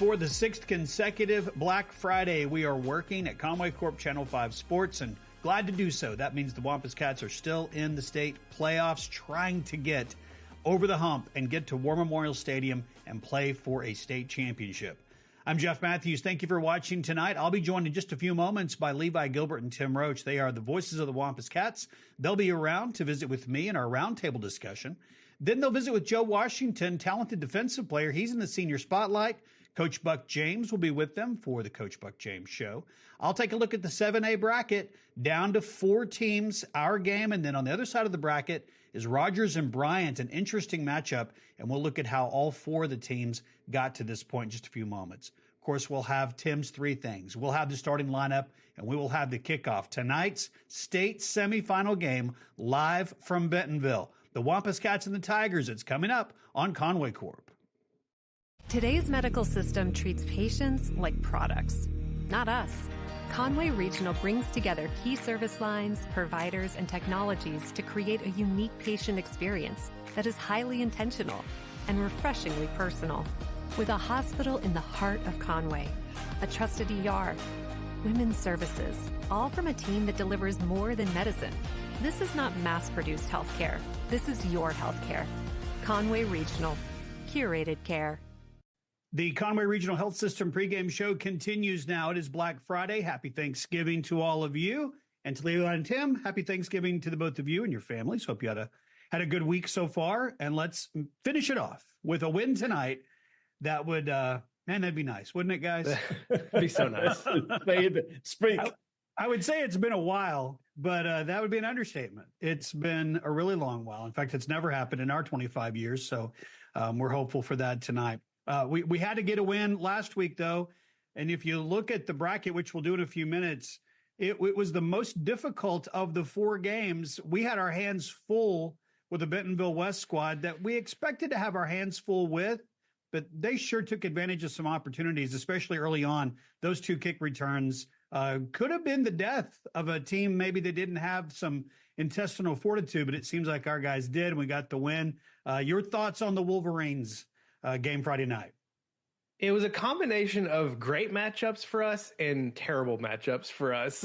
For the sixth consecutive Black Friday, we are working at Conway Corp Channel 5 Sports, and glad to do so. That means the Wampus Cats are still in the state playoffs, trying to get over the hump and get to War Memorial Stadium and play for a state championship. I'm Jeff Matthews. Thank you for watching tonight. I'll be joined in just a few moments by Levi Gilbert and Tim Roach. They are the voices of the Wampus Cats. They'll be around to visit with me in our roundtable discussion. Then they'll visit with Joe Washington, talented defensive player. He's in the senior spotlight. Coach Buck James will be with them for the Coach Buck James show. I'll take a look at the 7A bracket, down to 4 teams, our game. And then on the other side of the bracket is Rogers and Bryant, an interesting matchup. And we'll look at how all 4 of the teams got to this point in just a few moments. Of course, we'll have Tim's 3 things. We'll have the starting lineup, and we will have the kickoff. Tonight's state semifinal game live from Bentonville. The Wampus Cats and the Tigers. It's coming up on Conway Corp. Today's medical system treats patients like products, not us. Conway Regional brings together key service lines, providers, and technologies to create a unique patient experience that is highly intentional and refreshingly personal. With a hospital in the heart of Conway, a trusted ER, women's services, all from a team that delivers more than medicine. This is not mass-produced healthcare. This is your healthcare. Conway Regional. Curated care. The Conway Regional Health System pregame show continues now. It is Black Friday. Happy Thanksgiving to all of you. And to Leila and Tim, happy Thanksgiving to the both of you and your families. Hope you had a good week so far. And let's finish it off with a win tonight. That would, man, that'd be nice, wouldn't it, guys? That'd be so nice. I would say it's been a while, but that would be an understatement. It's been a really long while. In fact, it's never happened in our 25 years. So we're hopeful for that tonight. We had to get a win last week, though. And if you look at the bracket, which we'll do in a few minutes, it was the most difficult of the 4 games. We had our hands full with the Bentonville West squad that we expected to have our hands full with, but they sure took advantage of some opportunities, especially early on. Those 2 kick returns could have been the death of a team. Maybe they didn't have some intestinal fortitude, but it seems like our guys did, and we got the win. Your thoughts on the Wolverines game Friday night? It was a combination of great matchups for us and terrible matchups for us.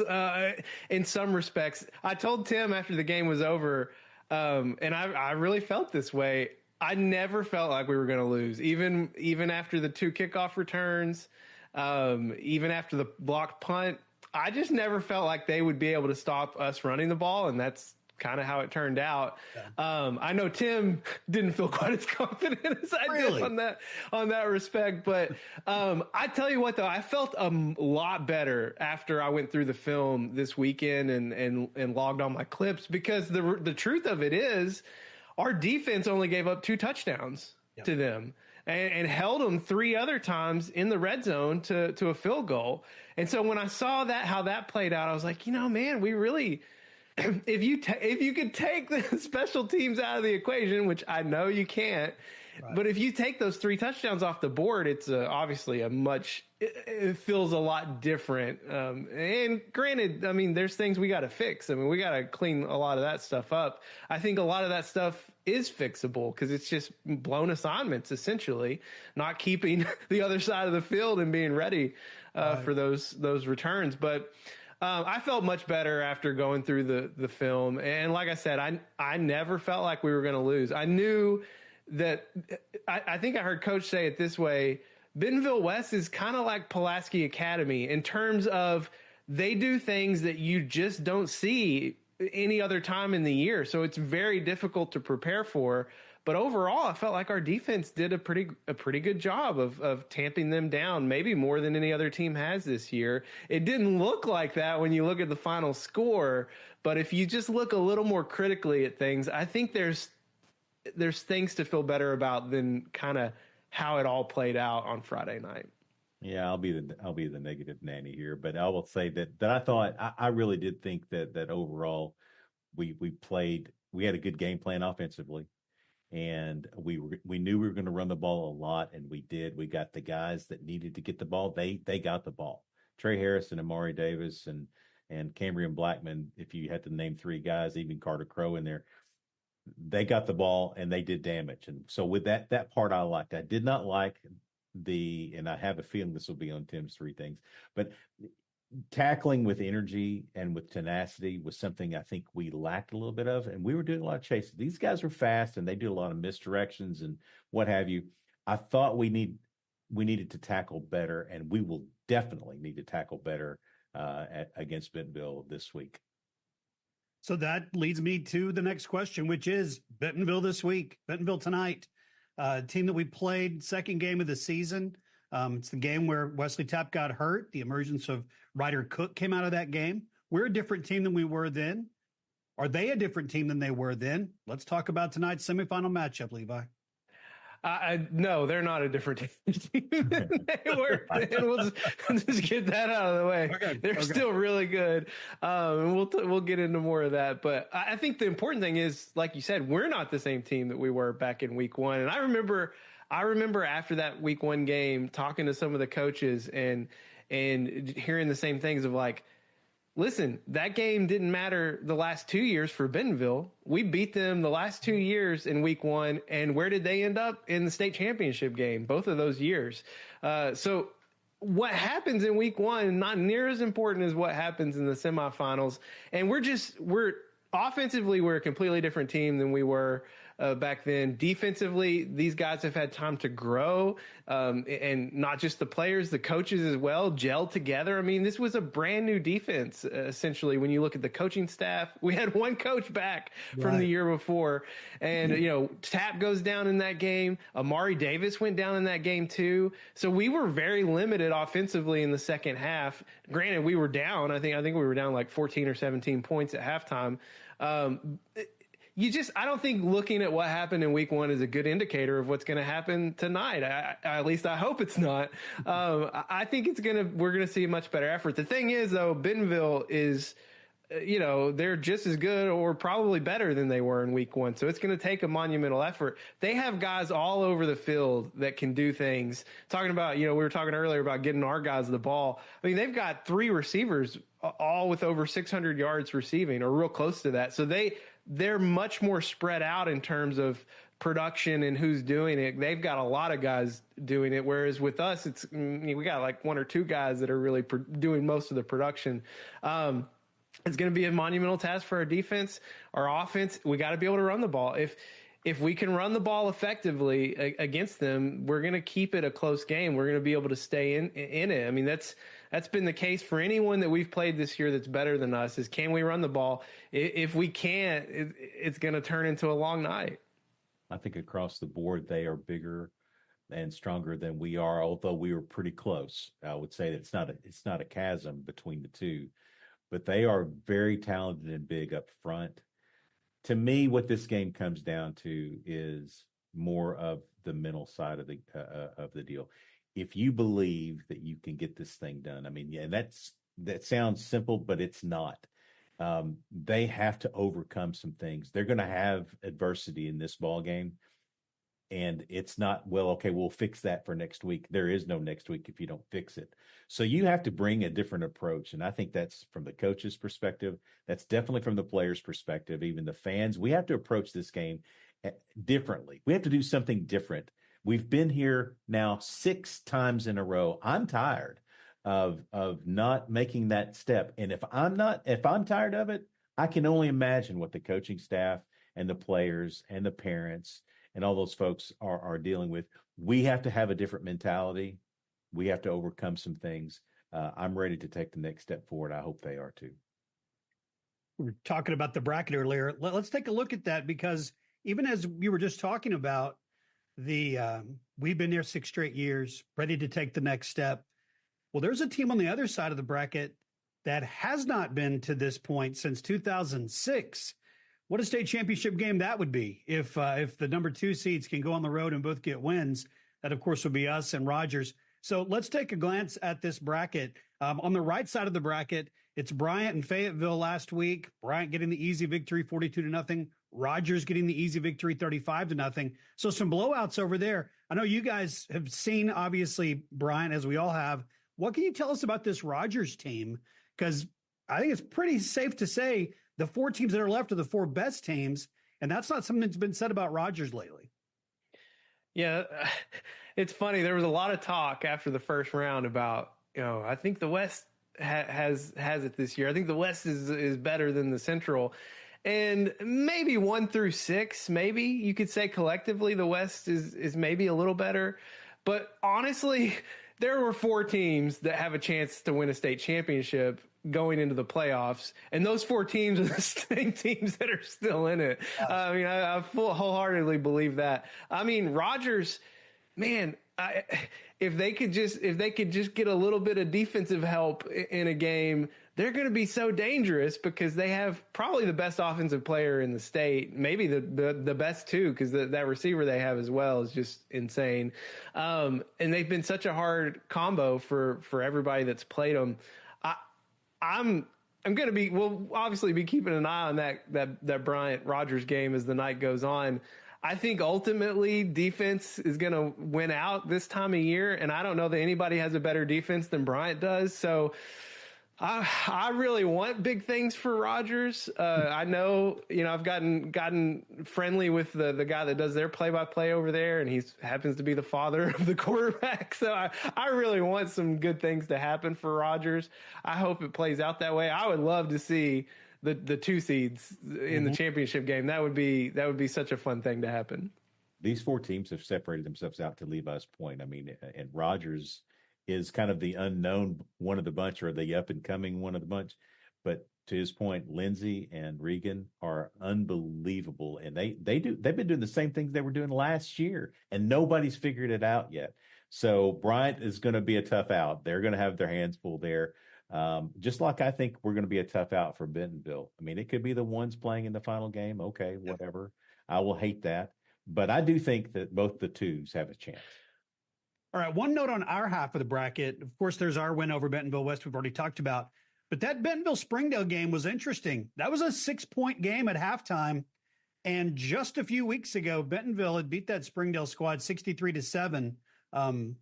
In some respects, I told Tim after the game was over, and I really felt this way. I never felt like we were going to lose, even after the 2 kickoff returns, even after the blocked punt. I just never felt like they would be able to stop us running the ball, and that's kind of how it turned out. Yeah. I know Tim didn't feel quite as confident as I did on that respect, but I tell you what, though, I felt a lot better after I went through the film this weekend and logged on my clips, because the truth of it is our defense only gave up 2 touchdowns to them and held them 3 other times in the red zone to a field goal. And so when I saw how that played out, I was like, man, we really, if you could take the special teams out of the equation, which I know you can't, right, but if you take those 3 touchdowns off the board, it's obviously it feels a lot different. And granted, I mean, there's things we got to fix. I mean, we got to clean a lot of that stuff up. I think a lot of that stuff is fixable because it's just blown assignments, essentially, not keeping the other side of the field and being ready for those returns. But I felt much better after going through the film. And like I said, I never felt like we were going to lose. I knew that I think I heard Coach say it this way: Bentonville West is kind of like Pulaski Academy in terms of they do things that you just don't see any other time in the year. So it's very difficult to prepare for. But overall, I felt like our defense did a pretty good job of tamping them down, maybe more than any other team has this year. It didn't look like that when you look at the final score, but if you just look a little more critically at things, I think there's things to feel better about than kind of how it all played out on Friday night. Yeah, I'll be the negative nanny here, but I will say that I thought I really did think that overall we had a good game plan offensively. And we knew we were going to run the ball a lot, and we did. We got the guys that needed to get the ball. They got the ball. Trey Harrison, Amari Davis, and Cambrian Blackman, if you had to name 3 guys, even Carter Crow in there, they got the ball and they did damage. And so with that part I liked. I did not like and I have a feeling this will be on Tim's three things, but tackling with energy and with tenacity was something I think we lacked a little bit of, and we were doing a lot of chasing. These guys are fast and they do a lot of misdirections and what have you. I thought we needed to tackle better, and we will definitely need to tackle better against Bentonville this week. So that leads me to the next question, which is Bentonville this week, Bentonville tonight, team that we played second game of the season. It's the game where Wesley Tapp got hurt. The emergence of Ryder Cook came out of that game. We're a different team than we were then. Are they a different team than they were then? Let's talk about tonight's semifinal matchup, Levi. No, they're not a different team than they were. And we'll just get that out of the way. Okay, they're still really good. And we'll get into more of that. But I think the important thing is, like you said, we're not the same team that we were back in week one. And I remember after that week one game talking to some of the coaches and hearing the same things of like, listen, that game didn't matter the last 2 years for Bentonville. We beat them the last 2 years in week one. And where did they end up? In the state championship game, both of those years. So what happens in week one, not near as important as what happens in the semifinals. And we're offensively, we're a completely different team than we were back then. Defensively, these guys have had time to grow, and not just the players, the coaches as well, gel together. I mean, this was a brand new defense, essentially, when you look at the coaching staff. We had one coach back from the year before, and, Tapp goes down in that game. Amari Davis went down in that game too. So we were very limited offensively in the second half. Granted, we were down. I think we were down like 14 or 17 points at halftime. I don't think looking at what happened in week one is a good indicator of what's going to happen tonight. At least I hope it's not. I think we're going to see a much better effort. The thing is, though, Bentonville is, they're just as good or probably better than they were in week one. So it's going to take a monumental effort. They have guys all over the field that can do things. Talking about, we were talking earlier about getting our guys the ball. I mean, they've got 3 receivers all with over 600 yards receiving or real close to that. So they're much more spread out in terms of production and who's doing it. They've got a lot of guys doing it. Whereas with us, we got like 1 or 2 guys that are really doing most of the production. It's going to be a monumental task for our defense, our offense. We got to be able to run the ball. If we can run the ball effectively against them, we're going to keep it a close game. We're going to be able to stay in it. I mean, that's been the case for anyone that we've played this year that's better than us, is can we run the ball? If we can't, it's going to turn into a long night. I think across the board, they are bigger and stronger than we are, although we were pretty close. I would say that it's not a chasm between the two, but they are very talented and big up front. To me, what this game comes down to is more of the mental side of the deal. If you believe that you can get this thing done, I mean, yeah, that sounds simple, but it's not. They have to overcome some things. They're going to have adversity in this ball game, and it's not, well, okay, we'll fix that for next week. There is no next week if you don't fix it. So you have to bring a different approach, and I think that's from the coach's perspective. That's definitely from the players' perspective, even the fans. We have to approach this game differently. We have to do something different. We've been here now 6 times in a row. I'm tired of not making that step. And if I'm tired of it, I can only imagine what the coaching staff and the players and the parents and all those folks are dealing with. We have to have a different mentality. We have to overcome some things. I'm ready to take the next step forward. I hope they are too. We were talking about the bracket earlier. Let's take a look at that, because even as you were just talking about, we've been there 6 straight years, ready to take the next step. Well, there's a team on the other side of the bracket that has not been to this point since 2006. What a state championship game that would be if the number 2 seeds can go on the road and both get wins. That, of course, would be us and Rogers. So let's take a glance at this bracket. On the right side of the bracket, it's Bryant and Fayetteville last week. Bryant getting the easy victory, 42-0. Rogers getting the easy victory, 35-0. So some blowouts over there. I know you guys have seen, obviously, Bryant, as we all have. What can you tell us about this Rogers team? Because I think it's pretty safe to say the 4 teams that are left are the 4 best teams, and that's not something that's been said about Rogers lately. Yeah, it's funny. There was a lot of talk after the first round about, I think the West has it this year. I think the West is better than the Central. And maybe 1 through 6, maybe you could say collectively the West is maybe a little better. But honestly, there were 4 teams that have a chance to win a state championship going into the playoffs, and those 4 teams are the same teams that are still in it. I mean, I wholeheartedly believe that. I mean, Rogers, man, if they could just get a little bit of defensive help in a game, they're going to be so dangerous because they have probably the best offensive player in the state, maybe the best too, because that receiver they have as well is just insane. And they've been such a hard combo for everybody that's played them. I'm going to we'll obviously be keeping an eye on that Bryant Rogers game as the night goes on. I think ultimately defense is going to win out this time of year, and I don't know that anybody has a better defense than Bryant does. So I really want big things for Rogers. I know, I've gotten friendly with the guy that does their play-by-play over there, and he happens to be the father of the quarterback. So I really want some good things to happen for Rogers. I hope it plays out that way. I would love to see the 2 seeds in the championship game. That would be such a fun thing to happen. These 4 teams have separated themselves out to Levi's point. I mean, and Rogers is kind of the unknown one of the bunch, or the up and coming one of the bunch. But to his point, Lindsey and Regan are unbelievable. And they've been doing the same things they were doing last year, and nobody's figured it out yet. So Bryant is going to be a tough out. They're going to have their hands full there. Just like I think we're going to be a tough out for Bentonville. I mean, it could be the ones playing in the final game. Okay, whatever. I will hate that. But I do think that both the 2s have a chance. All right, one note on our half of the bracket. Of course, there's our win over Bentonville West we've already talked about. But that Bentonville-Springdale game was interesting. That was a 6-point game at halftime. And just a few weeks ago, Bentonville had beat that Springdale squad 63-7. Who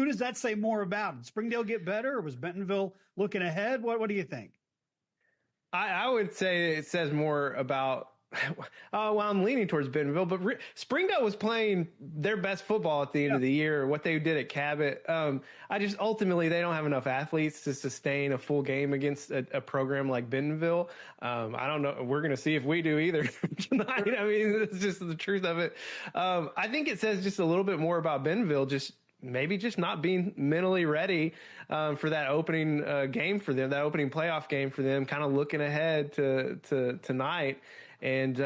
does that say more about? Did Springdale get better, or was Bentonville looking ahead? What do you think? I would say it says more about well, I'm leaning towards Bentonville, but Springdale was playing their best football at the end of the year, what they did at Cabot. Ultimately, they don't have enough athletes to sustain a full game against a program like Bentonville. I don't know. We're going to see if we do either tonight. I mean, it's just the truth of it. I think it says just a little bit more about Bentonville, maybe just not being mentally ready for that opening game for them, that opening playoff game for them, kind of looking ahead to tonight. And,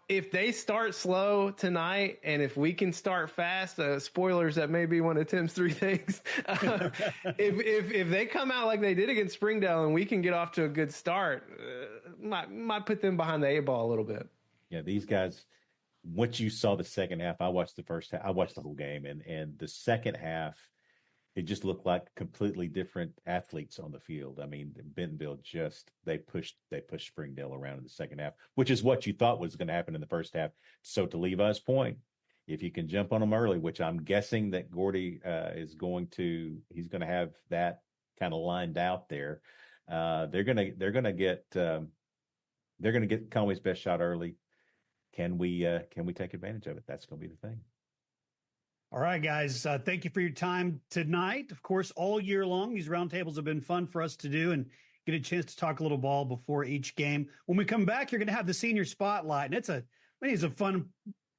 if they start slow tonight, and if we can start fast, spoilers, that may be one of Tim's 3 things. If they come out like they did against Springdale and we can get off to a good start, might put them behind the 8 ball a little bit. Yeah, these guys, once you saw the second half, I watched the first half, I watched the whole game, and the second half, it just looked like completely different athletes on the field. I mean, Bentonville they pushed Springdale around in the second half, which is what you thought was going to happen in the first half. So to Levi's point, if you can jump on them early, which I'm guessing that Gordy he's going to have that kind of lined out there. They're going to get Conway's best shot early. Can we take advantage of it? That's going to be the thing. All right, guys. Thank you for your time tonight. Of course, all year long, these roundtables have been fun for us to do and get a chance to talk a little ball before each game. When we come back, you're going to have the senior spotlight, and he's a fun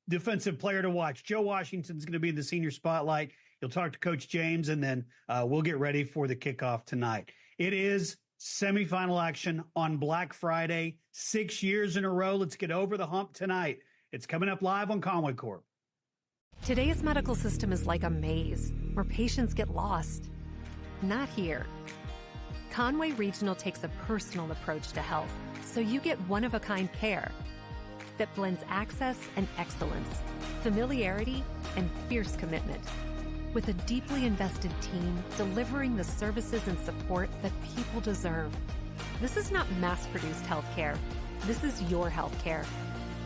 defensive player to watch. Joe Washington's going to be in the senior spotlight. You'll talk to Coach James, and then we'll get ready for the kickoff tonight. It is semifinal action on Black Friday, 6 years in a row. Let's get over the hump tonight. It's coming up live on Conway Corp. Today's medical system is like a maze where patients get lost. Not here. Conway Regional takes a personal approach to health, so you get one-of-a-kind care that blends access and excellence, familiarity and fierce commitment, with a deeply invested team delivering the services and support that people deserve. This is not mass-produced healthcare. This is your healthcare.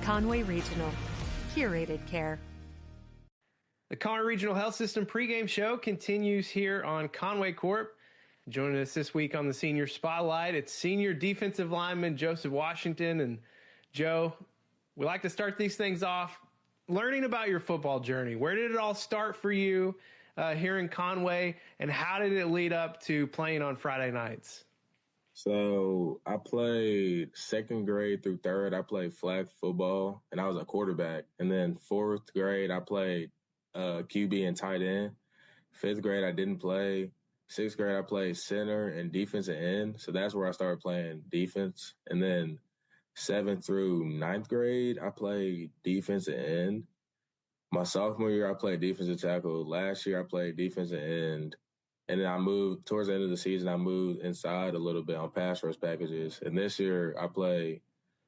Conway Regional. Curated care. The Conway Regional Health System pregame show continues here on Conway Corp. Joining us this week on the Senior Spotlight, it's senior defensive lineman Joseph Washington. And Joe, we like to start these things off learning about your football journey. Where did it all start for you here in Conway, and how did it lead up to playing on Friday nights? So I played second grade through third. I played flag football, and I was a quarterback. And then fourth grade, I played QB and tight end. Fifth grade, I didn't play. Sixth grade, I played center and defensive end. So that's where I started playing defense. And then seventh through ninth grade, I played defensive end. My sophomore year, I played defensive tackle. Last year, I played defensive end. And then I moved towards the end of the season. I moved inside a little bit on pass rush packages. And this year, I play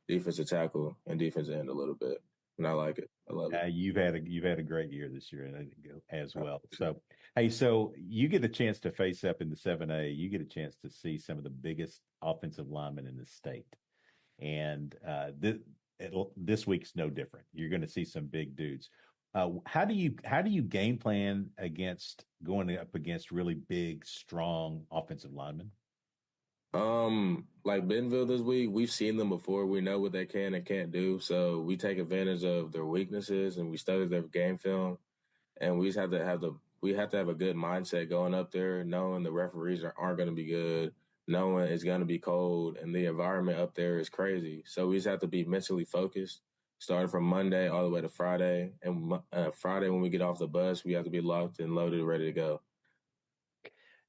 defensive tackle and defensive end a little bit, and I like it. I love it. You've had a great year this year as well. So, hey, so you get a chance to face up in the 7A. You get a chance to see some of the biggest offensive linemen in the state, and this week's no different. You're going to see some big dudes. How do you game plan against going up against really big, strong offensive linemen? Like Bentonville this week, we've seen them before. We know what they can and can't do. So we take advantage of their weaknesses and we study their game film. And we just have to have a good mindset going up there, knowing the referees aren't going to be good, knowing it's going to be cold, and the environment up there is crazy. So we just have to be mentally focused, starting from Monday all the way to Friday. And Friday, when we get off the bus, we have to be locked and loaded, ready to go.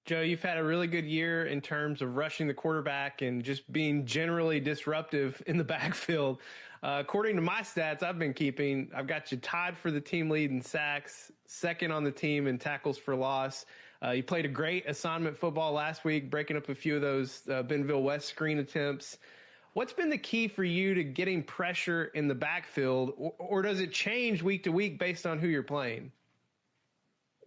Joe, you've had a really good year in terms of rushing the quarterback and just being generally disruptive in the backfield. According to my stats I've been keeping, I've got you tied for the team lead in sacks, second on the team in tackles for loss. You played a great assignment football last week, breaking up a few of those Bentonville West screen attempts. What's been the key for you to getting pressure in the backfield, or does it change week to week based on who you're playing?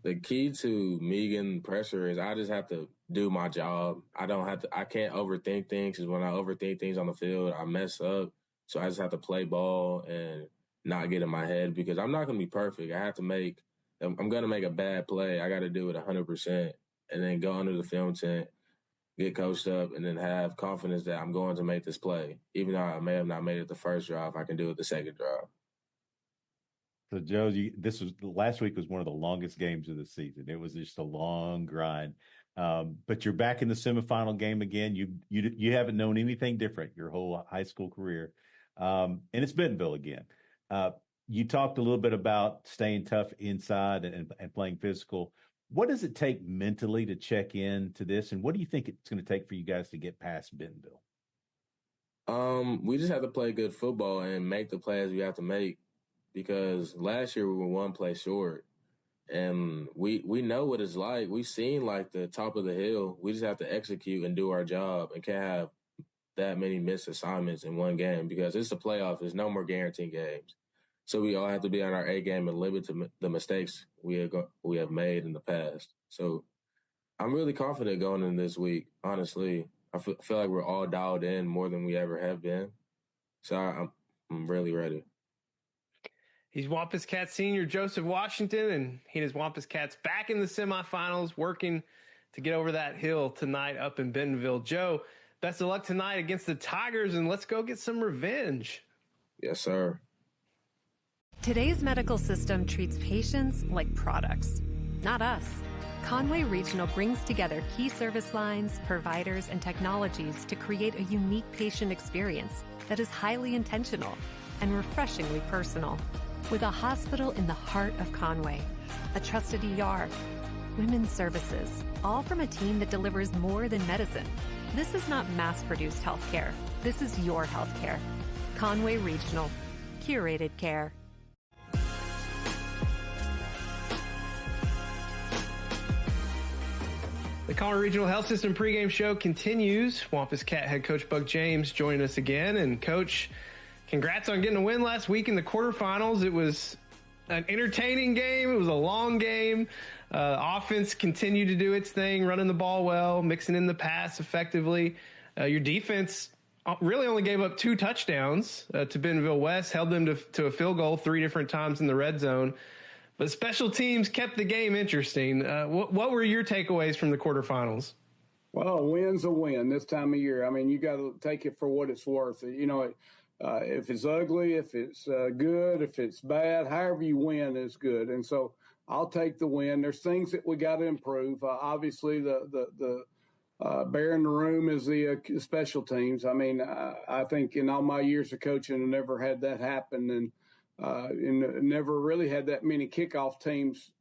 The key to me getting pressure is I just have to do my job. I can't overthink things, because when I overthink things on the field, I mess up. So I just have to play ball and not get in my head, because I'm not going to be perfect. I'm going to make a bad play. I got to do it 100% and then go under the film tent, get coached up, and then have confidence that I'm going to make this play. Even though I may have not made it the first drive, I can do it the second drive. So, Joe, last week was one of the longest games of the season. It was just a long grind. But you're back in the semifinal game again. You haven't known anything different your whole high school career. And it's Bentonville again. You talked a little bit about staying tough inside and playing physical. What does it take mentally to check in to this? And what do you think it's going to take for you guys to get past Bentonville? We just have to play good football and make the plays we have to make, because last year we were one play short, and we know what it's like. We've seen like the top of the hill. We just have to execute and do our job, and can't have that many missed assignments in one game, because it's the playoffs. There's no more guaranteed games. So we all have to be on our A game and limit the mistakes we have made in the past. So I'm really confident going in this week, honestly. I feel like we're all dialed in more than we ever have been. So I'm really ready. He's Wampus Cats senior Joseph Washington, and he and his Wampus Cats back in the semifinals, working to get over that hill tonight up in Bentonville. Joe, best of luck tonight against the Tigers, and let's go get some revenge. Yes, sir. Today's medical system treats patients like products, not us. Conway Regional brings together key service lines, providers, and technologies to create a unique patient experience that is highly intentional and refreshingly personal. With a hospital in the heart of Conway, a trusted ER, women's services, all from a team that delivers more than medicine. This is not mass-produced healthcare. This is your healthcare. Conway Regional. Curated care. The Conway Regional Health System pregame show continues. Wampus Cat head coach Buck James joining us again. And Coach, congrats on getting a win last week in the quarterfinals. It was an entertaining game. It was a long game. Offense continued to do its thing, running the ball well, mixing in the pass effectively. Your defense really only gave up 2 touchdowns to Bentonville West, held them to a field goal 3 different times in the red zone. But special teams kept the game interesting. What were your takeaways from the quarterfinals? Well, a win's a win this time of year. I mean, you got to take it for what it's worth. You know, If it's ugly, if it's good, if it's bad, however you win is good. And so I'll take the win. There's things that we got to improve. Obviously, the bear in the room is the special teams. I mean, I think in all my years of coaching, I've never had that happen, and never really had that many kickoff teams,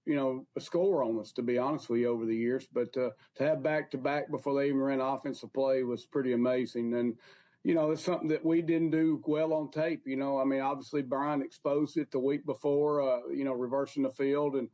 score on us, to be honest with you, over the years. But to have back-to-back before they even ran offensive play was pretty amazing. And, it's something that we didn't do well on tape. I mean, obviously Brian exposed it the week before, reversing the field. And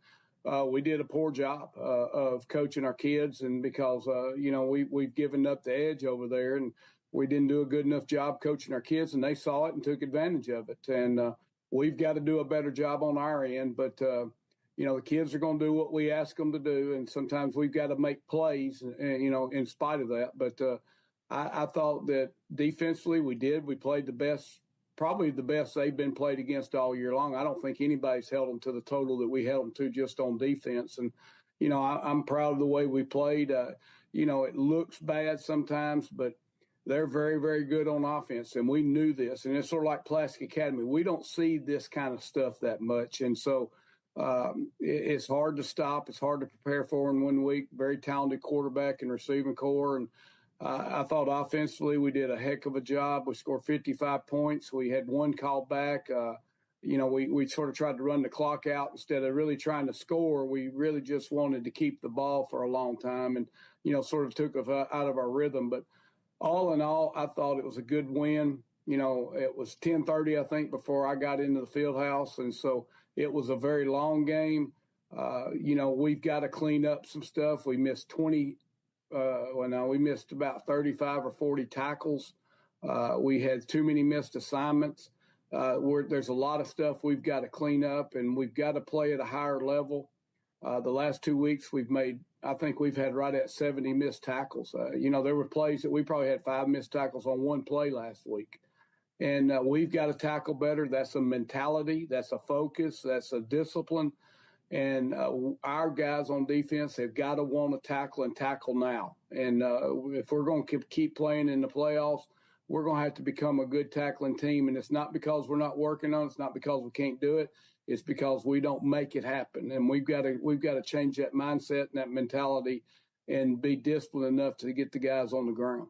we did a poor job of coaching our kids. And because, we've given up the edge over there, and we didn't do a good enough job coaching our kids, and they saw it and took advantage of it. And we've got to do a better job on our end. But, the kids are going to do what we ask them to do. And sometimes we've got to make plays, in spite of that. But I thought that defensively we played the best, probably the best they've been played against all year long. I don't think anybody's held them to the total that we held them to just on defense. And, I'm proud of the way we played. It looks bad sometimes, but they're very, very good on offense. And we knew this. And it's sort of like Plastic Academy. We don't see this kind of stuff that much. And so it's hard to stop. It's hard to prepare for in 1 week. Very talented quarterback and receiving core. And I thought offensively we did a heck of a job. We scored 55 points. We had one call back. We sort of tried to run the clock out instead of really trying to score. We really just wanted to keep the ball for a long time and, sort of took us out of our rhythm. But all in all, I thought it was a good win. It was 10:30, I think, before I got into the field house. And so it was a very long game. We've got to clean up some stuff. We missed we missed about 35 or 40 tackles. We had too many missed assignments. There's a lot of stuff we've got to clean up, and we've got to play at a higher level. The last 2 weeks I think we've had right at 70 missed tackles. There were plays that we probably had 5 missed tackles on one play last week. And we've got to tackle better. That's a mentality. That's a focus. That's a discipline. And our guys on defense have got to want to tackle and tackle now. And if we're going to keep playing in the playoffs, we're going to have to become a good tackling team. And it's not because we're not working on it. It's not because we can't do it. It's because we don't make it happen. And we've got to change that mindset and that mentality and be disciplined enough to get the guys on the ground.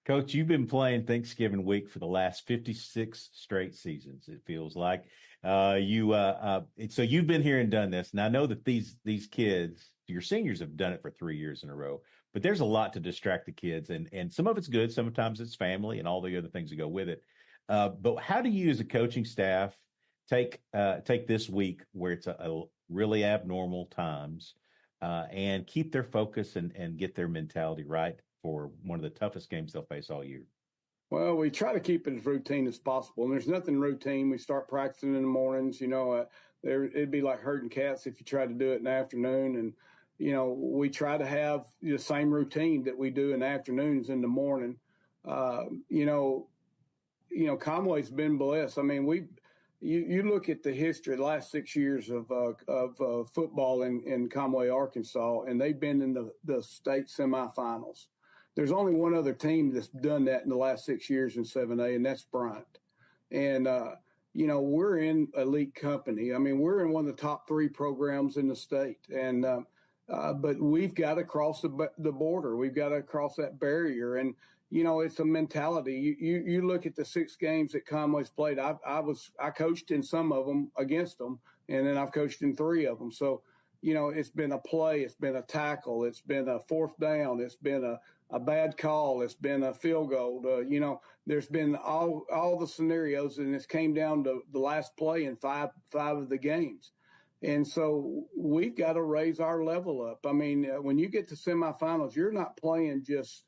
Coach, you've been playing Thanksgiving week for the last 56 straight seasons, it feels like. So you've been here and done this. And I know that these kids, your seniors, have done it for 3 years in a row, but there's a lot to distract the kids. And some of it's good. Sometimes it's family and all the other things that go with it. But how do you as a coaching staff take this week where it's a really abnormal times and keep their focus and get their mentality right for one of the toughest games they'll face all year? Well, we try to keep it as routine as possible. And there's nothing routine. We start practicing in the mornings. It'd be like herding cats if you try to do it in the afternoon. And, we try to have the same routine that we do in the afternoons in the morning. Conway's been blessed. I mean, you look at the history, the last 6 years of football in Conway, Arkansas, and they've been in the state semifinals. There's only one other team that's done that in the last 6 years in 7A, and that's Bryant. And, we're in elite company. I mean, we're in one of the top 3 programs in the state. And but we've got to cross the border. We've got to cross that barrier. And, it's a mentality. You look at the 6 games that Conway's played. I coached in some of them against them, and then I've coached in 3 of them. So, it's been a play. It's been a tackle. It's been a 4th down. It's been a bad call. It's been a field goal. There's been all the scenarios, and it's came down to the last play in five of the games. And so we've got to raise our level up. I mean, when you get to semifinals, you're not playing just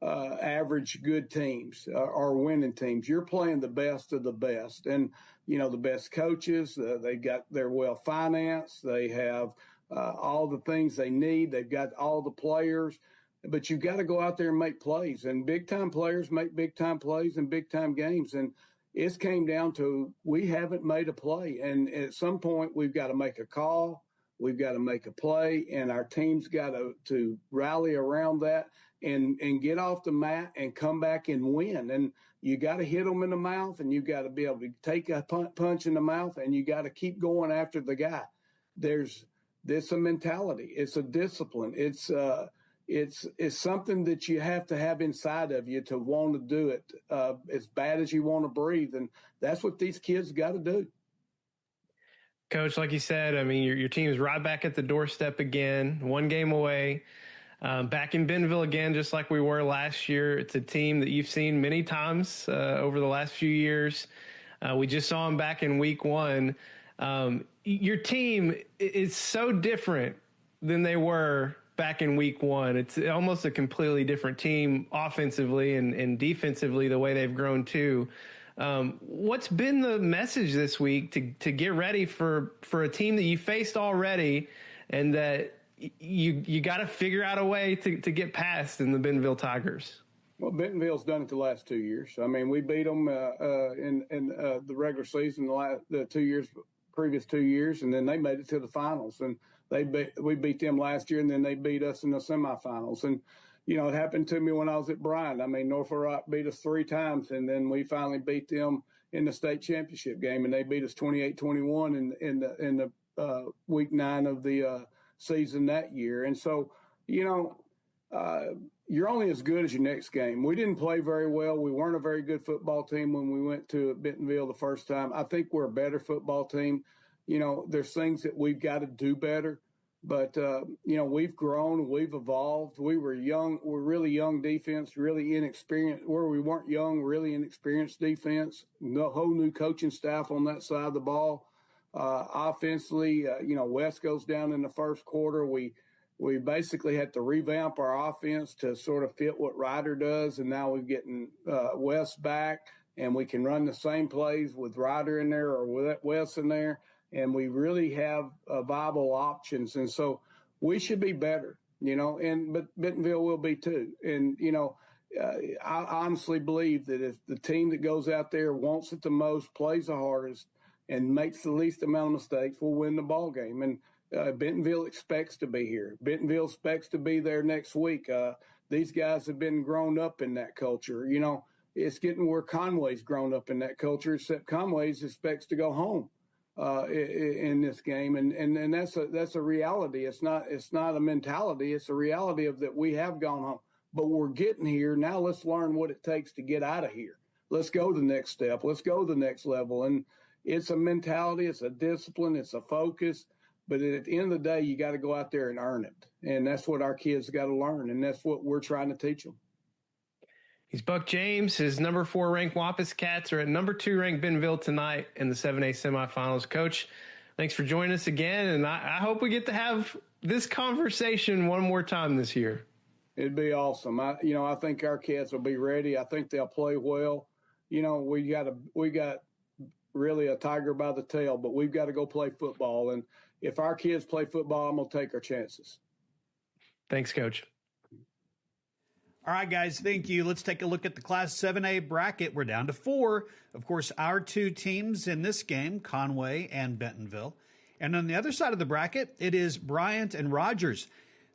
average good teams or winning teams. You're playing the best of the best. And, the best coaches, they're well financed. They have all the things they need. They've got all the players. But you've got to go out there and make plays. And big-time players make big-time plays in big-time games. And it's came down to we haven't made a play. And at some point, we've got to make a call. We've got to make a play. And our team's got to rally around that and get off the mat and come back and win. And you got to hit them in the mouth, and you got to be able to take a punch in the mouth, and you got to keep going after the guy. There's a mentality. It's a discipline. It's something that you have to have inside of you to want to do it as bad as you want to breathe. And that's what these kids got to do. Coach, like you said, I mean, your team is right back at the doorstep again, one game away. Back in Bentonville again, just like we were last year. It's a team that you've seen many times over the last few years. We just saw them back in week one. Your team is so different than they were back in week one. It's almost a completely different team offensively and defensively, the way they've grown too. What's been the message this week to get ready for a team that you faced already and that you got to figure out a way to get past in the Bentonville Tigers? Well, Bentonville's done it the last 2 years. I mean, we beat them in the regular season the previous 2 years, and then they made it to the finals. And we beat them last year, and then they beat us in the semifinals. And you know, it happened to me when I was at Bryant. I mean, Norfolk Rock beat us 3 times, and then we finally beat them in the state championship game, and they beat us 28-21 in the week 9 of the season that year. And so, you know, you're only as good as your next game. We didn't play very well. We weren't a very good football team when we went to Bentonville the first time. I think we're a better football team. You know, there's things that we've got to do better. But, you know, we've grown, we've evolved. We were young, we're really young defense, really inexperienced. Where we weren't young, really inexperienced defense. No whole new coaching staff on that side of the ball. Offensively, you know, West goes down in the first quarter. We basically had to revamp our offense to sort of fit what Ryder does. And now we're getting West back, and we can run the same plays with Ryder in there or with West in there. And we really have viable options. And so we should be better, you know, but Bentonville will be too. And, you know, I honestly believe that if the team that goes out there wants it the most, plays the hardest, and makes the least amount of mistakes, will win the ball game. And Bentonville expects to be here. Bentonville expects to be there next week. These guys have been grown up in that culture. You know, it's getting where Conway's grown up in that culture, except Conway's expects to go home in this game, and that's a reality. It's not a mentality. It's a reality of that we have gone home, but we're getting here now. Let's learn what it takes to get out of here. Let's go the next step. Let's go the next level. And it's a mentality. It's a discipline. It's a focus. But at the end of the day, you got to go out there and earn it, and that's what our kids got to learn, and that's what we're trying to teach them. He's Buck James. His number 4 ranked Wampus Cats are at number 2 ranked Bentonville tonight in the 7A semifinals. Coach, thanks for joining us again, and I hope we get to have this conversation one more time this year. It'd be awesome. I think our kids will be ready. I think they'll play well. You know, we got really a tiger by the tail, but we've got to go play football. And if our kids play football, I'm going to take our chances. Thanks, Coach. All right, guys, thank you. Let's take a look at the Class 7A bracket. We're down to 4. Of course, our 2 teams in this game, Conway and Bentonville. And on the other side of the bracket, it is Bryant and Rogers.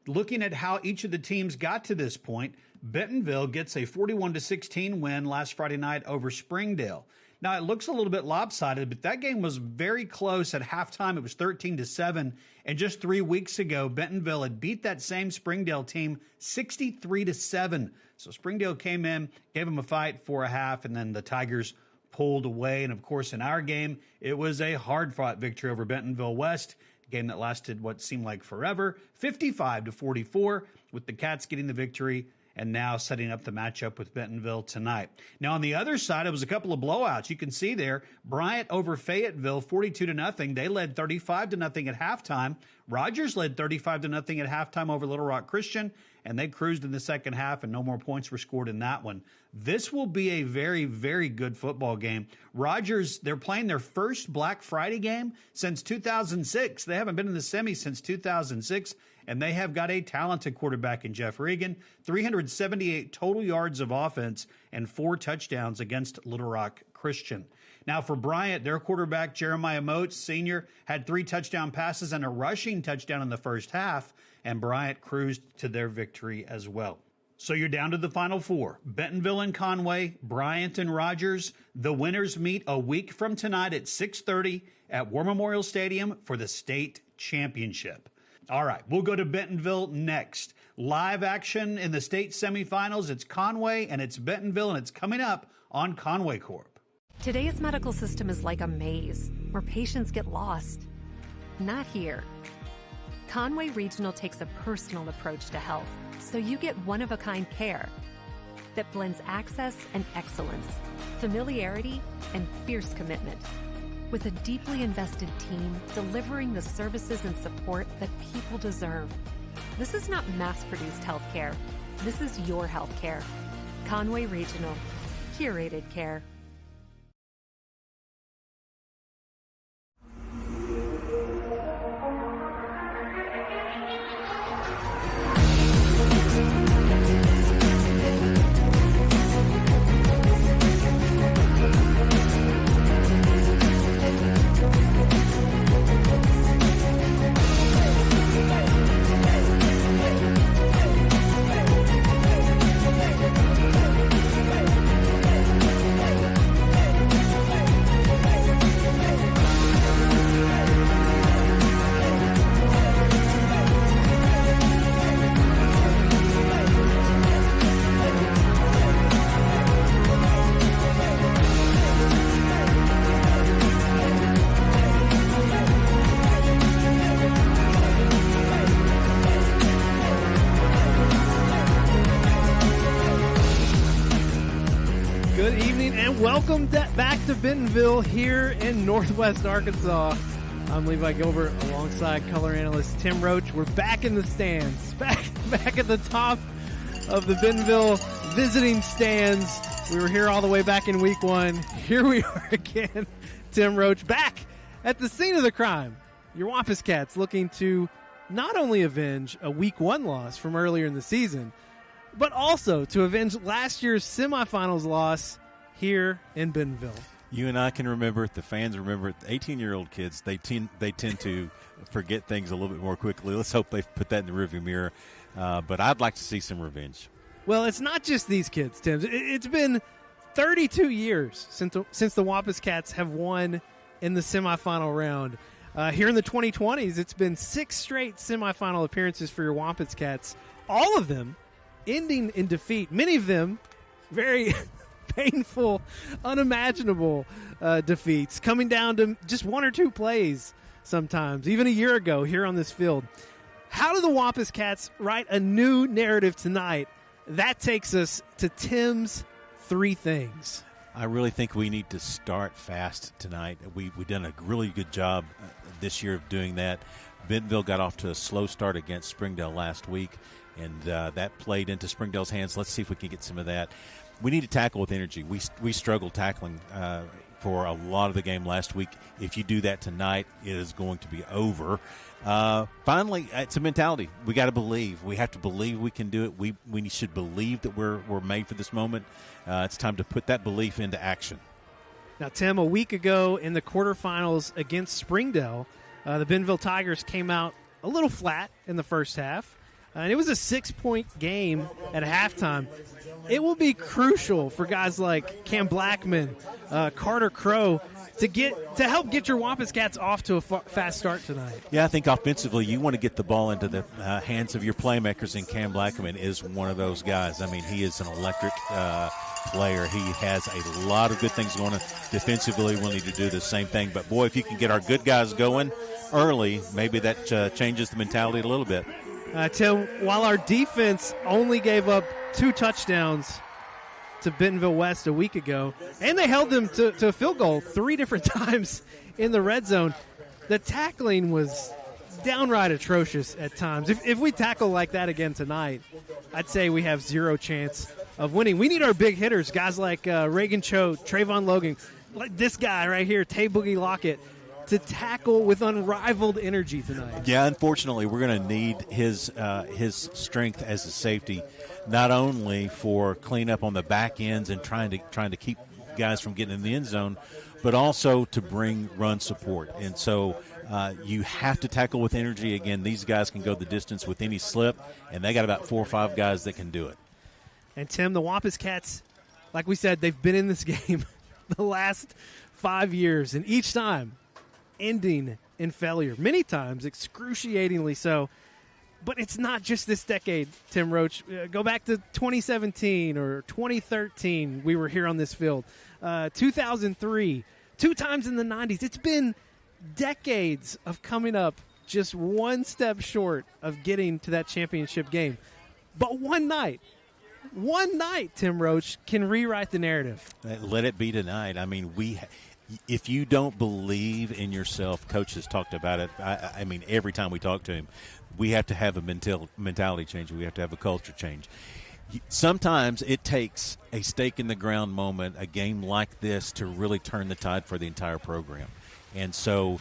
Looking at how each of the teams got to this point, Bentonville gets a 41-16 win last Friday night over Springdale. Now, it looks a little bit lopsided, but that game was very close at halftime. It was 13-7. And just 3 weeks ago, Bentonville had beat that same Springdale team 63-7. So Springdale came in, gave them a fight for a half, and then the Tigers pulled away. And, of course, in our game, it was a hard-fought victory over Bentonville West, a game that lasted what seemed like forever, 55-44, with the Cats getting the victory and now setting up the matchup with Bentonville tonight. Now, on the other side, it was a couple of blowouts. You can see there, Bryant over Fayetteville, 42-0. They led 35-0 at halftime. Rogers led 35-0 at halftime over Little Rock Christian, and they cruised in the second half, and no more points were scored in that one. This will be a very, very good football game. Rogers, they're playing their first Black Friday game since 2006. They haven't been in the semi since 2006, and they have got a talented quarterback in Jeff Regan, 378 total yards of offense and 4 touchdowns against Little Rock Christian. Now for Bryant, their quarterback, Jeremiah Motes, senior, had 3 touchdown passes and a rushing touchdown in the first half, and Bryant cruised to their victory as well. So you're down to the Final Four. Bentonville and Conway, Bryant and Rogers. The winners meet a week from tonight at 6:30 at War Memorial Stadium for the state championship. All right, we'll go to Bentonville next. Live action in the state semifinals. It's Conway and it's Bentonville, and it's coming up on Conway Corp. Today's medical system is like a maze where patients get lost. Not here. Conway Regional takes a personal approach to health, so you get one-of-a-kind care that blends access and excellence, familiarity and fierce commitment, with a deeply invested team delivering the services and support that people deserve. This is not mass-produced healthcare. This is your healthcare. Conway Regional. Curated care. Welcome back to Bentonville here in Northwest Arkansas. I'm Levi Gilbert alongside color analyst Tim Roach. We're back in the stands, back at the top of the Bentonville visiting stands. We were here all the way back in week one. Here we are again. Tim Roach back at the scene of the crime. Your Wampus Cats looking to not only avenge a week one loss from earlier in the season, but also to avenge last year's semifinals loss here in Bentonville. You and I can remember it. The fans remember it. The 18-year-old kids, they tend to forget things a little bit more quickly. Let's hope they put that in the rearview mirror. But I'd like to see some revenge. Well, it's not just these kids, Tim. It's been 32 years since the Wampus Cats have won in the semifinal round. Here in the 2020s, it's been 6 straight semifinal appearances for your Wampus Cats, all of them ending in defeat, many of them very painful, unimaginable defeats, coming down to just 1 or 2 plays sometimes, even a year ago here on this field. How do the Wampus Cats write a new narrative tonight? That takes us to Tim's 3 things. I really think we need to start fast tonight. We've done a really good job this year of doing that. Bentonville got off to a slow start against Springdale last week, and that played into Springdale's hands. Let's see if we can get some of that. We need to tackle with energy. We struggled tackling for a lot of the game last week. If you do that tonight, it is going to be over. Finally, it's a mentality. We got to believe. We have to believe we can do it. We should believe that we're made for this moment. It's time to put that belief into action. Now, Tim, a week ago in the quarterfinals against Springdale, the Bentonville Tigers came out a little flat in the first half. And it was a 6-point game at halftime. It will be crucial for guys like Cam Blackman, Carter Crow, to help get your Wampus Cats off to a fast start tonight. Yeah, I think offensively you want to get the ball into the hands of your playmakers, and Cam Blackman is one of those guys. I mean, he is an electric player. He has a lot of good things going on. Defensively, we'll need to do the same thing. But, boy, if you can get our good guys going early, maybe that changes the mentality a little bit. Tim, while our defense only gave up 2 touchdowns to Bentonville West a week ago, and they held them to a field goal 3 different times in the red zone, the tackling was downright atrocious at times. If we tackle like that again tonight, I'd say we have 0 chance of winning. We need our big hitters, guys like Reagan Cho, Trayvon Logan, like this guy right here, Tay Boogie Lockett, to tackle with unrivaled energy tonight. Yeah, unfortunately, we're going to need his strength as a safety, not only for cleanup on the back ends and trying to keep guys from getting in the end zone, but also to bring run support. And so you have to tackle with energy. Again, these guys can go the distance with any slip, and they got about 4 or 5 guys that can do it. And, Tim, the Wampus Cats, like we said, they've been in this game the last 5 years, and each time ending in failure, many times excruciatingly so. But it's not just this decade, Tim Roach. Go back to 2017 or 2013. We were here on this field. 2003, 2 times in the 90s. It's been decades of coming up just one step short of getting to that championship game. But one night, Tim Roach, can rewrite the narrative. Let it be tonight. I mean, if you don't believe in yourself, Coach has talked about it. I mean, every time we talk to him, we have to have a mentality change. We have to have a culture change. Sometimes it takes a stake in the ground moment, a game like this, to really turn the tide for the entire program. And so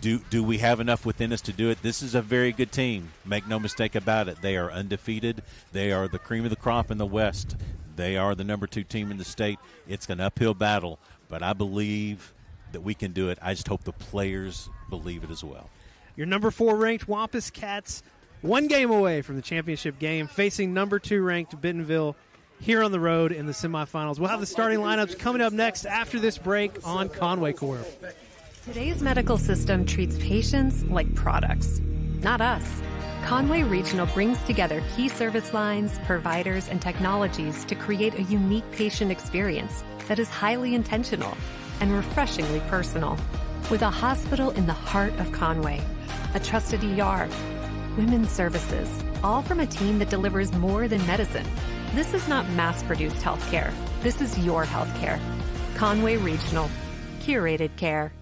do we have enough within us to do it? This is a very good team. Make no mistake about it. They are undefeated. They are the cream of the crop in the West. They are the number 2 team in the state. It's an uphill battle, but I believe that we can do it. I just hope the players believe it as well. Your number 4 ranked Wampus Cats, 1 game away from the championship game, facing number 2 ranked Bentonville here on the road in the semifinals. We'll have the starting lineups coming up next after this break on Conway Corp. Today's medical system treats patients like products, not us. Conway Regional brings together key service lines, providers, and technologies to create a unique patient experience that is highly intentional and refreshingly personal. With a hospital in the heart of Conway, a trusted ER, women's services, all from a team that delivers more than medicine. This is not mass-produced healthcare. This is your healthcare. Conway Regional. Curated care.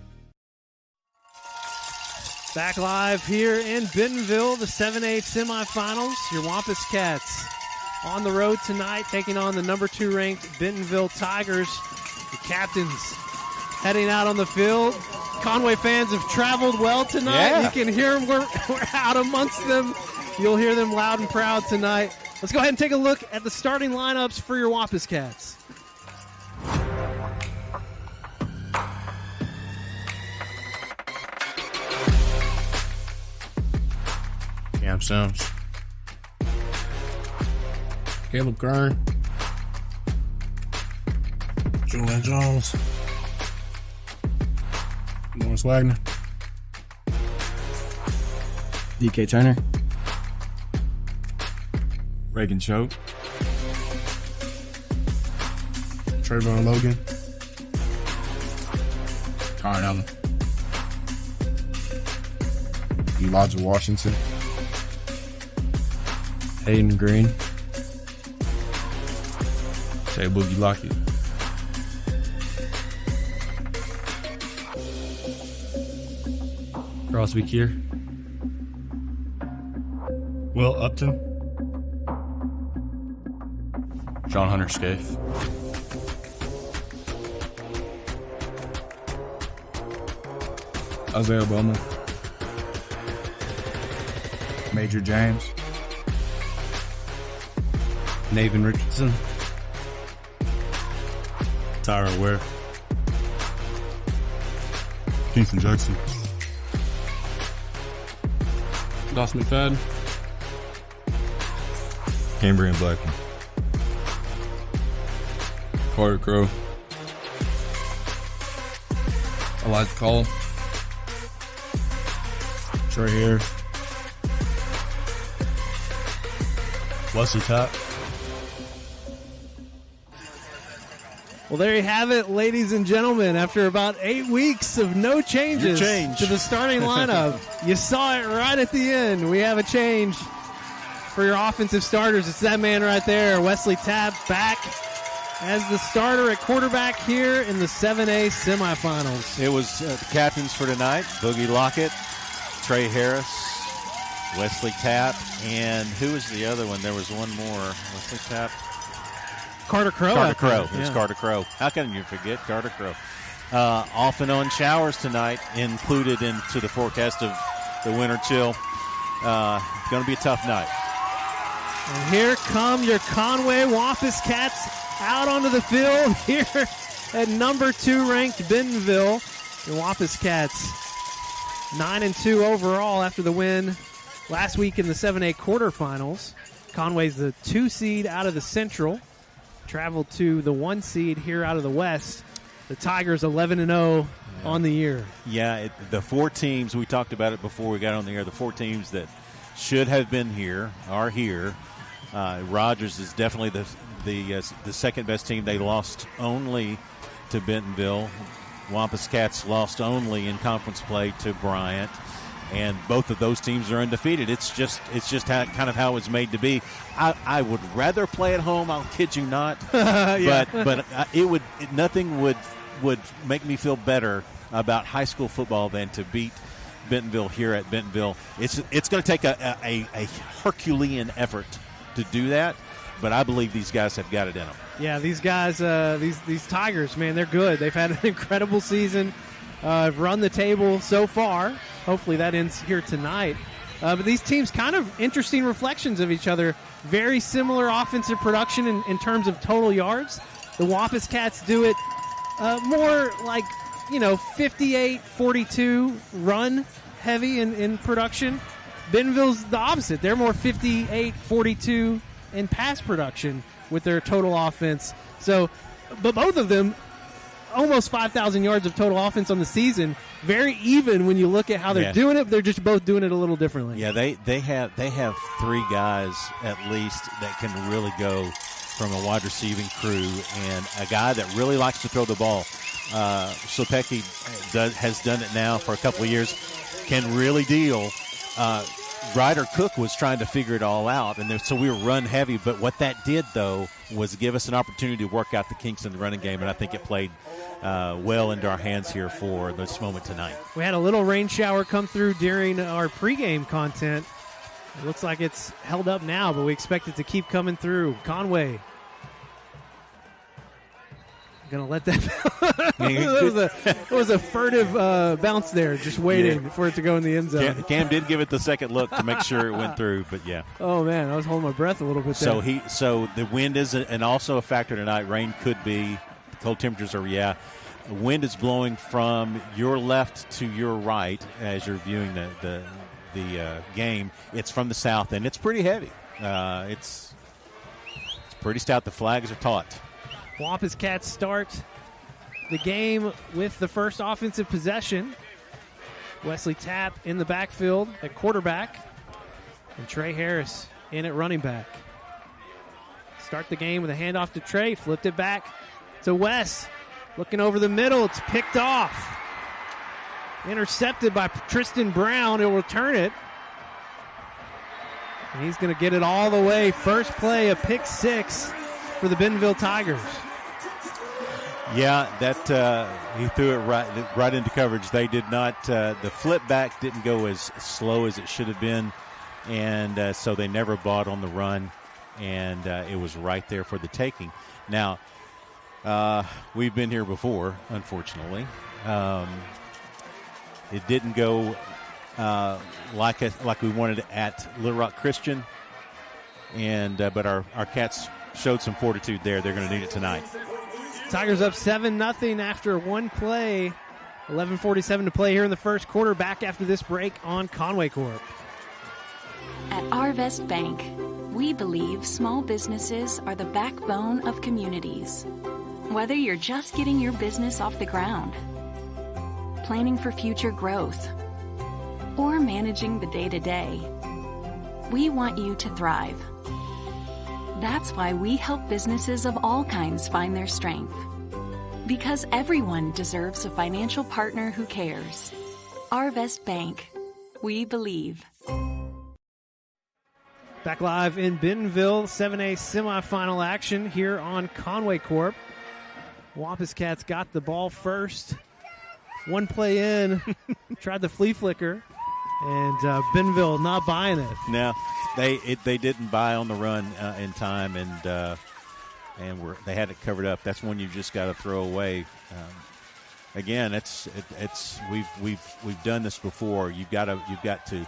Back live here in Bentonville, the 7A semifinals. Your Wampus Cats on the road tonight, taking on the number 2 ranked Bentonville Tigers. The captains heading out on the field. Conway fans have traveled well tonight. Yeah. You can hear them. We're out amongst them. You'll hear them loud and proud tonight. Let's go ahead and take a look at the starting lineups for your Wampus Cats. Cam Sims, Caleb Kern, Julian Jones, Morris Wagner, DK Turner, Reagan Choate, Trayvon Logan, Tyron Allen, Elijah Washington, Hayden Green, Tay Boogie Lockett, Crosby Kier, Will Upton, John Hunter Scaife, Isaiah Bowman, Major James, Nathan Richardson, Tyra Ware, Kingston Jackson, Dawson McFadden, Cambrian Blackman, Carter Crow, Elijah Cole, Trey Harris, Wesley Tapp. Well, there you have it, ladies and gentlemen. After about 8 weeks of no changes to the starting lineup, you saw it right at the end. We have a change for your offensive starters. It's that man right there, Wesley Tapp, back as the starter at quarterback here in the 7A semifinals. It was the captains for tonight, Boogie Lockett, Trey Harris, Wesley Tapp, and who was the other one? There was one more. Wesley Tapp. Carter Crow. Carter Crow. It was Carter Crow. How can you forget Carter Crow? Off and on showers tonight, included into the forecast of the winter chill. Going to be a tough night. And here come your Conway Wampus Cats out onto the field here at number 2 ranked Bentonville. Your Wampus Cats 9-2 overall after the win last week in the 7A quarterfinals. Conway's the 2 seed out of the Central. travel to the 1 seed here out of the West. The Tigers 11-0 on the year. Yeah, the 4 teams, we talked about it before we got on the air, the 4 teams that should have been here are here. Rogers is definitely the second best team. They lost only to Bentonville. Wampus Cats lost only in conference play to Bryant, and both of those teams are undefeated. It's just kind of how it was made to be. I would rather play at home. I'll kid you not, Yeah. but nothing would make me feel better about high school football than to beat Bentonville here at Bentonville. It's going to take a Herculean effort to do that, but I believe these guys have got it in them. Yeah, these guys, these Tigers, man, they're good. They've had an incredible season. Run the table so far. Hopefully that ends here tonight. But these teams kind of interesting reflections of each other. Very similar offensive production in terms of total yards. The Wampus Cats do it more like, 58-42 run heavy in production. Bentonville's the opposite. They're more 58-42 in pass production with their total offense. So, but both of them, almost 5,000 yards of total offense on the season. Very even when you look at how they're doing it. They're just both doing it a little differently. Yeah, they have 3 guys at least that can really go from a wide receiving crew, and a guy that really likes to throw the ball. Slepecki has done it now for a couple of years, can really deal. Ryder Cook was trying to figure it all out, and so we were run heavy. But what that did, though, was give us an opportunity to work out the kinks in the running game, and I think it played well into our hands here for this moment tonight. We had a little rain shower come through during our pregame content. It looks like it's held up now, but we expect it to keep coming through. Conway. Going to let that it was a furtive bounce there, just waiting for it to go in the end zone. Cam did give it the second look to make sure it went through, but yeah. Oh man, I was holding my breath a little bit there. So the wind is and also a factor tonight. Rain could be, cold temperatures are The wind is blowing from your left to your right as you're viewing the game. It's from the south, and it's pretty heavy. It's pretty stout. The flags are taut. Wampus Cats start the game with the first offensive possession. Wesley Tapp in the backfield at quarterback, and Trey Harris in at running back. Start the game with a handoff to Trey, flipped it back to Wes. Looking over the middle, it's picked off. Intercepted by Tristan Brown. He'll return it. And he's going to get it all the way. First play, a pick 6 for the Bentonville Tigers. Yeah, that he threw it right into coverage. They did not. The flip back didn't go as slow as it should have been, and so they never bought on the run, and it was right there for the taking. Now, we've been here before, unfortunately. It didn't go like we wanted at Little Rock Christian, and but our Cats showed some fortitude there. They're going to need it tonight. Tigers up 7-0 after one play. 11:47 to play here in the first quarter. Back after this break on Conway Corp. At Arvest Bank, we believe small businesses are the backbone of communities. Whether you're just getting your business off the ground, planning for future growth, or managing the day-to-day, we want you to thrive. That's why we help businesses of all kinds find their strength. Because everyone deserves a financial partner who cares. Arvest Bank. We believe. Back live in Bentonville, 7A semifinal action here on Conway Corp. Wampus Cats got the ball first. One play in, tried the flea flicker, and Bentonville not buying it. No, they didn't buy on the run in time, and they had it covered up. That's one you just got to throw away. Again, we've done this before. You've got to.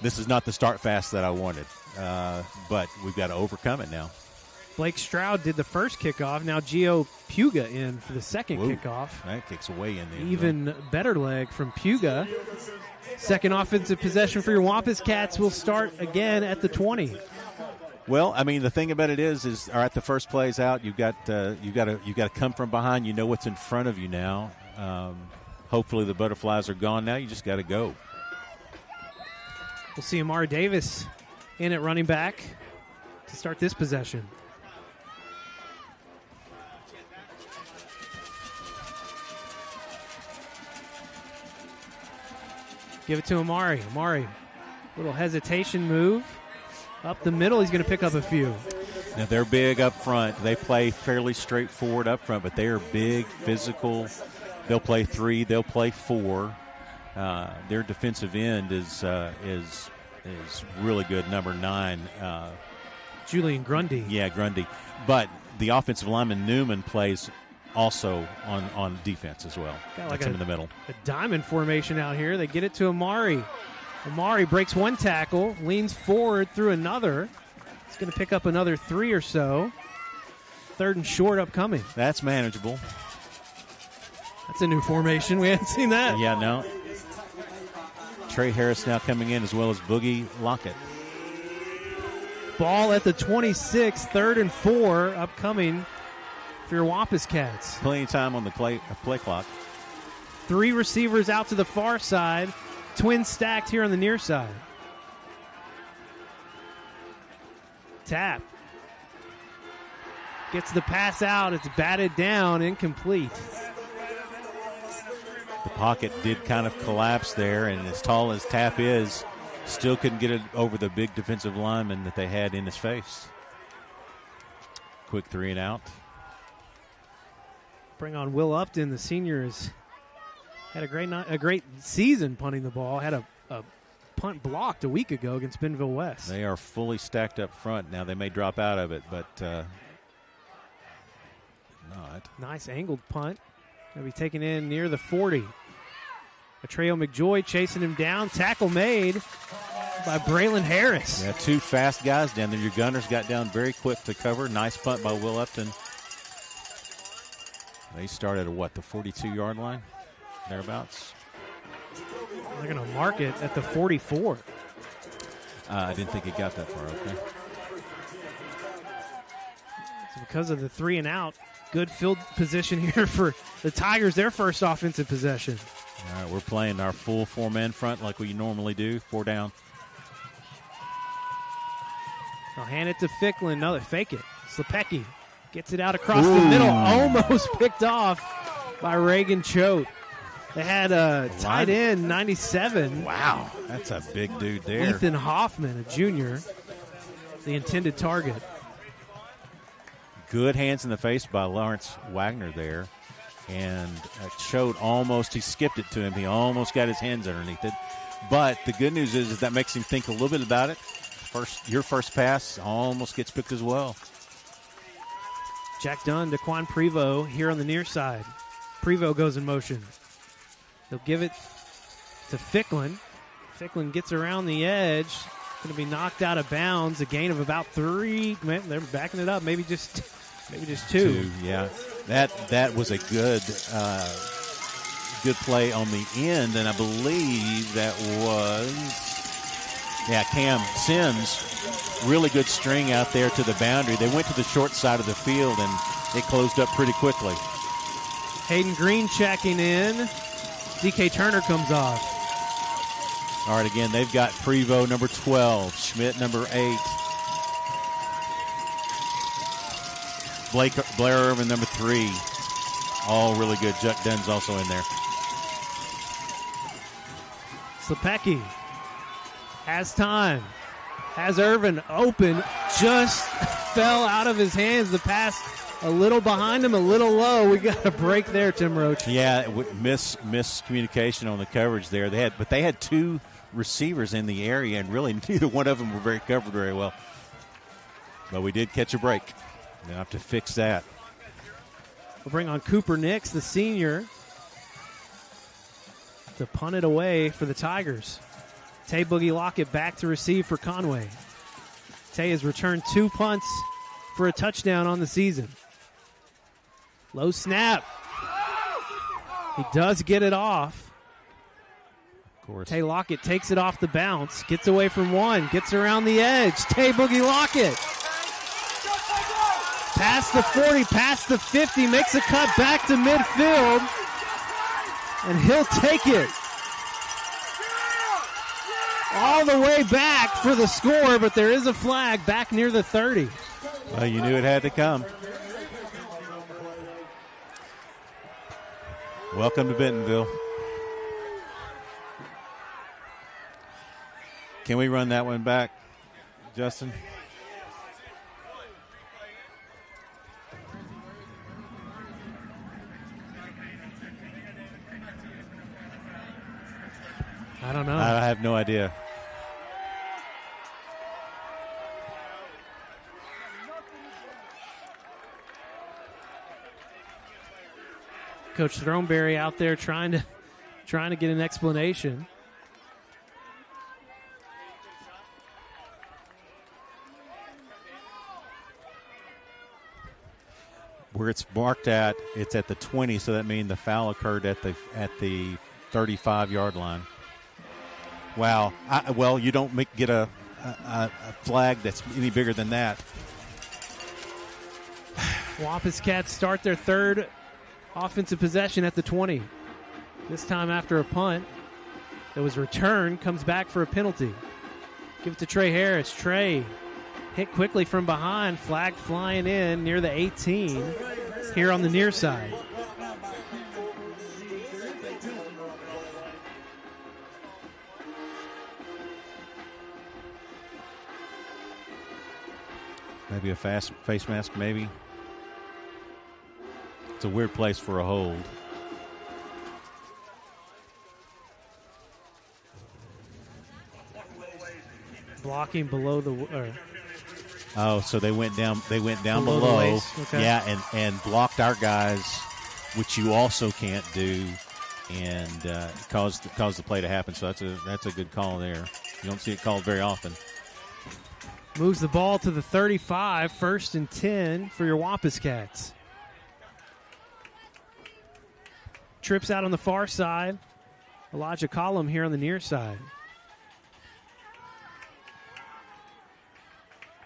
This is not the start fast that I wanted, but we've got to overcome it now. Blake Stroud did the first kickoff. Now Gio Puga in for the second kickoff. That kicks away in there. Even better leg from Puga. Second offensive possession for your Wampus Cats will start again at the 20. Well, I mean, the thing about it is, all right, the first play's out. You got to come from behind. You know what's in front of you now. Hopefully, the butterflies are gone now. You just got to go. We'll see Amari Davis in at running back to start this possession. Give it to Amari. Amari, little hesitation move. Up the middle, he's going to pick up a few. Now, they're big up front. They play fairly straightforward up front, but they are big, physical. They'll play 3. They'll play 4. Their defensive end is really good, number 9. Julian Grundy. Yeah, Grundy. But the offensive lineman, Newman, plays also on defense as well. Got That's him in the middle. A diamond formation out here. They get it to Amari. Amari breaks one tackle, leans forward through another. He's going to pick up another 3 or so. 3rd and short upcoming. That's manageable. That's a new formation. We haven't seen that. Yeah, no. Trey Harris now coming in as well as Boogie Lockett. Ball at the 26, 3rd and 4 upcoming for your Wampus Cats. Plenty of time on the play clock. 3 receivers out to the far side. Twins stacked here on the near side. Tap. Gets the pass out. It's batted down. Incomplete. The pocket did kind of collapse there, and as tall as Tap is, still couldn't get it over the big defensive lineman that they had in his face. Quick 3 and out. Bring on Will Upton. The senior has had a great season punting the ball. Had a punt blocked a week ago against Bentonville West. They are fully stacked up front. Now they may drop out of it, but not. Nice angled punt. Going to be taken in near the 40. Atreo McJoy chasing him down. Tackle made by Braylon Harris. Yeah, 2 fast guys down there. Your gunners got down very quick to cover. Nice punt by Will Upton. They started at the 42-yard line? Thereabouts. They're going to mark it at the 44. I didn't think it got that far. Okay. So because of the 3 and out, good field position here for the Tigers, their first offensive possession. All right, we're playing our full 4-man front like we normally do. 4 down. They'll hand it to Ficklin. No, they fake it. Slepecki gets it out across the middle. Almost picked off by Reagan Choate. They had a tight end, 97. Wow, that's a big dude there. Ethan Hoffman, a junior, the intended target. Good hands in the face by Lawrence Wagner there. And Choate he skipped it to him. He almost got his hands underneath it. But the good news is that makes him think a little bit about it. Your first pass almost gets picked as well. Jack Dunn, Daquan Prevost here on the near side. Prevost goes in motion. They'll give it to Ficklin. Ficklin gets around the edge. Going to be knocked out of bounds. A gain of about 3. They're backing it up. Maybe just 2. Yeah, that was a good play on the end, and I believe that was Cam Sims. Really good string out there to the boundary. They went to the short side of the field, and it closed up pretty quickly. Hayden Green checking in. DK Turner comes off. All right, again, they've got Prevost, number 12, Schmidt, number 8, Blair Irvin, number 3. All really good. Jack Dunn's also in there. Slepecki has time. Has Irvin open. Just fell out of his hands. The pass a little behind him, a little low. We got a break there, Tim Roach. Yeah, miscommunication on the coverage there. They had 2 receivers in the area, and really neither one of them were covered very well. But we did catch a break. We'll have to fix that. We'll bring on Cooper Nix, the senior, to punt it away for the Tigers. Tay Boogie Lockett back to receive for Conway. Tay has returned 2 punts for a touchdown on the season. Low snap. He does get it off. course. Tay Lockett takes it off the bounce, gets away from one, gets around the edge. Tay Boogie Lockett. Past the 40, past the 50, makes a cut back to midfield, and he'll take it all the way back for the score, but there is a flag back near the 30. Well, you knew it had to come. Welcome to Bentonville. Can we run that one back, Justin? I don't know. I have no idea. Coach Throneberry out there trying to get an explanation. Where it's marked at, it's at the 20, so that means the foul occurred at the 35-yard line. Wow. Well, you don't get a flag that's any bigger than that. Wampus Cats start their third offensive possession at the 20. This time after a punt that was returned, comes back for a penalty. Give it to Trey Harris. Trey hit quickly from behind, flag flying in near the 18 here on the near side. Maybe a fast face mask, maybe. It's a weird place for a hold. Blocking below the... Oh, so they went down below. The waist. Okay. Yeah, and blocked our guys, which you also can't do, and caused the play to happen. So that's a good call there. You don't see it called very often. Moves the ball to the 35, 1st and 10 for your Wampus Cats. Trips out on the far side. Elijah Collum here on the near side.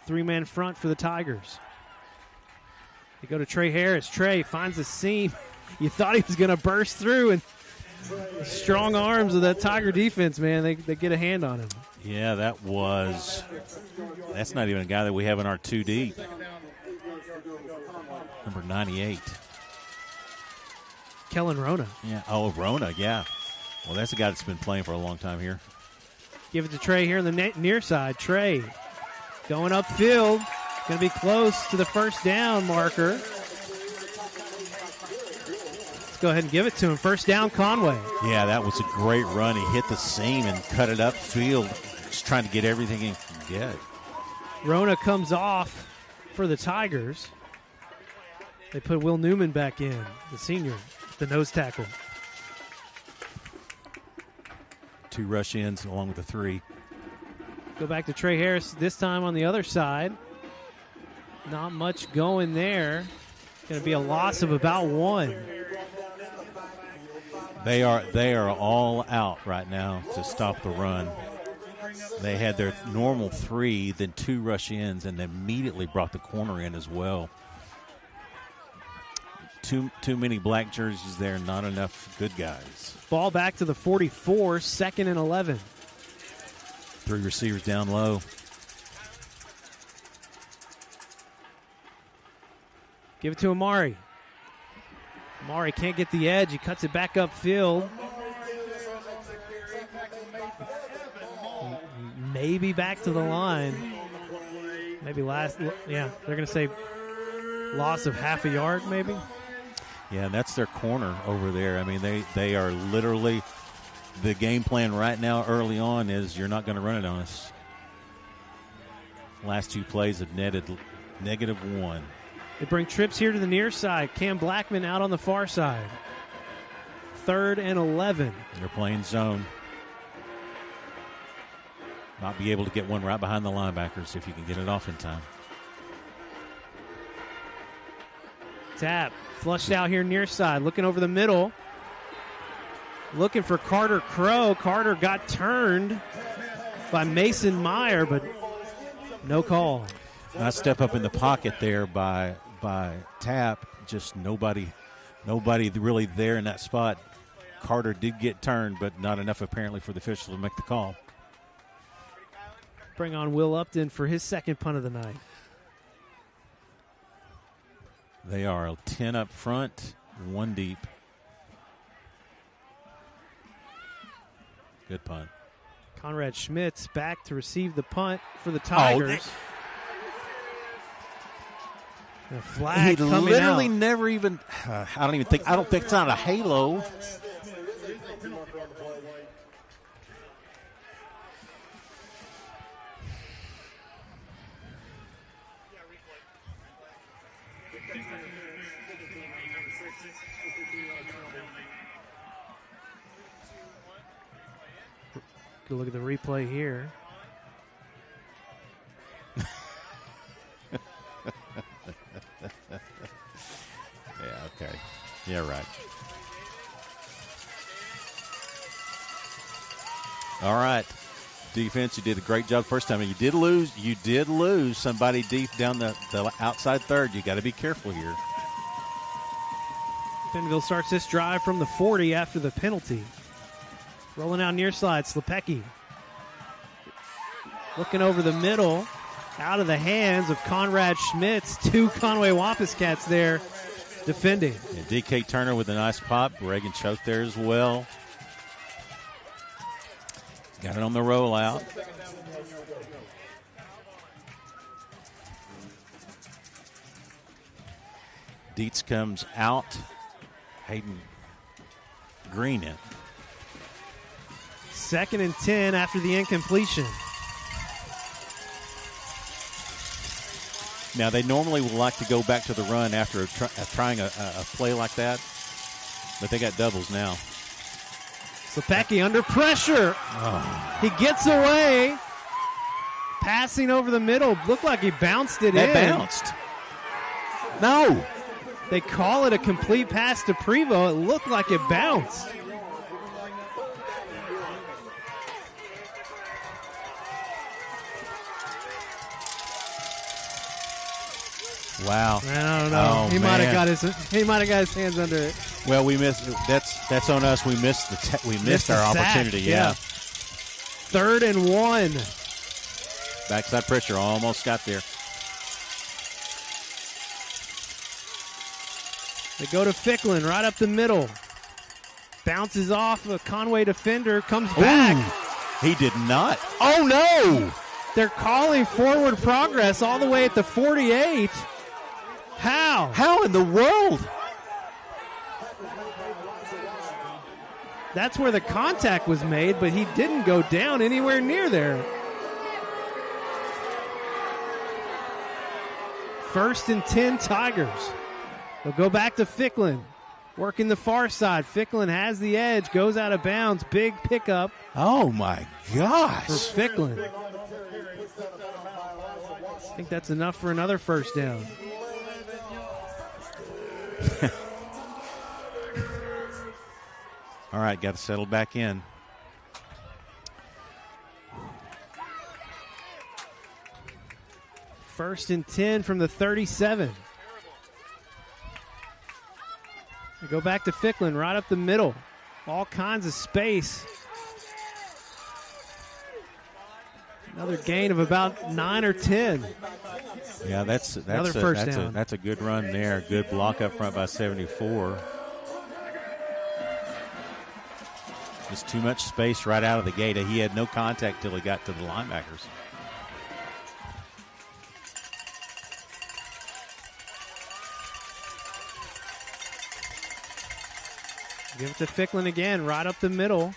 3-man front for the Tigers. They go to Trey Harris. Trey finds a seam. You thought he was going to burst through, and the strong arms of that Tiger defense, man, they get a hand on him. Yeah, that's not even a guy that we have in our 2 deep. Number 98. Kellen Rona. Yeah. Oh, Rona, yeah. Well, that's a guy that's been playing for a long time here. Give it to Trey here on the near side. Trey going upfield. Going to be close to the first down marker. Let's go ahead and give it to him. First down, Conway. Yeah, that was a great run. He hit the seam and cut it upfield. Just trying to get everything he can get. Rona comes off for the Tigers. They put Will Newman back in, the senior, the nose tackle. 2 rush ins along with the 3. Go back to Trey Harris, this time on the other side. Not much going there. Going to be a loss of about 1. They are all out right now to stop the run. They had their normal 3, then 2 rush ins, and immediately brought the corner in as well. Too many black jerseys there, not enough good guys. Ball back to the 44, 2nd and 11. 3 receivers down low. Give it to Amari. Amari can't get the edge. He cuts it back upfield. Maybe back to the line. Maybe they're going to say loss of half a yard maybe. Yeah, and that's their corner over there. I mean, they are literally, the game plan right now early on is you're not going to run it on us. Last 2 plays have netted -1. They bring trips here to the near side. Cam Blackman out on the far side. 3rd and 11. They're playing zone. Not be able to get one right behind the linebackers if you can get it off in time. Tap. Flushed out here near side. Looking over the middle. looking for Carter Crow. Carter got turned by Mason Meyer, but no call. Nice step up in the pocket there by Tapp. Just nobody really there in that spot. Carter did get turned, but not enough apparently for the official to make the call. Bring on Will Upton for his second punt of the night. They are 10 up front, 1 deep. Good punt. Conrad Schmitz back to receive the punt for the Tigers. The flag he coming literally out. never even. I don't think it's not a halo. Good look at the replay here. Yeah, okay. Yeah, right. All right. Defense, you did a great job first time. You did lose somebody deep down the outside third. You got to be careful here. Bentonville starts this drive from the 40 after the penalty. Rolling out near slide, Slepecki. Looking over the middle, out of the hands of Conrad Schmitz. 2 Conway Wampus Cats there defending. And DK Turner with a nice pop. Reagan Choate there as well. Got it on the rollout. Dietz comes out. Hayden Green in. 2nd and 10 after the incompletion. Now, they normally would like to go back to the run after trying a play like that, but they got doubles now. Slepecki under pressure. Oh. He gets away. Passing over the middle. Looked like he bounced it in. That bounced. No. They call it a complete pass to Prevost. It looked like it bounced. Wow. I don't know. Oh, he might have got his hands under it. Well, we missed. That's on us. We missed our opportunity. Yeah. 3rd and 1. Backside pressure almost got there. They go to Ficklin right up the middle. Bounces off a Conway defender. Comes back. Ooh, he did not. Oh, no. They're calling forward progress all the way at the 48. How? How in the world? That's where the contact was made, but he didn't go down anywhere near there. 1st and 10 Tigers. They'll go back to Ficklin. Working the far side. Ficklin has the edge. Goes out of bounds. Big pickup. Oh, my gosh. For Ficklin. I think that's enough for another first down. All right, got to settle back in. First and 10 from the 37. They go back to Ficklin right up the middle. All kinds of space. Another gain of about 9 or 10. Yeah, that's a good run there. Good block up front by 74. Just too much space right out of the gate. He had no contact till he got to the linebackers. Give it to Ficklin again, right up the middle.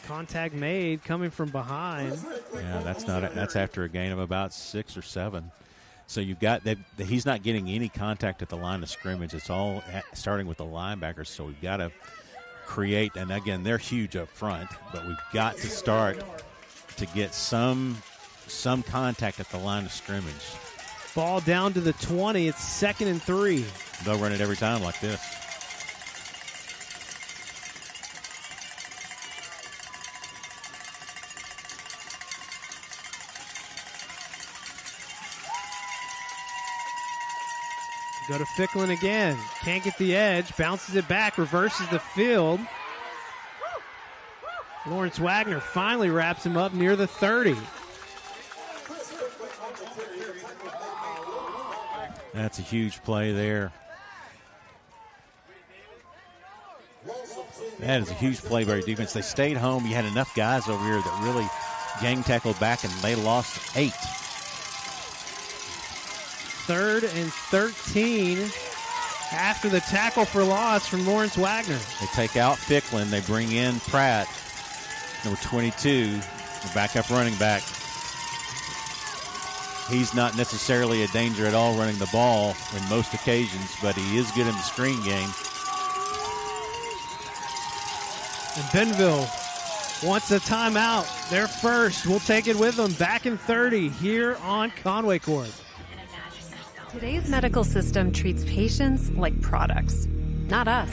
Contact made coming from behind. Yeah, that's after a gain of about 6 or 7. So you've got that. He's not getting any contact at the line of scrimmage. It's all starting with the linebackers. So we've got to create, and again, they're huge up front, but we've got to start to get some contact at the line of scrimmage. Ball down to the 20. It's 2nd and 3. They'll run it every time like this. Go to Ficklin again. Can't get the edge. Bounces it back. Reverses the field. Lawrence Wagner finally wraps him up near the 30. That's a huge play there. That is a huge play by your defense. They stayed home. You had enough guys over here that really gang tackled back, and they lost 8. 3rd and 13 after the tackle for loss from Lawrence Wagner. They take out Ficklin. They bring in Pratt, number 22, the backup running back. He's not necessarily a danger at all running the ball in most occasions, but he is good in the screen game. And Bentonville wants a timeout. They're first. We'll take it with them. Back in 30 here on Conway Court. Today's medical system treats patients like products, not us.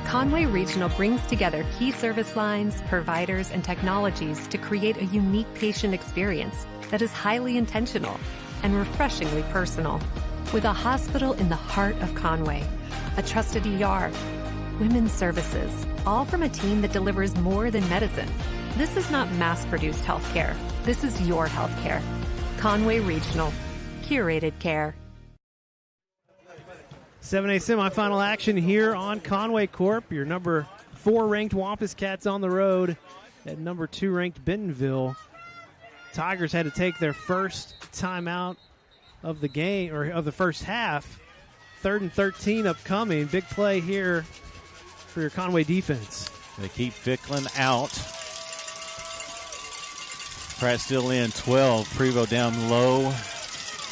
Conway Regional brings together key service lines, providers, and technologies to create a unique patient experience that is highly intentional and refreshingly personal. With a hospital in the heart of Conway, a trusted ER, women's services, all from a team that delivers more than medicine. This is not mass-produced healthcare. This is your healthcare. Conway Regional. Curated care. 7A semifinal action here on Conway Corp. Your number 4 ranked Wampus Cats on the road at number 2 ranked Bentonville. Tigers had to take their first timeout of the game, or of the first half. 3rd and 13 upcoming. Big play here for your Conway defense. They keep Ficklin out. Pratt still in 12. Prevost down low.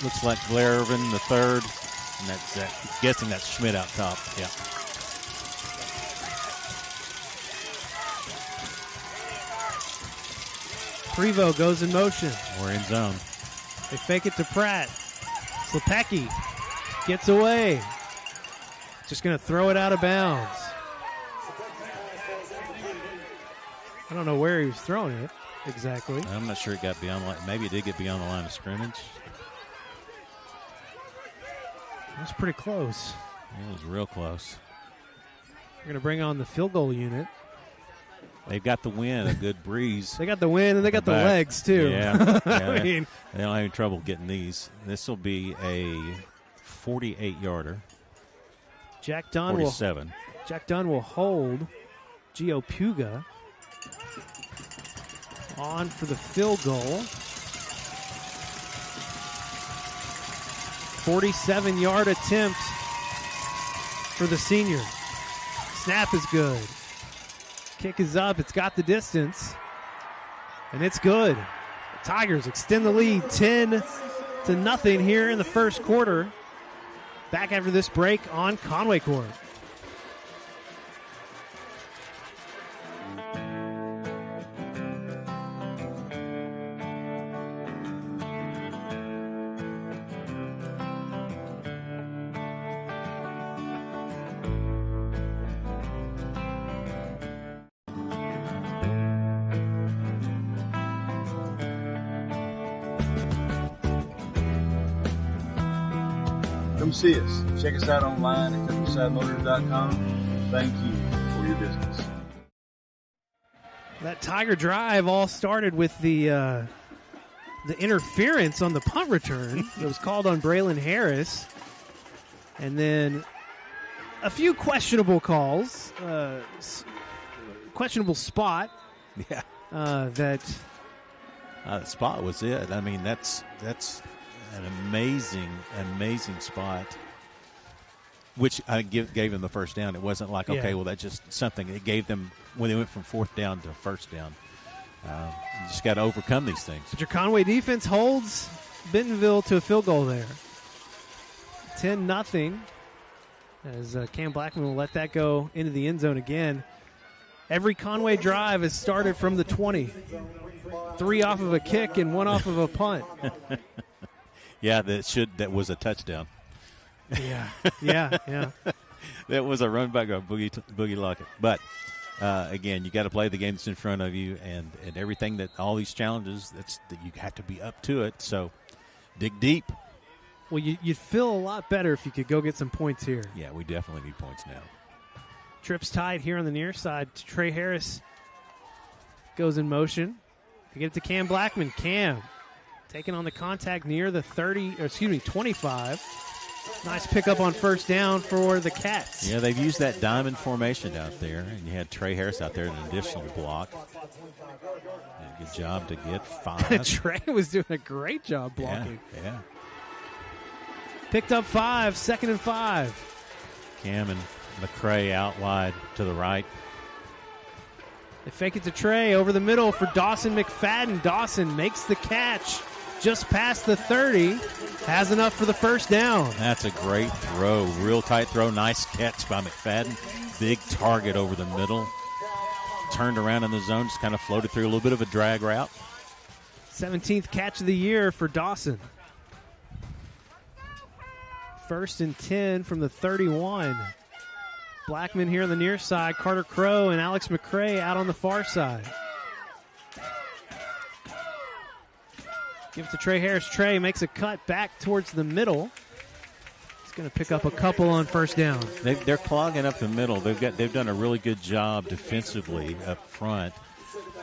Looks like Blair Irvin the 3rd. And that's guessing that's Schmidt out top. Yeah. Prevost goes in motion. We're in zone. They fake it to Pratt. Slepecki gets away. Just going to throw it out of bounds. I don't know where he was throwing it exactly. I'm not sure it got beyond, maybe it did get beyond the line of scrimmage. That's pretty close. It was real close. We're going to bring on the field goal unit. They've got the wind, a good breeze. They got the wind, and they got the legs, too. Yeah. I mean, they don't have any trouble getting these. This will be a 48-yarder. Jack Dunn 47. Jack Dunn will hold Gio Puga on for the field goal. 47-yard attempt for the senior. Snap is good. Kick is up. It's got the distance. And it's good. The Tigers extend the lead 10-0 here in the first quarter. Back after this break on Conway Court. Come see us. Check us out online at countrysidemotors.com. Thank you for your business. That Tiger drive all started with the interference on the punt return. It was called on Braylon Harris. And then a few questionable calls. Questionable spot. Yeah. The spot was it. I mean, that's an amazing spot, which I gave them the first down. It wasn't like, okay, well, that's just something. It gave them, when they went from 4th down to 1st down. You just got to overcome these things. But your Conway defense holds Bentonville to a field goal there. 10-0 as Cam Blackman will let that go into the end zone again. Every Conway drive has started from the 20. 3 off of a kick and 1 off of a punt. Yeah, that was a touchdown. Yeah. That was a run back of Boogie Lockett. But, again, you got to play the game that's in front of you and everything all these challenges, that you have to be up to it. So dig deep. Well, you'd feel a lot better if you could go get some points here. Yeah, we definitely need points now. Trips tied here on the near side. Trey Harris goes in motion. They get it to Cam Blackman. Cam taking on the contact near the 25. Nice pickup on first down for the Cats. Yeah, they've used that diamond formation out there, and you had Trey Harris out there in an additional block. Good job to get 5. Trey was doing a great job blocking. Yeah. Picked up 5, 2nd and 5. Cam and McCray out wide to the right. They fake it to Trey over the middle for Dawson McFadden. Dawson makes the catch just past the 30. Has enough for the first down. That's a great throw. Real tight throw. Nice catch by McFadden. Big target over the middle. Turned around in the zone. Just kind of floated through a little bit of a drag route. 17th catch of the year for Dawson. 1st and 10 from the 31. Blackman here on the near side. Carter Crow and Alex McCray out on the far side. Give it to Trey Harris. Trey makes a cut back towards the middle. He's going to pick up a couple on first down. They're clogging up the middle. They've done a really good job defensively up front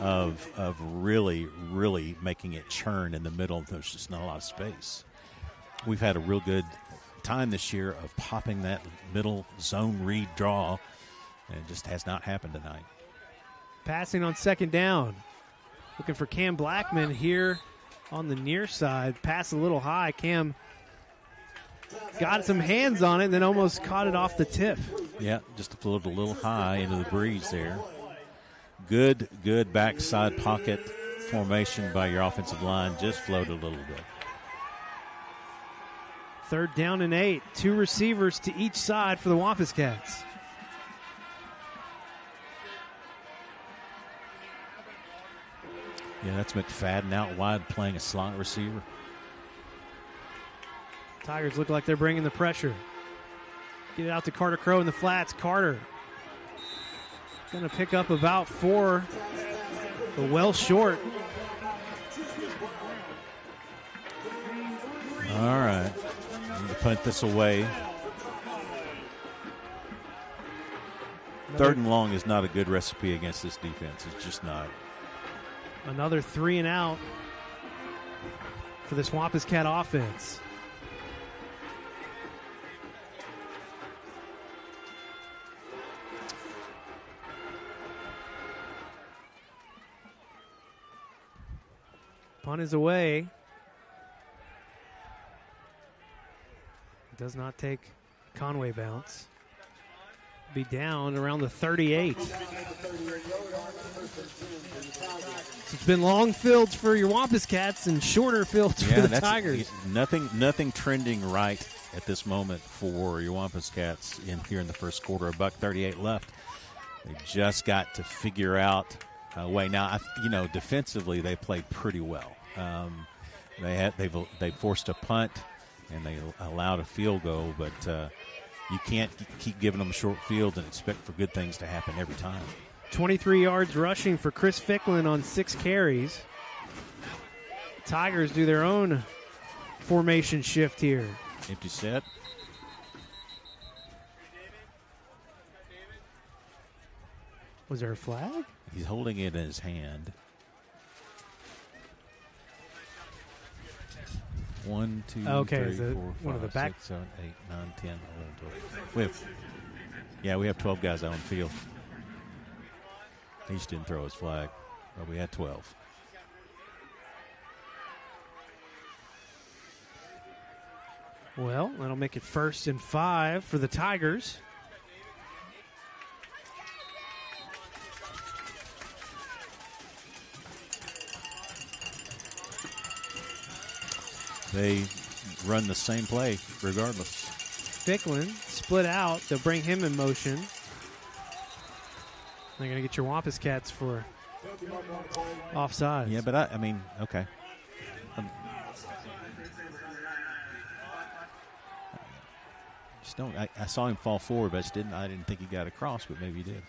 of really, really making it churn in the middle. There's just not a lot of space. We've had a real good time this year of popping that middle zone read draw, and it just has not happened tonight. Passing on 2nd down. Looking for Cam Blackman here on the near side. Pass a little high. Cam got some hands on it and then almost caught it off the tip. Yeah, just floated a little high into the breeze there. Good backside pocket formation by your offensive line. Just floated a little bit. 3rd down and 8. 2 receivers to each side for the Wampus Cats. Yeah, that's McFadden out wide playing a slot receiver. Tigers look like they're bringing the pressure. Get it out to Carter Crow in the flats. Carter going to pick up about 4, but well short. All right. I'm going to punt this away. 3rd and long is not a good recipe against this defense. It's just not. Another 3 and out for this Wampus Cat offense. Punt is away. Does not take Conway bounce. Be down around the 38. It's been long fields for your Wampus Cats and shorter fields for the Tigers. Nothing trending right at this moment for your Wampus Cats here in the first quarter. $1:38 left. They just got to figure out a way. Now, defensively they played pretty well. They forced a punt and they allowed a field goal, but you can't keep giving them a short field and expect for good things to happen every time. 23 yards rushing for Chris Ficklin on 6 carries. Tigers do their own formation shift here. Empty set. Was there a flag? He's holding it in his hand. 1, 2, okay, 3, 4, 5, 6, 7, 8, 9, 10, 11, 12. We have 12 guys out on the field. He just didn't throw his flag, but we had 12. Well, that'll make it 1st and 5 for the Tigers. They run the same play regardless. Ficklin split out. They'll bring him in motion. They're going to get your Wampus Cats for offside. Yeah, but okay. I saw him fall forward, but I didn't think he got across, but maybe he did.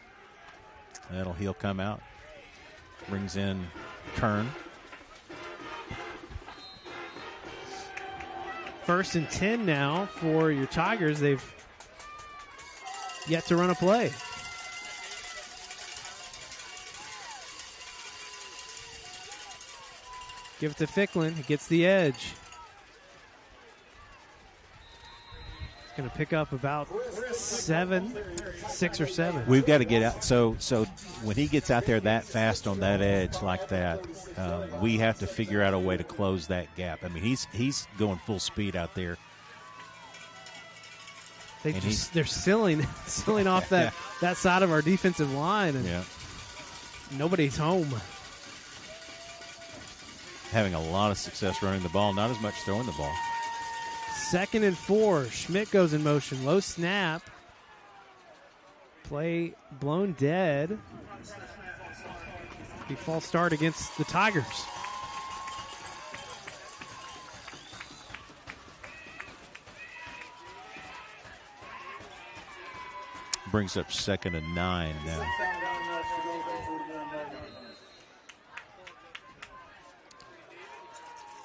He'll come out. Brings in Kern. 1st and 10 now for your Tigers. They've yet to run a play. Give it to Ficklin. He gets the edge. He's going to pick up about 6 or 7. We've got to get out. So when he gets out there that fast on that edge like that, we have to figure out a way to close that gap. I mean, he's going full speed out there. They're sealing off that side of our defensive line, and nobody's home. Having a lot of success running the ball, not as much throwing the ball. 2nd and 4. Schmidt goes in motion. Low snap. Play blown dead. The false start against the Tigers. Brings up 2nd and 9 now.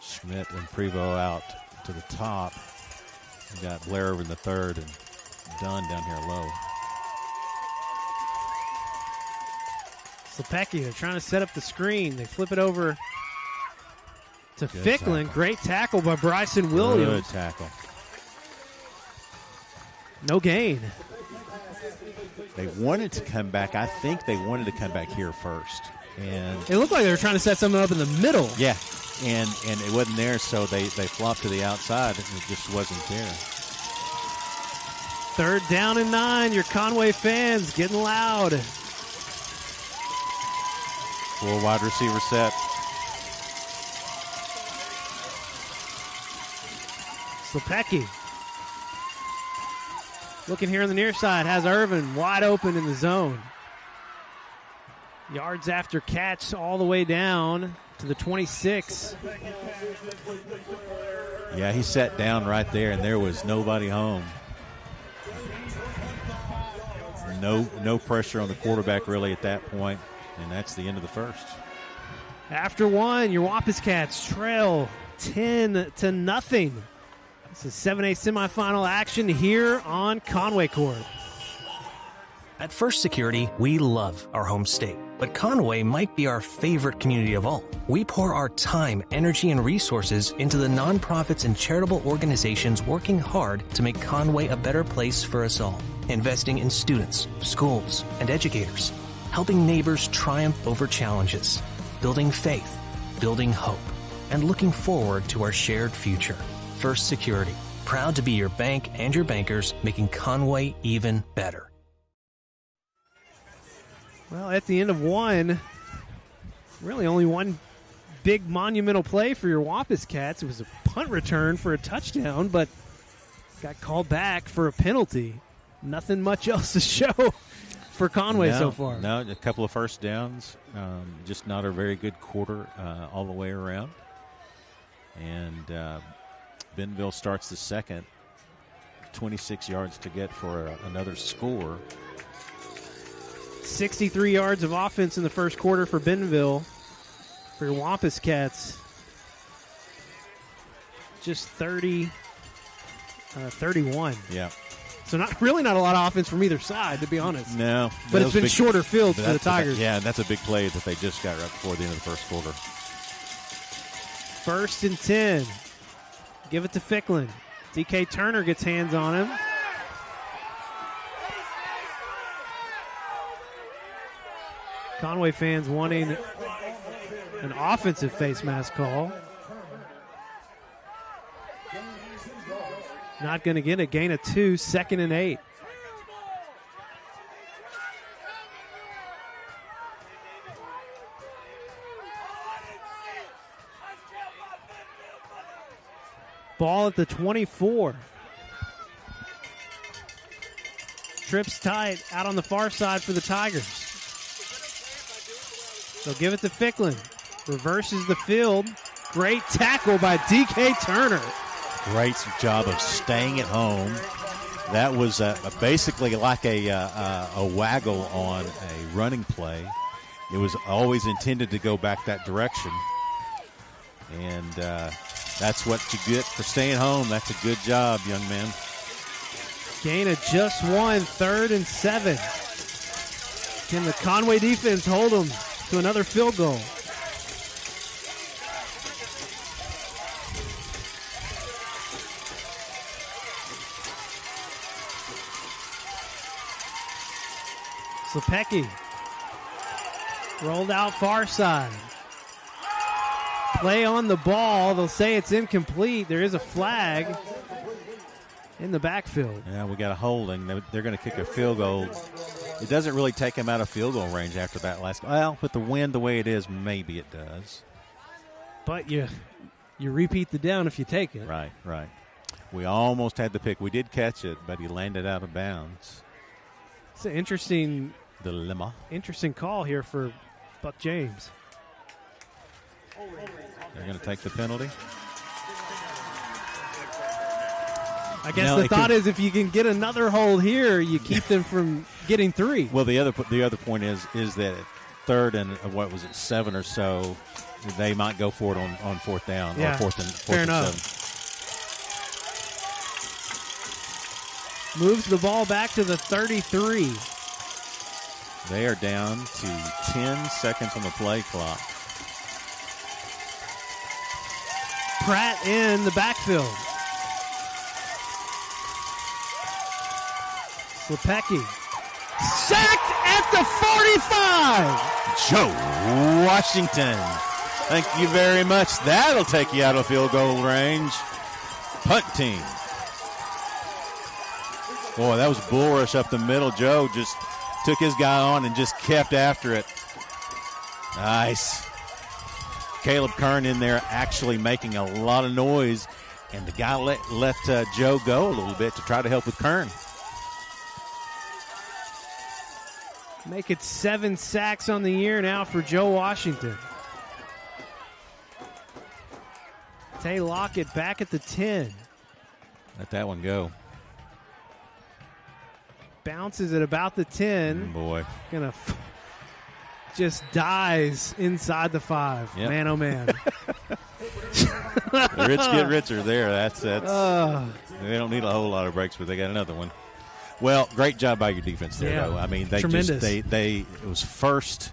Schmidt and Prevost out to the top. We got Blair over in the 3rd and Dunn down here low. Slepecki, they're trying to set up the screen. They flip it over to Ficklin. Great tackle by Bryson Williams. Good tackle. No gain. They wanted to come back. I think they wanted to come back here first. And it looked like they were trying to set something up in the middle. Yeah, and it wasn't there, so they flopped to the outside, and it just wasn't there. 3rd down and 9. Your Conway fans getting loud. 4 wide receiver set. Slepecki. Looking here on the near side, has Irvin wide open in the zone. Yards after catch all the way down to the 26. Yeah, he sat down right there, and there was nobody home. No pressure on the quarterback really at that point, and that's the end of the first. After 1, your Wampus Cats trail 10-0. This is 7A semifinal action here on Conway Court. At First Security, we love our home state, but Conway might be our favorite community of all. We pour our time, energy, and resources into the nonprofits and charitable organizations working hard to make Conway a better place for us all. Investing in students, schools, and educators. Helping neighbors triumph over challenges. Building faith, building hope, and looking forward to our shared future. First Security, proud to be your bank and your bankers, making Conway even better. Well, at the end of 1, really only one big monumental play for your Wampus Cats. It was a punt return for a touchdown, but got called back for a penalty. Nothing much else to show for Conway so far. No, a couple of first downs. Just not a very good quarter all the way around. And Bentonville starts the second. 26 yards to get for another score. 63 yards of offense in the first quarter for Bentonville. For your Wampus Cats, just 31. Yeah. So not a lot of offense from either side, to be honest. No. But it's been shorter fields for the Tigers. Yeah, and that's a big play that they just got right before the end of the first quarter. 1st and 10. Give it to Ficklin. DK Turner gets hands on him. Conway fans wanting an offensive face mask call. Not going to get a gain of 2, 2nd and 8. Ball at the 24. Trips tight out on the far side for the Tigers. They'll give it to Ficklin. Reverses the field. Great tackle by DK Turner. Great job of staying at home. That was basically like a waggle on a running play. It was always intended to go back that direction. And That's what you get for staying home. That's a good job, young man. Gain of just 1, 3rd and 7. Can the Conway defense hold them to another field goal? Slepecki rolled out far side. Play on the ball. They'll say it's incomplete. There is a flag in the backfield. Yeah, we got a holding. They're going to kick a field goal. It doesn't really take them out of field goal range after that last. Well, with the wind the way it is, maybe it does. But you repeat the down if you take it. Right. We almost had the pick. We did catch it, but he landed out of bounds. It's an interesting dilemma. Interesting call here for Buck James. They're going to take the penalty. I guess the thought is if you can get another hold here, you keep them from getting 3. Well, the other point is that 3rd and 7 or so, they might go for it on 4th down or 4th and 7. Moves the ball back to the 33. They are down to 10 seconds on the play clock. Pratt in the backfield. Slepecki sacked at the 45. Joe Washington. Thank you very much. That'll take you out of field goal range. Punt team. Boy, that was bull rush up the middle. Joe just took his guy on and just kept after it. Nice. Caleb Kern in there actually making a lot of noise, and the guy let Joe go a little bit to try to help with Kern. Make it 7 sacks on the year now for Joe Washington. Tay Lockett back at the 10. Let that one go. Bounces at about the 10. Boy. Just dies inside the 5. Yep. Man, oh, man. The rich get richer there. That's they don't need a whole lot of breaks, but they got another one. Well, great job by your defense there, though. I mean, it was 1st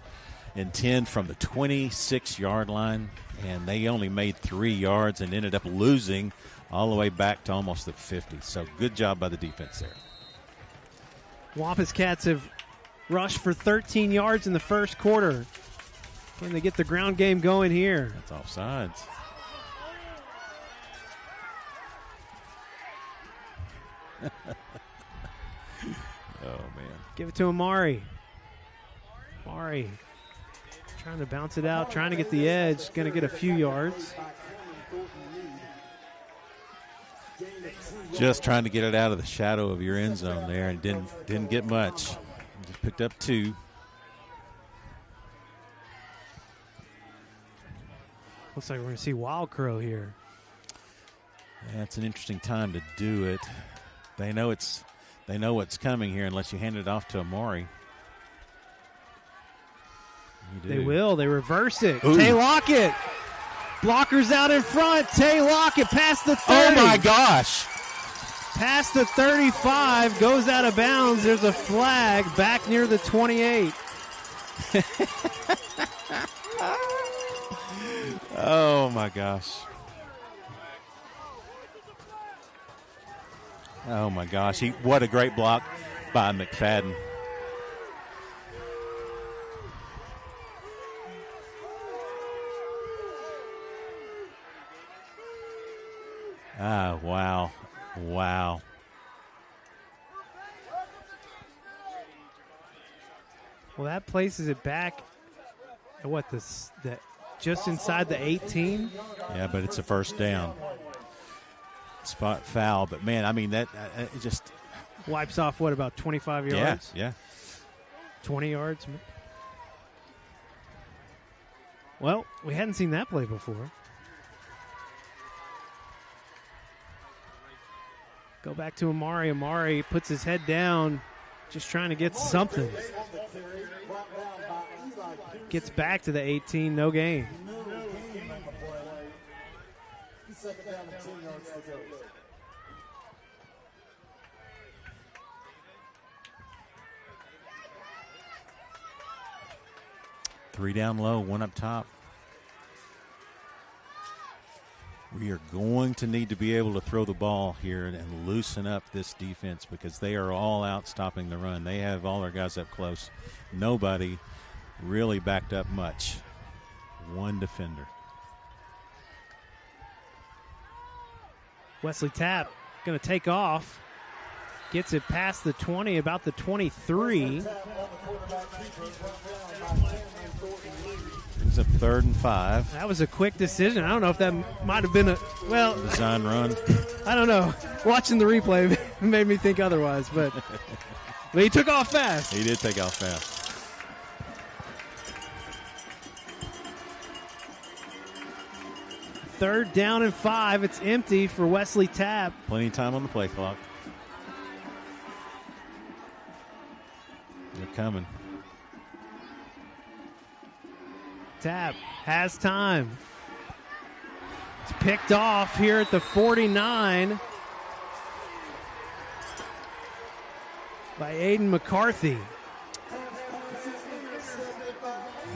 and 10 from the 26-yard line, and they only made 3 yards and ended up losing all the way back to almost the 50. So good job by the defense there. Wampus Cats have rushed for 13 yards in the first quarter. Can they get the ground game going here? That's offsides. Oh, man. Give it to Amari. Amari trying to bounce it out, trying to get the edge. Going to get a few yards. Just trying to get it out of the shadow of your end zone there, and didn't get much. Just picked up 2. Looks like we're going to see Wild Crow here. That's an interesting time to do it. They know what's coming here unless you hand it off to Amari. They will. They reverse it. Ooh. Tay Lockett. Blockers out in front. Tay Lockett past the 30. Oh, my gosh. Past the 35. Goes out of bounds. There's a flag back near the 28. Oh, my gosh. Oh, my gosh. What a great block by McFadden. Ah, wow. Wow. Well, that places it back at just inside the 18? Yeah, but it's a first down. Spot foul, but man, I mean that it just wipes off about 25 yards? Yeah. 20 yards. Well, we hadn't seen that play before. Go back to Amari. Amari puts his head down, just trying to get something. Gets back to the 18, no gain. Second down and 10 yards to go. Three down low, one up top. We are going to need to be able to throw the ball here and loosen up this defense because they are all out stopping the run. They have all their guys up close. Nobody really backed up much. One defender. Wesley Tapp going to take off. Gets it past the 20, about the 23. It's a 3rd and 5. That was a quick decision. I don't know if that might have been a, well. Design run. I don't know. Watching the replay made me think otherwise, but he took off fast. He did take off fast. Third down and 5. It's empty for Wesley Tapp. Plenty of time on the play clock. They're coming. Tapp has time. It's picked off here at the 49 by Aiden McCarthy.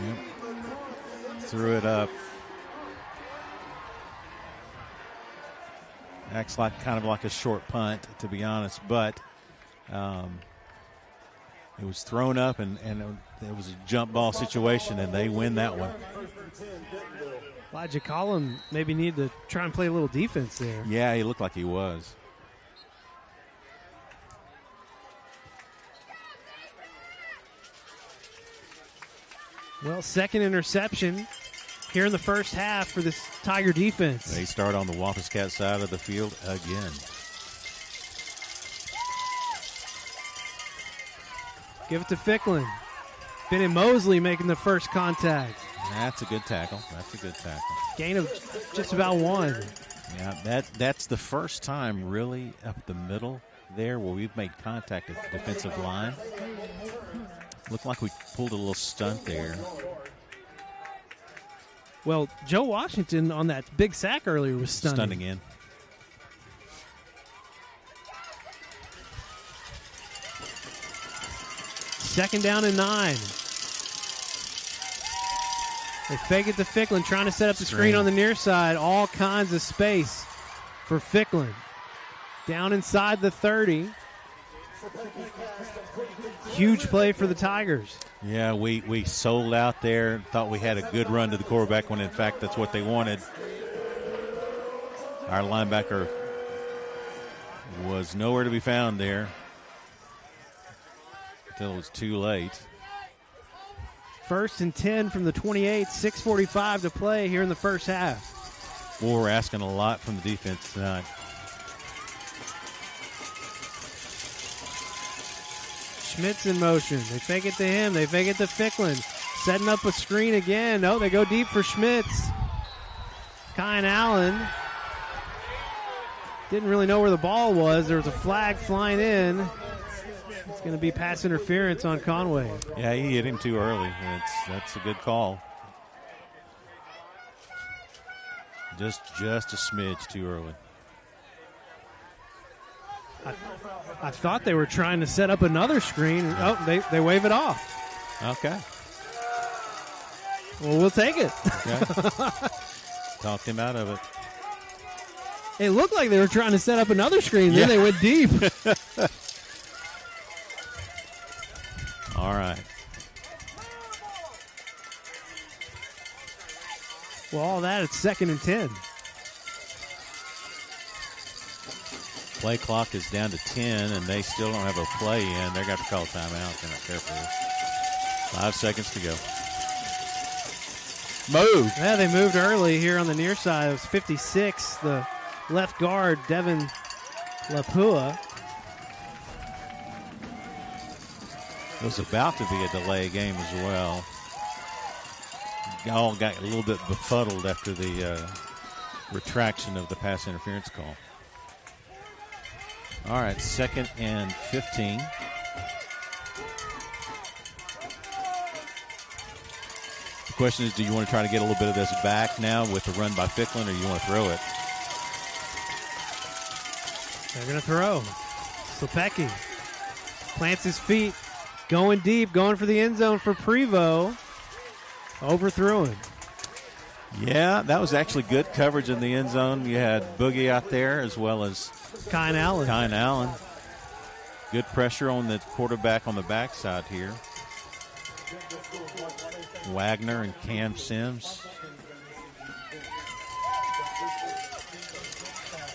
Yep. Threw it up. Acts like kind of like a short punt, to be honest, but it was thrown up, and it was a jump ball situation, and they win that one. Elijah Collum maybe needed to try and play a little defense there. Yeah, he looked like he was. Well, second interception here in the first half for this Tiger defense. They start on the Wampus Cat side of the field again. Give it to Ficklin. Benny Mosley making the first contact. That's a good tackle. Gain of just about 1. Yeah, that's the first time really up the middle there where we've made contact at the defensive line. Looked like we pulled a little stunt there. Well, Joe Washington on that big sack earlier was stunning. Stunning in. Second down and 9. They fake it to Ficklin, trying to set up the screen on the near side. All kinds of space for Ficklin. Down inside the 30. Huge play for the Tigers. Yeah, we sold out there, thought we had a good run to the quarterback when in fact that's what they wanted. Our linebacker was nowhere to be found there until it was too late. First and 10 from the 28, 6:45 to play here in the first half. Well, we're asking a lot from the defense tonight. Schmitz in motion. They fake it to him. They fake it to Ficklin. Setting up a screen again. No, they go deep for Schmitz. Kyan Allen didn't really know where the ball was. There was a flag flying in. It's going to be pass interference on Conway. Yeah, he hit him too early. That's a good call. Just a smidge too early. I thought they were trying to set up another screen. Oh, they wave it off. Okay. Well, we'll take it. Okay. Talked him out of it. It looked like they were trying to set up another screen. Then they went deep. All right. Well, all that, it's second and 10. Play clock is down to 10, and they still don't have a play in. They're going to call timeout. They're not careful. 5 seconds to go. Move. Yeah, they moved early here on the near side. It was 56, the left guard, Devin Lapua. It was about to be a delay game as well. All got a little bit befuddled after the retraction of the pass interference call. All right, 2nd and 15. The question is, do you want to try to get a little bit of this back now with the run by Ficklin, or you want to throw it? They're going to throw. Slepecki plants his feet, going deep, going for the end zone for Prevost. Overthrew him. Yeah, that was actually good coverage in the end zone. You had Boogie out there as well as Kine Allen. Good pressure on the quarterback on the backside here. Wagner and Cam Sims.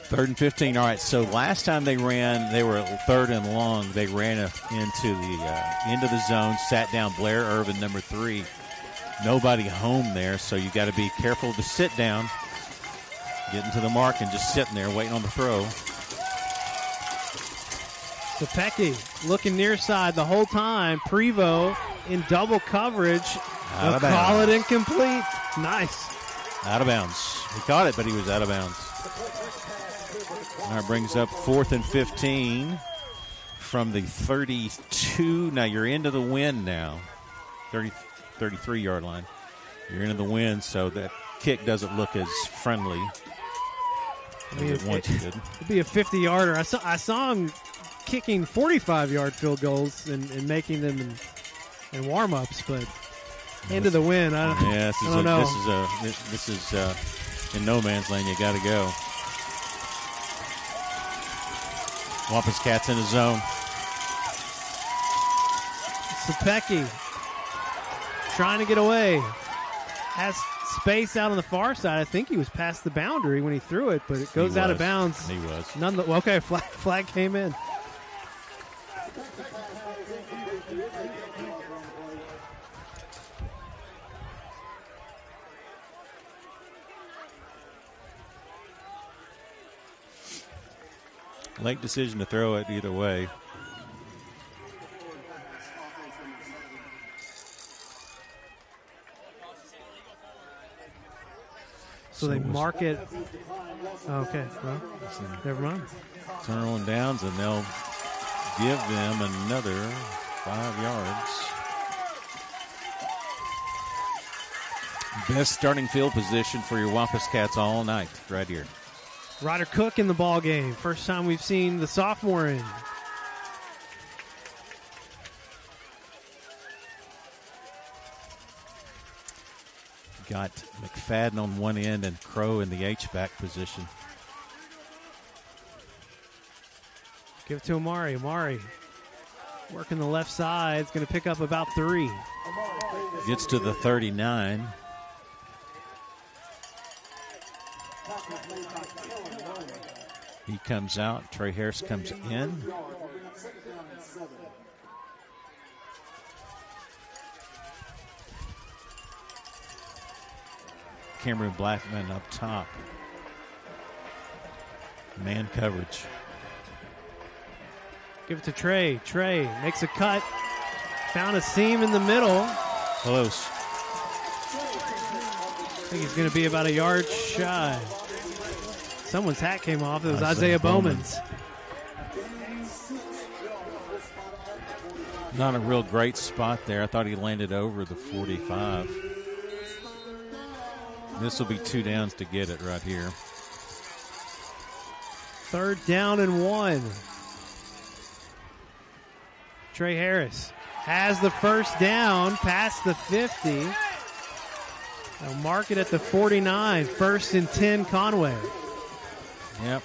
3rd and 15. All right, so last time they ran, they were 3rd and long. They ran into the zone, sat down Blair Irvin, number 3. Nobody home there, so you got to be careful to sit down, getting to the mark and just sitting there waiting on the throw. Slepecki looking near side the whole time. Prevost in double coverage. Out of bounds. Call it incomplete. Nice. Out of bounds. He caught it, but he was out of bounds. That brings up 4th and 15 from the 32. Now you're into the wind now. 33-yard line. You're into the wind, so that kick doesn't look as friendly as it once did. It'd be a 50-yarder. I saw him kicking 45-yard field goals and making them in warm-ups, but into the wind, I don't know. This is in no man's land. You got to go. Wampus Cats in the zone. Slepecki trying to get away. Has space out on the far side. I think he was past the boundary when he threw it, but it goes out of bounds. He was. Okay, flag came in. Late decision to throw it either way. So they mark it. Okay, well, never mind. Turn on downs, and they'll give them another 5 yards. Best starting field position for your Wampus Cats all night, right here. Ryder Cook in the ball game. First time we've seen the sophomore in. Got McFadden on one end and Crow in the H-back position. Give it to Amari. Amari working the left side. It's going to pick up about 3. Gets to the 39. He comes out. Trey Harris comes in. Cameron Blackman up top. Man coverage. Give it to Trey. Trey makes a cut. Found a seam in the middle. Close. I think he's going to be about a yard shy. Someone's hat came off. It was Isaiah Bowman's. Not a real great spot there. I thought he landed over the 45. This will be 2 downs to get it right here. 3rd down and 1. Trey Harris has the first down past the 50. They'll mark it at the 49. 1st and 10 Conway. Yep.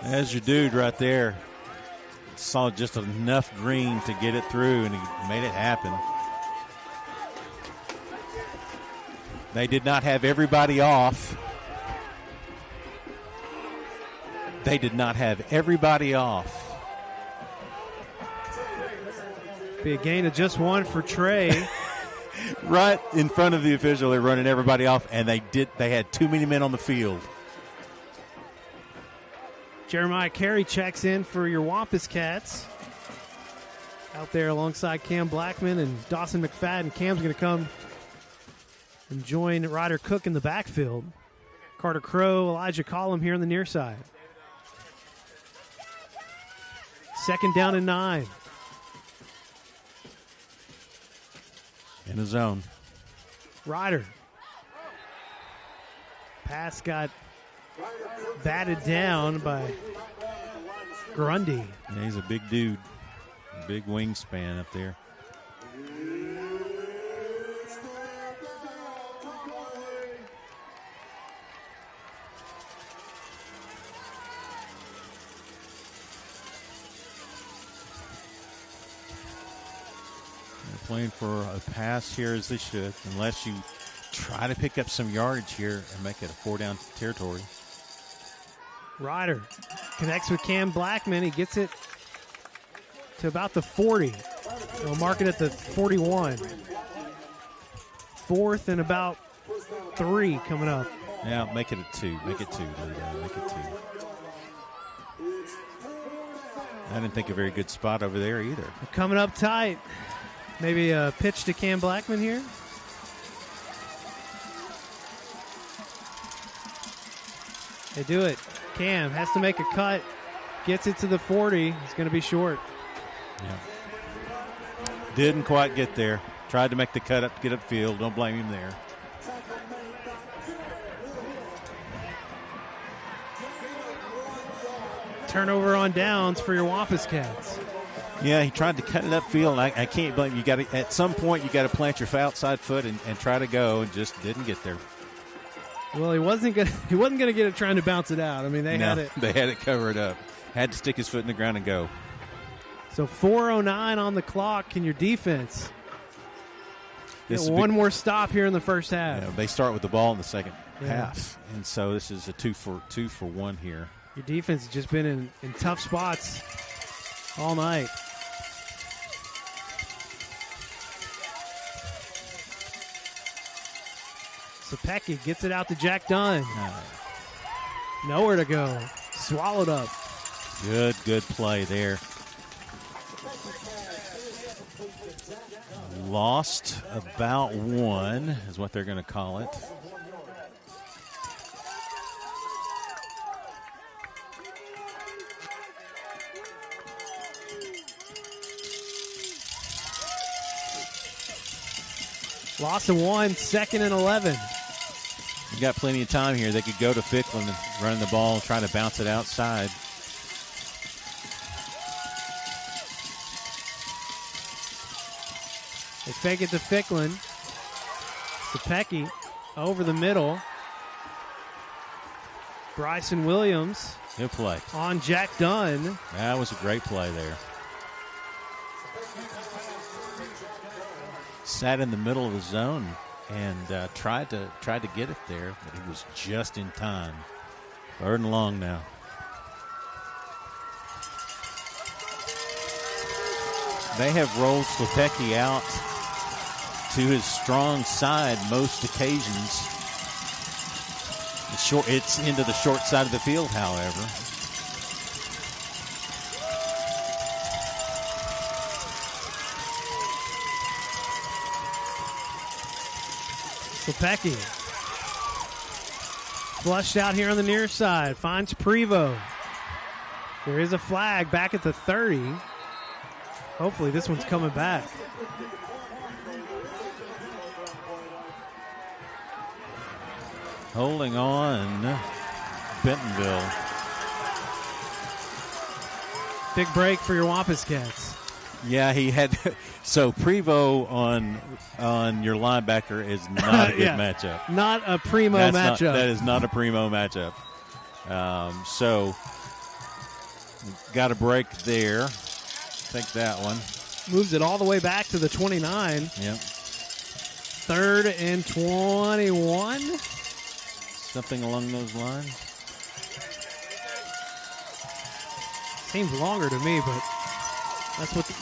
There's your dude right there. Saw just enough green to get it through, and he made it happen. They did not have everybody off. They did not have everybody off. Be a gain of just 1 for Trey. Right in front of the official, they're running everybody off, and they had too many men on the field. Jeremiah Carey checks in for your Wampus Cats. Out there alongside Cam Blackman and Dawson McFadden. Cam's going to come and join Ryder Cook in the backfield. Carter Crow, Elijah Collum here on the near side. 2nd down and 9. In the zone. Ryder. Pass got batted down by Grundy. Yeah, he's a big dude. Big wingspan up there. They're playing for a pass here as they should, unless you try to pick up some yardage here and make it a 4-down territory. Ryder connects with Cam Blackman. He gets it to about the 40. They'll mark it at the 41. 4th and about 3 coming up. Yeah, make it a 2. Make it 2, Lito. Make it 2. I didn't think a very good spot over there either. They're coming up tight. Maybe a pitch to Cam Blackman here. They do it. Cam has to make a cut. Gets it to the 40. It's going to be short. Yeah. Didn't quite get there. Tried to make the cut up to get upfield. Don't blame him there. Turnover on downs for your Wampus Cats. Yeah, he tried to cut it upfield, and I can't blame you. Got to, at some point, you got to plant your outside foot and try to go, and just didn't get there. Well, he wasn't gonna get it trying to bounce it out. I mean, they had it. They had it covered up. Had to stick his foot in the ground and go. So 4:09 on the clock. Can your defense get one more stop here in the first half? Yeah, they start with the ball in the second half, and so this is a 2 for 1 here. Your defense has just been in tough spots all night. Sapecki gets it out to Jack Dunn. Nowhere to go. Swallowed up. Good play there. Lost about 1 is what they're going to call it. Lost of 1, 2nd and 11. You got plenty of time here. They could go to Ficklin and run the ball, try to bounce it outside. They fake it to Ficklin. Sapecki over the middle. Bryson Williams. Good play. On Jack Dunn. That was a great play there. Sat in the middle of the zone and tried to get it there, but he was just in time. 3rd and long now. They have rolled Slepecki out to his strong side most occasions. It's into the short side of the field, however. Slepecki flushed out here on the near side. Finds Prevost. There is a flag back at the 30. Hopefully this one's coming back. Holding on, Bentonville. Big break for your Wampus Cats. Yeah, he had. So Prevost on your linebacker is not a good matchup. Not a primo matchup. That is not a primo matchup. So got a break there. Take that one. Moves it all the way back to the 29. Yep. 3rd and 21. Something along those lines. Seems longer to me, but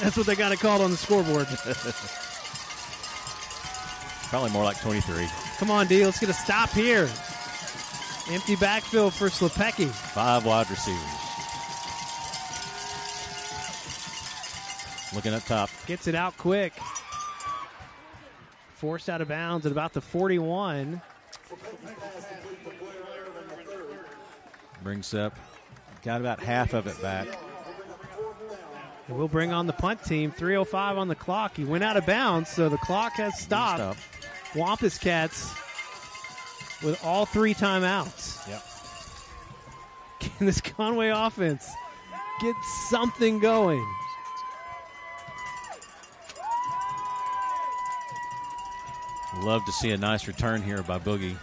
that's what they got it called on the scoreboard. Probably more like 23. Come on, D. Let's get a stop here. Empty backfield for Slepecki. 5 wide receivers. Looking up top. Gets it out quick. Forced out of bounds at about the 41. Brings up. Got about half of it back. And we'll bring on the punt team. 3:05 on the clock. He went out of bounds, so the clock has stopped. Wampus Cats with all 3 timeouts. Yep. Can this Conway offense get something going. Love to see a nice return here by Boogie.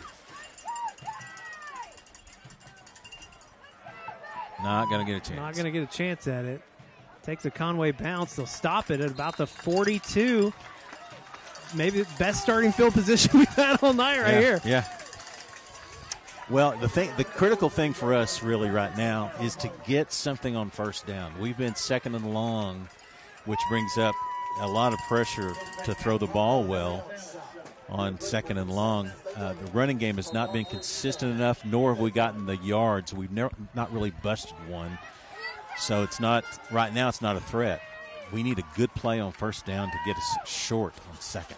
Not going to get a chance. Not going to get a chance at it. Takes a Conway bounce. They'll stop it at about the 42. Maybe the best starting field position we've had all night here. Yeah. Well, the critical thing for us really right now is to get something on first down. We've been second and long, which brings up a lot of pressure to throw the ball well on second and long. The running game has not been consistent enough, nor have we gotten the yards. We've not really busted one. So it's not right now. It's not a threat. We need a good play on first down to get us short on second.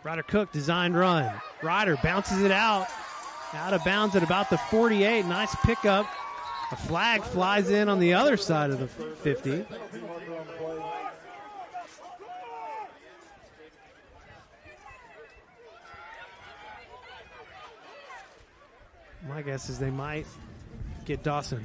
Ryder Cook, designed run. Ryder bounces it out of bounds at about the 48. Nice pickup. A flag flies in on the other side of the 50. My guess is they might get Dawson.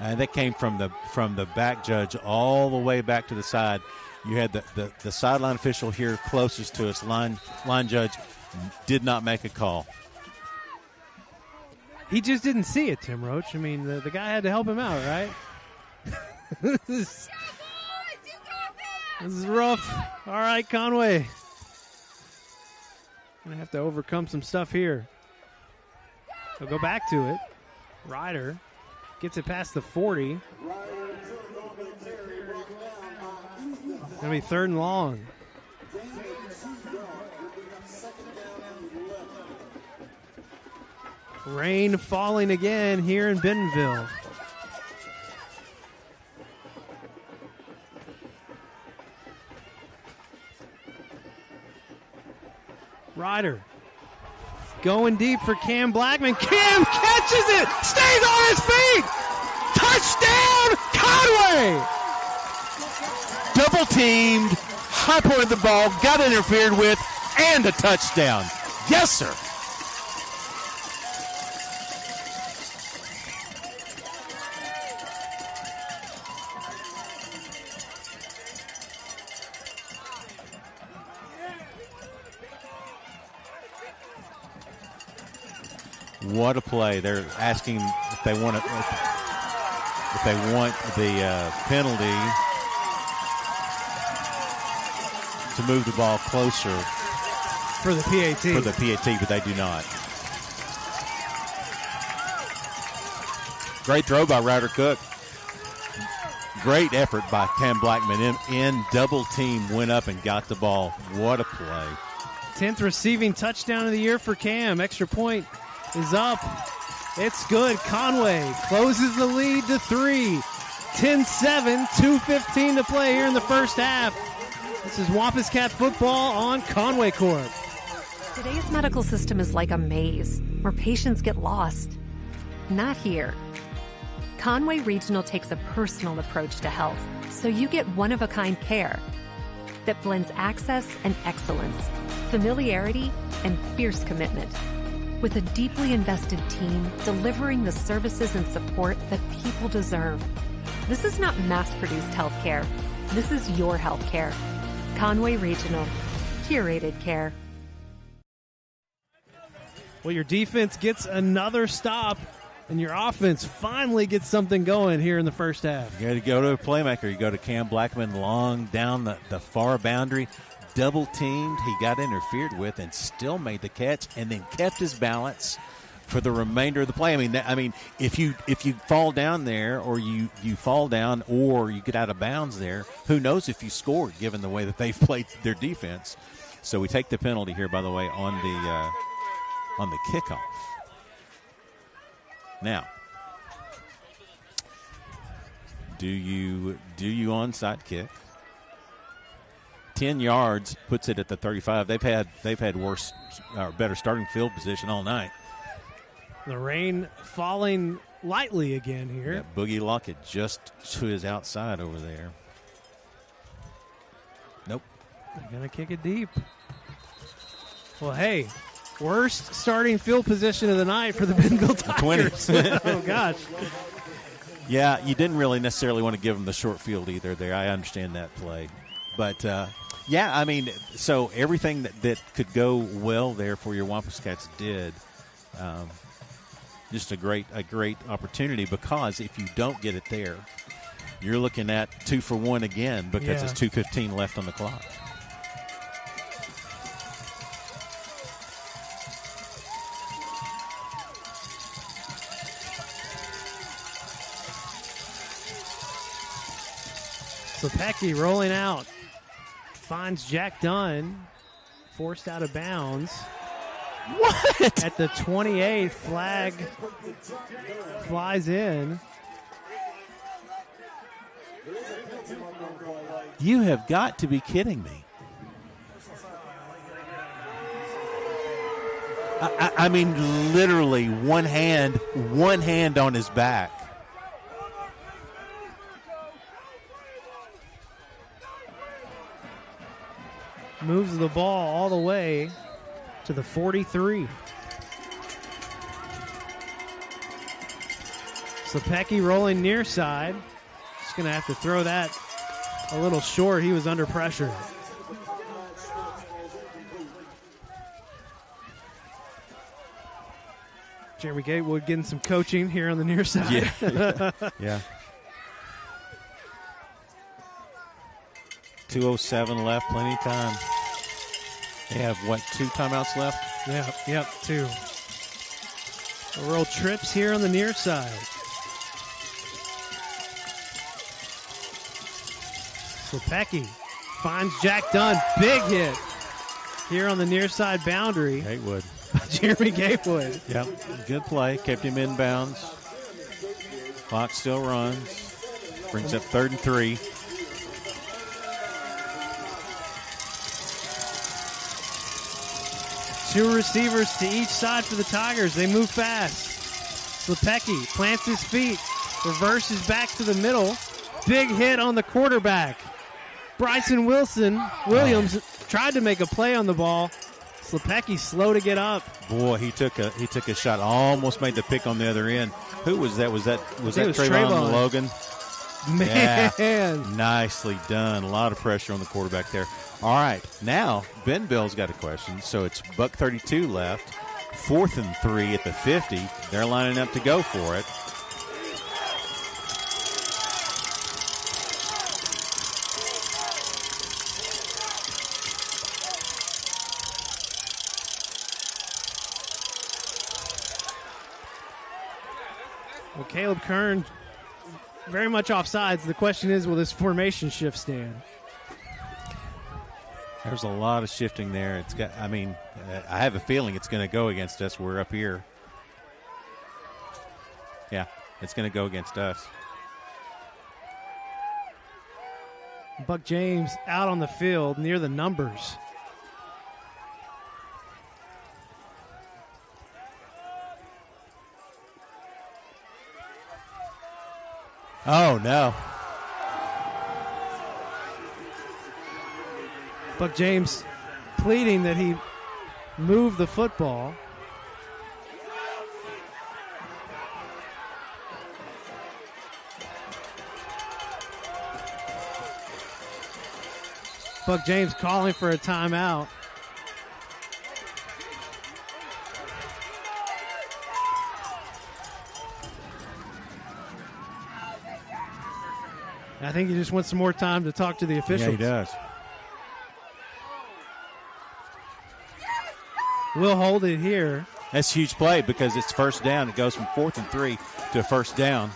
And that came from the back judge all the way back to the side. You had the sideline official here closest to us. Line judge did not make a call. He just didn't see it, Tim Roach. I mean, the guy had to help him out, right? This is rough. All right, Conway. Gonna have to overcome some stuff here. They'll go back to it. Ryder gets it past the 40. Gonna be third and long. Rain falling again here in Bentonville. Ryder going deep for Cam Blackman. Cam catches it, stays on his feet. Touchdown, Conway! Double teamed, high pointed the ball, got interfered with, and a touchdown. Yes, sir. What a play! They're asking if they want the penalty to move the ball closer for the PAT. But they do not. Great throw by Ryder Cook. Great effort by Cam Blackman in double team, went up and got the ball. What a play! 10th receiving touchdown of the year for Cam. Extra point is up. It's good. Conway closes the lead to 3. 10-7, 2:15 to play here in the first half. This is Wampus Cat football on Conway Corp. Today's medical system is like a maze where patients get lost. Not here. Conway Regional takes a personal approach to health, so you get one-of-a-kind care that blends access and excellence, familiarity and fierce commitment, with a deeply invested team delivering the services and support that people deserve. This is not mass-produced healthcare. This is your healthcare. Conway Regional. Curated care. Well, your defense gets another stop, and your offense finally gets something going here in the first half. You got to go to a playmaker. You go to Cam Blackman long down the far boundary. Double teamed, he got interfered with and still made the catch and then kept his balance for the remainder of the play. I mean, if you fall down there or you fall down or you get out of bounds there, who knows if you scored given the way that they've played their defense. So we take the penalty here, by the way, on the kickoff. Now, do you onside kick? 10 yards puts it at the 35. They've had worse or better starting field position all night. The rain falling lightly again here. Yeah, Boogie Lockett just to his outside over there. They're going to kick it deep. Well, hey, worst starting field position of the night for the Bentonville Tigers. Oh, gosh. Yeah, you didn't really necessarily want to give them the short field either there. I understand that play. But, yeah, I mean, so everything that could go well there for your Wampus Cats did. Just a great opportunity, because if you don't get it there, you're looking at 2 for 1 again, because it's 2:15 left on the clock. So Pecky rolling out, finds Jack Dunn, forced out of bounds. What? At the 28, flag flies in. You have got to be kidding me. I mean, literally one hand on his back. Moves the ball all the way to the 43. So Pecky rolling near side. Just going to have to throw that a little short. He was under pressure. Jeremy Gatewood getting some coaching here on the near side. Yeah. 2:07 left, plenty of time. They have, 2 timeouts left? Yep, 2. Roll trips here on the near side. So Pecky finds Jack Dunn. Big hit here on the near side boundary. Gatewood. Jeremy Gatewood. Yep, good play. Kept him in bounds. Clock still runs. Brings up 3rd and 3. Two receivers to each side for the Tigers. They move fast. Slepecki plants his feet, reverses back to the middle. Big hit on the quarterback. Bryson Williams tried to make a play on the ball. Slepecki slow to get up. Boy, he took a shot. Almost made the pick on the other end. Who was that? Was that Trayvon Logan? Man. Yeah, nicely done. A lot of pressure on the quarterback there. All right, now Bentonville's got a question. So it's $1:32 left, 4th and 3 at the 50. They're lining up to go for it. Well, Caleb Kern very much offsides. The question is, will this formation shift stand? There's a lot of shifting there. I have a feeling it's going to go against us. We're up here. Yeah, it's going to go against us. Buck James out on the field near the numbers. Oh, no. Buck James pleading that he move the football. Buck James calling for a timeout. I think he just wants some more time to talk to the officials. Yeah, he does. We'll hold it here. That's a huge play because it's first down. It goes from 4th and 3 to a first down.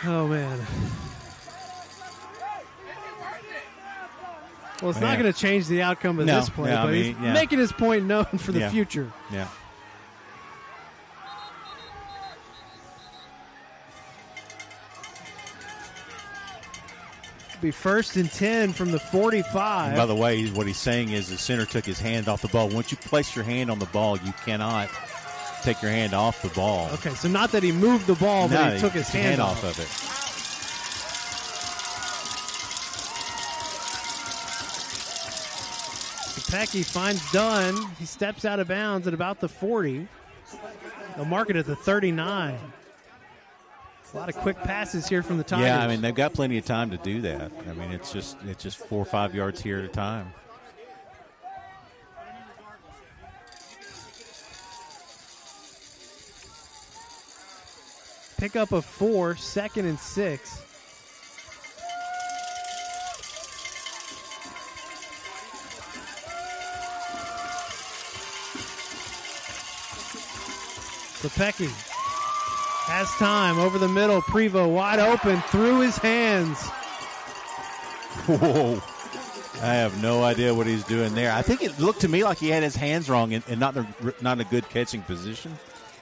Oh, man. Well, it's not going to change the outcome of this play, but he's making his point known for the future. Yeah. Be 1st and 10 from the 45. And by the way, what he's saying is the center took his hand off the ball. Once you place your hand on the ball, you cannot take your hand off the ball. Okay, so not that he moved the ball, but he took his hand off of it. Pecky finds Dunn. He steps out of bounds at about the 40. They'll mark it at the 39. A lot of quick passes here from the Tigers. Yeah, I mean, they've got plenty of time to do that. I mean, it's just 4 or 5 yards here at a time. Pick up a 4, 2nd and 6. Pecky has time over the middle. Prevost wide open through his hands. Whoa. I have no idea what he's doing there. I think it looked to me like he had his hands wrong and not a good catching position,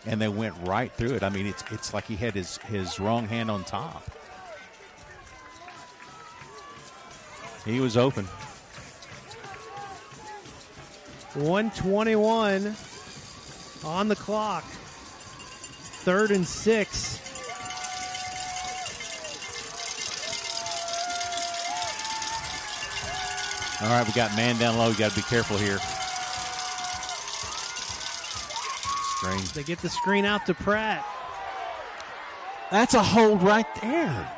and they went right through it. I mean, it's like he had his wrong hand on top. He was open. 1:21 on the clock. 3rd and 6. All right, we got man down low. We got to be careful here. Screen. They get the screen out to Pratt. That's a hold right there.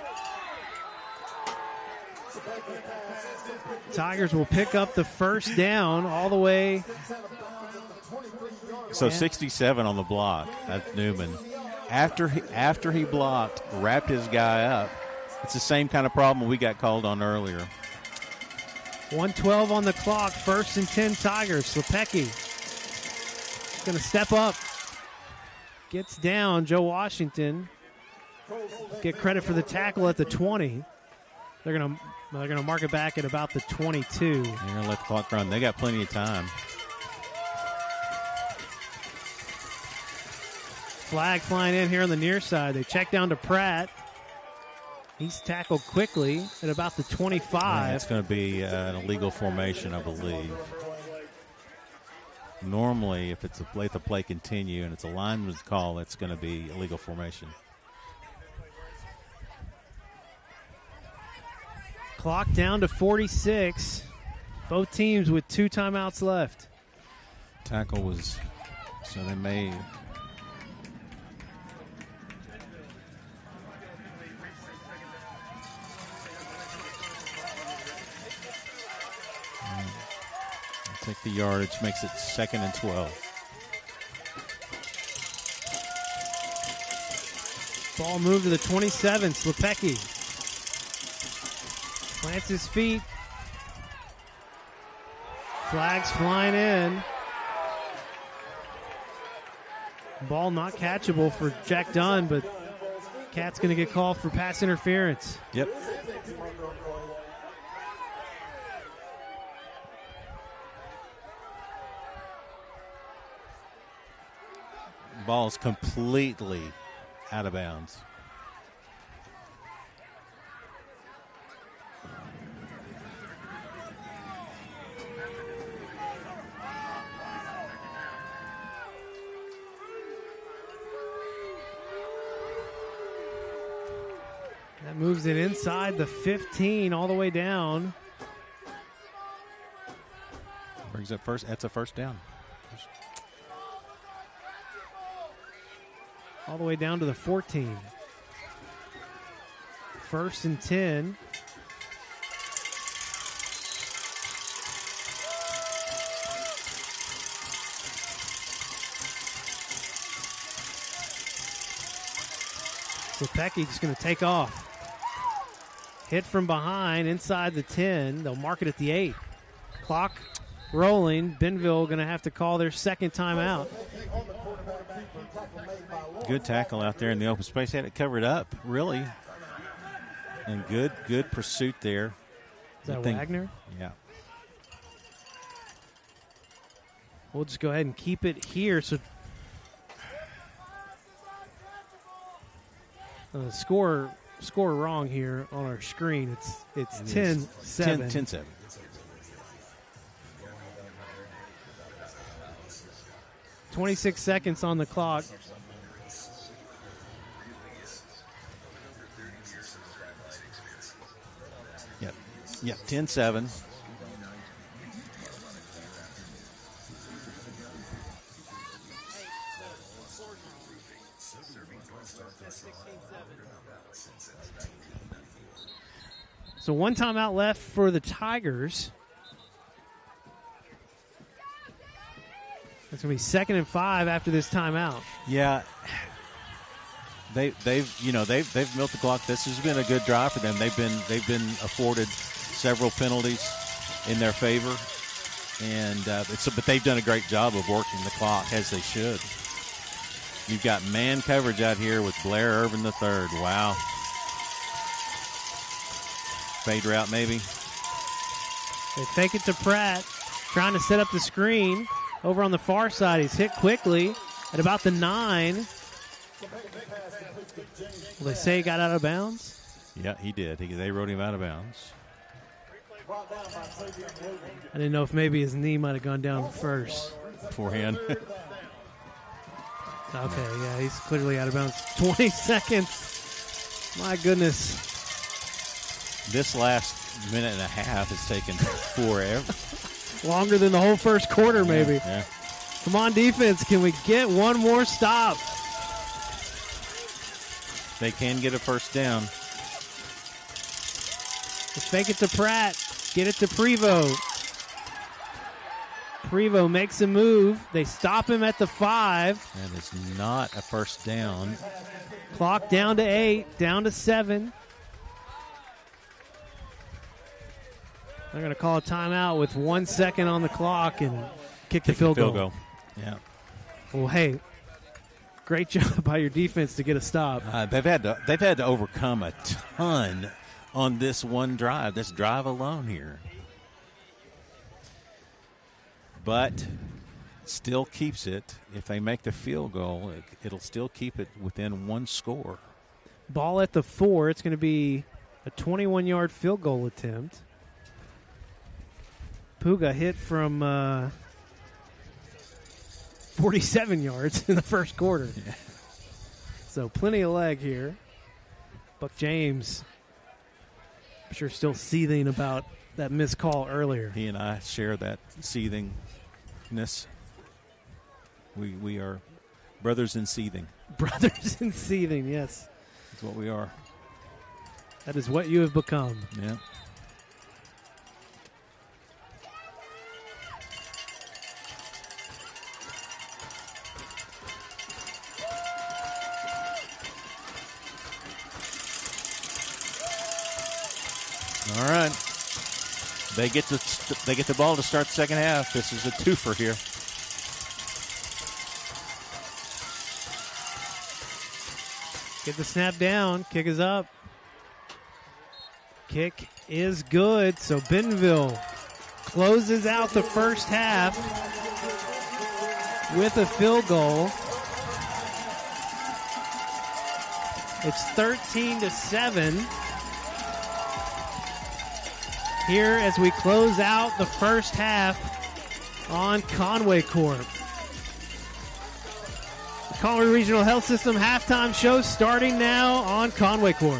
Tigers will pick up the 1st down all the way. So 67 on the block. That's Newman. After he blocked, wrapped his guy up. It's the same kind of problem we got called on earlier. 1:12 on the clock. 1st and 10 Tigers. Lepecki going to step up. Gets down. Joe Washington get credit for the tackle at the 20. They're going to mark it back at about the 22. They're going to let the clock run. They got plenty of time. Flag flying in here on the near side. They check down to Pratt. He's tackled quickly at about the 25. It's going to be an illegal formation, I believe. Normally, if it's let the play continue and it's a lineman's call, it's going to be illegal formation. Clock down to 46. Both teams with 2 timeouts left. Tackle was, so they may. Take the yardage, makes it 2nd and 12. Ball moved to the 27. Lepecki plants his feet. Flags flying in. Ball not catchable for Jack Dunn, but Cat's going to get called for pass interference. Yep. Ball's completely out of bounds. That moves it inside the 15 all the way down. Brings up first. That's a 1st down. All the way down to the 14. 1st and 10. Lepecki just going to take off. Hit from behind inside the 10. They'll mark it at the 8. Clock rolling. Bentonville going to have to call their 2nd timeout. Good tackle out there in the open space. Had it covered up, really. And good pursuit there. Is that Wagner? Yeah. We'll just go ahead and keep it here. So the score score wrong here on our screen. It's 10-7. 10-7. $26 seconds on the clock. Yep, 10-7. So one timeout left for the Tigers. That's going to be 2nd and 5 after this timeout. Yeah. They've milked the clock. This has been a good drive for them. They've been afforded several penalties in their favor, and but they've done a great job of working the clock as they should. You've got man coverage out here with Blair Irvin III. Wow. Fade route maybe. They fake it to Pratt, trying to set up the screen. Over on the far side, he's hit quickly at about the 9. Will they say he got out of bounds? Yeah, he did. They wrote him out of bounds. I didn't know if maybe his knee might have gone down first. Forehand. Okay, yeah, he's clearly out of bounds. 20 seconds. My goodness. This last minute and a half has taken forever. Longer than the whole first quarter, maybe. Yeah. Come on, defense. Can we get one more stop? They can get a first down. Let's fake it to Pratt. Get it to Prevost. Prevost makes a move. They stop him at the 5. And it's not a first down. Clock down to 8, down to 7. They're going to call a timeout with 1 second on the clock and kick the field goal. Yeah. Well, hey, great job by your defense to get a stop. They've had to overcome a ton on this one drive, this drive alone here. But still keeps it. If they make the field goal, it'll still keep it within one score. Ball at the 4. It's going to be a 21-yard field goal attempt. Puga hit from 47 yards in the first quarter. Yeah. So plenty of leg here. Buck James, I'm sure, still seething about that missed call earlier. He and I share that seethingness. We are brothers in seething. Brothers in seething, yes. That's what we are. That is what you have become. Yeah. All right. They get the ball to start the second half. This is a twofer here. Get the snap down. Kick is up. Kick is good. So Bentonville closes out the first half with a field goal. It's 13-7. Here as we close out the first half on Conway Corp. The Conway Regional Health System halftime show starting now on Conway Corp.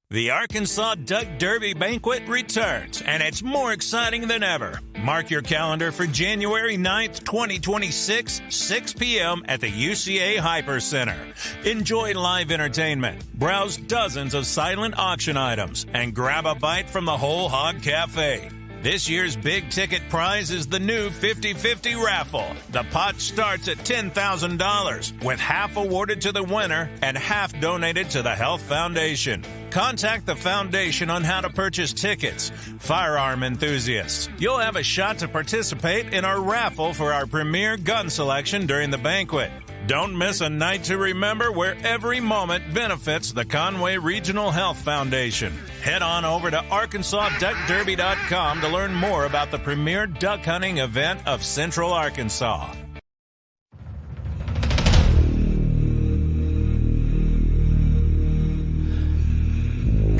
The Arkansas Duck Derby Banquet returns, and it's more exciting than ever. Mark your calendar for January 9th, 2026, 6 p.m. at the UCA Hyper Center. Enjoy live entertainment, browse dozens of silent auction items, and grab a bite from the Whole Hog Cafe. This year's big ticket prize is the new 50-50 raffle. The pot starts at $10,000, with half awarded to the winner and half donated to the Health Foundation. Contact the foundation on how to purchase tickets. Firearm enthusiasts, you'll have a shot to participate in our raffle for our premier gun selection during the banquet. Don't miss a night to remember where every moment benefits the Conway Regional Health Foundation. Head on over to ArkansasDuckDerby.com to learn more about the premier duck hunting event of Central Arkansas.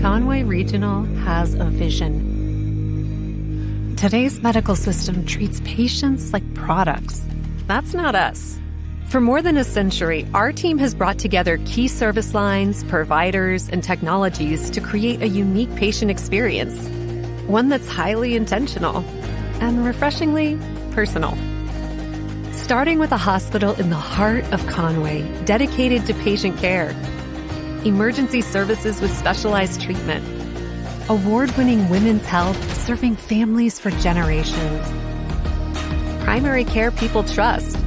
Conway Regional has a vision. Today's medical system treats patients like products. That's not us. For more than a century, our team has brought together key service lines, providers, and technologies to create a unique patient experience. One that's highly intentional and refreshingly personal. Starting with a hospital in the heart of Conway, dedicated to patient care. Emergency services with specialized treatment. Award-winning women's health serving families for generations. Primary care people trust.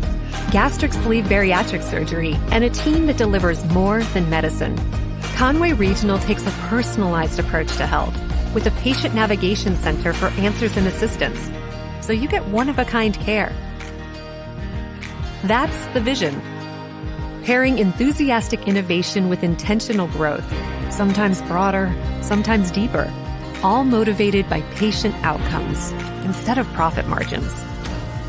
Gastric sleeve bariatric surgery, and a team that delivers more than medicine. Conway Regional takes a personalized approach to health with a patient navigation center for answers and assistance, so you get one-of-a-kind care. That's the vision. Pairing enthusiastic innovation with intentional growth, sometimes broader, sometimes deeper, all motivated by patient outcomes instead of profit margins.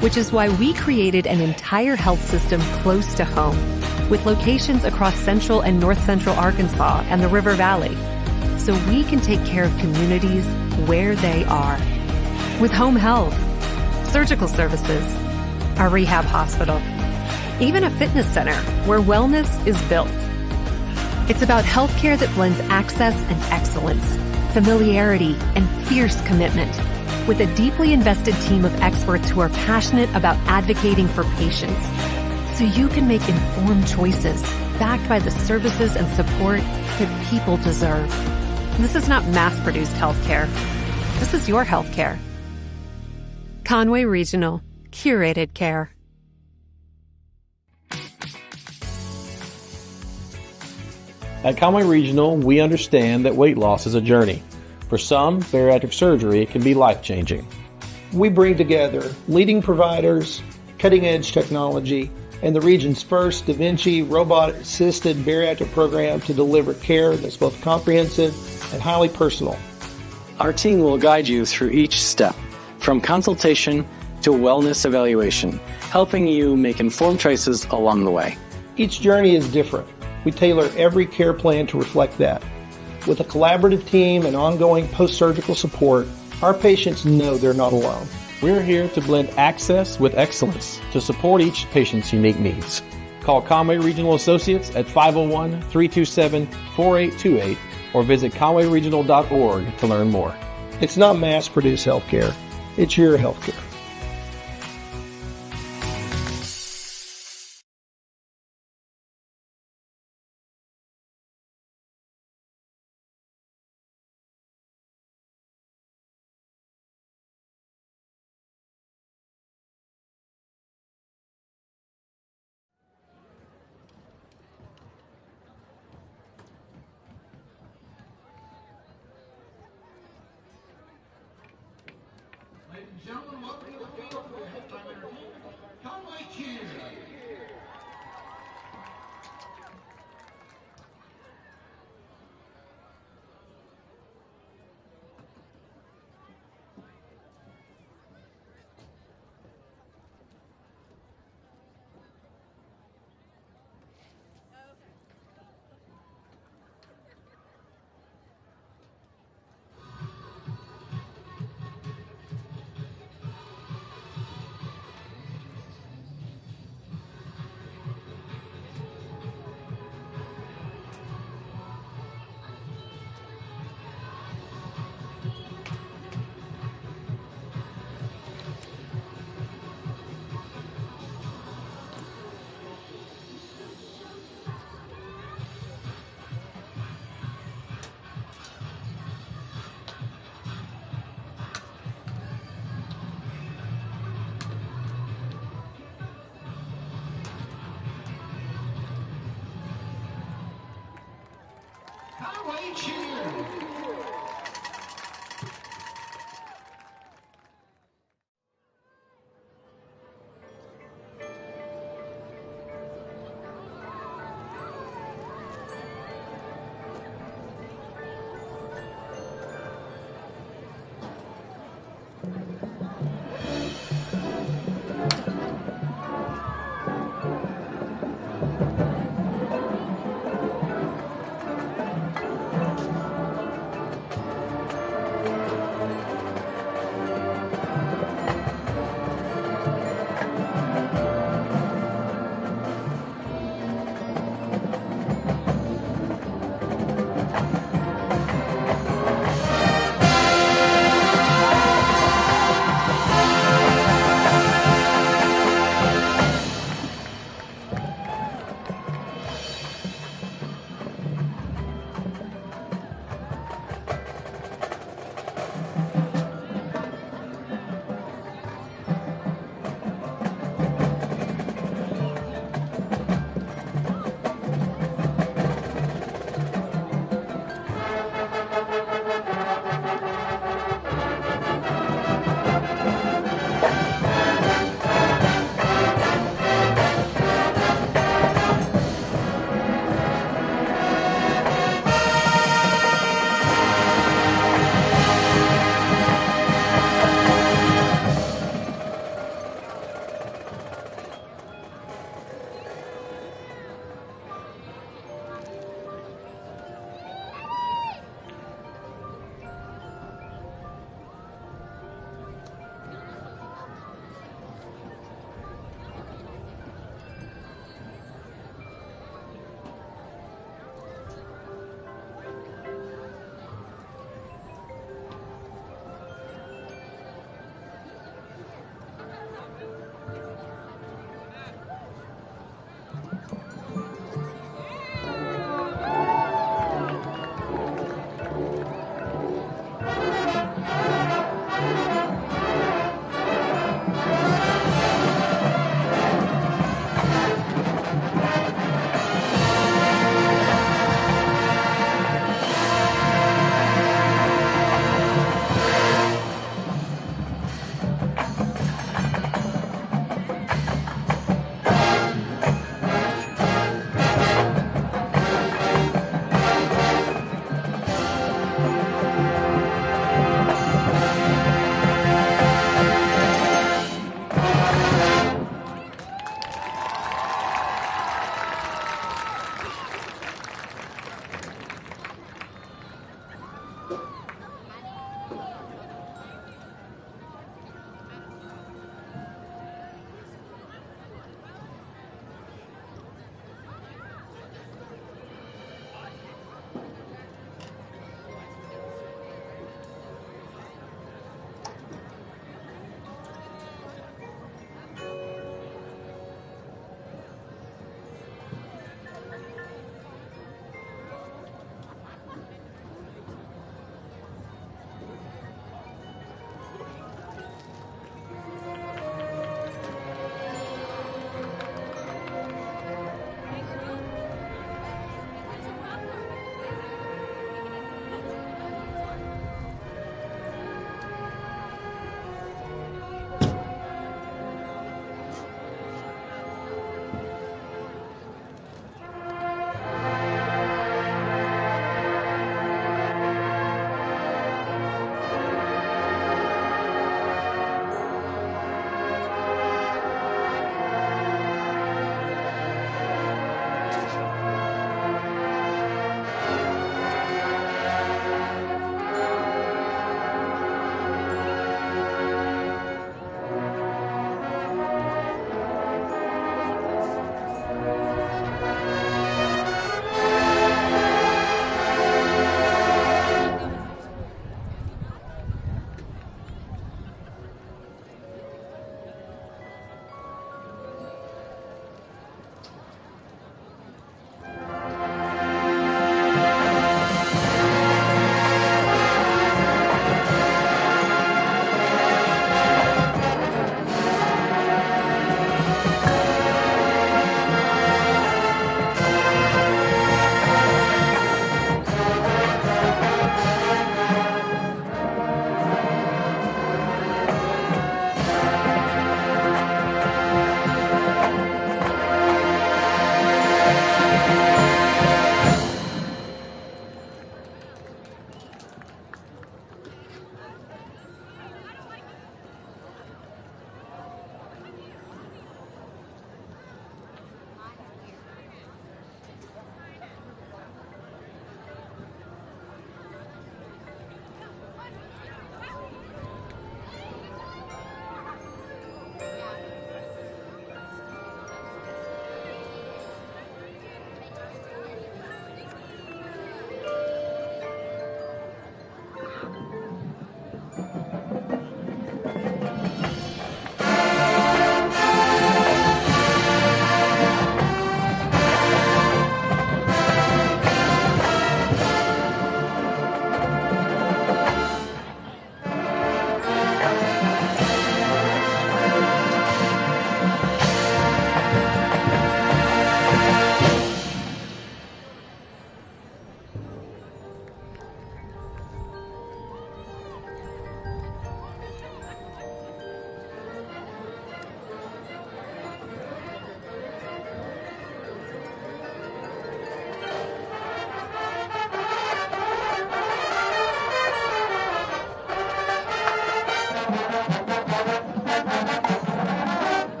Which is why we created an entire health system close to home, with locations across central and north central Arkansas and the River Valley, so we can take care of communities where they are. With home health, surgical services, a rehab hospital, even a fitness center where wellness is built. It's about healthcare that blends access and excellence, familiarity and fierce commitment, with a deeply invested team of experts who are passionate about advocating for patients, so you can make informed choices backed by the services and support that people deserve. This is not mass-produced healthcare. This is your healthcare. Conway Regional, curated care. At Conway Regional, we understand that weight loss is a journey. For some, bariatric surgery can be life-changing. We bring together leading providers, cutting-edge technology, and the region's first Da Vinci robot-assisted bariatric program to deliver care that's both comprehensive and highly personal. Our team will guide you through each step, from consultation to wellness evaluation, helping you make informed choices along the way. Each journey is different. We tailor every care plan to reflect that. With a collaborative team and ongoing post-surgical support, our patients know they're not alone. We're here to blend access with excellence to support each patient's unique needs. Call Conway Regional Associates at 501-327-4828 or visit conwayregional.org to learn more. It's not mass-produced healthcare. It's your healthcare. Gentlemen, welcome to the field for halftime entertainment. Conway Cheer. cheer.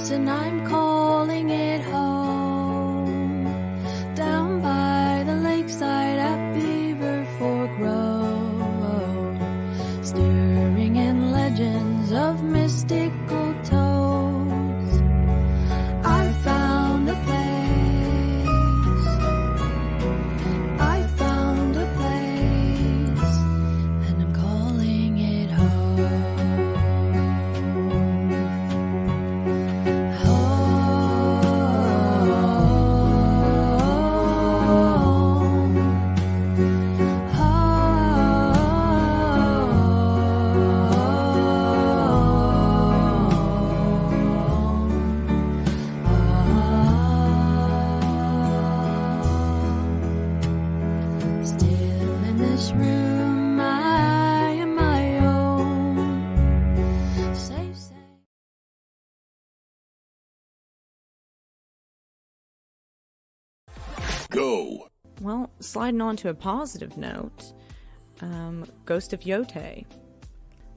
place and I'm calling it home. Down by the lakeside at Beaver Fork Road, stirring in legends of mystical toads. I found a place, I found a place, and I'm calling it home. Still in this room, I am my own. Safe, safe. Go. Well, sliding on to a positive note, Ghost of Yote.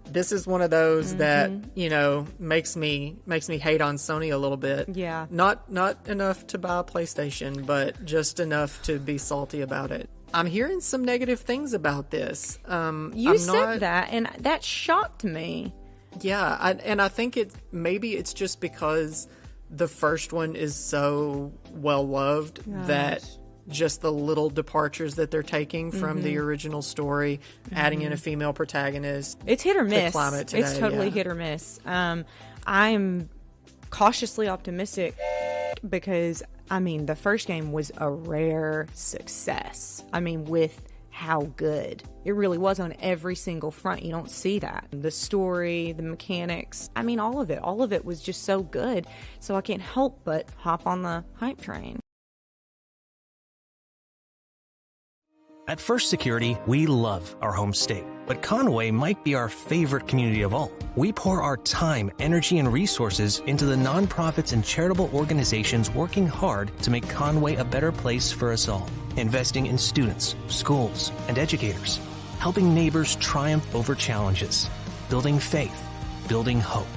This is one of those that, you know, makes me hate on Sony a little bit. Yeah. Not enough to buy a PlayStation, but just enough to be salty about it. I'm hearing some negative things about this. You said that, and that shocked me. Yeah, I think maybe it's just because the first one is so well loved that just the little departures that they're taking from the original story, adding in a female protagonist. It's hit or miss. Climate today, it's totally hit or miss. I'm cautiously optimistic because, I mean, the first game was a rare success. I mean, with how good it really was on every single front. You don't see that. The story, the mechanics, I mean, all of it was just so good. So I can't help but hop on the hype train. At First Security, we love our home state, but Conway might be our favorite community of all. We pour our time, energy, and resources into the nonprofits and charitable organizations working hard to make Conway a better place for us all. Investing in students, schools, and educators. Helping neighbors triumph over challenges. Building faith, building hope,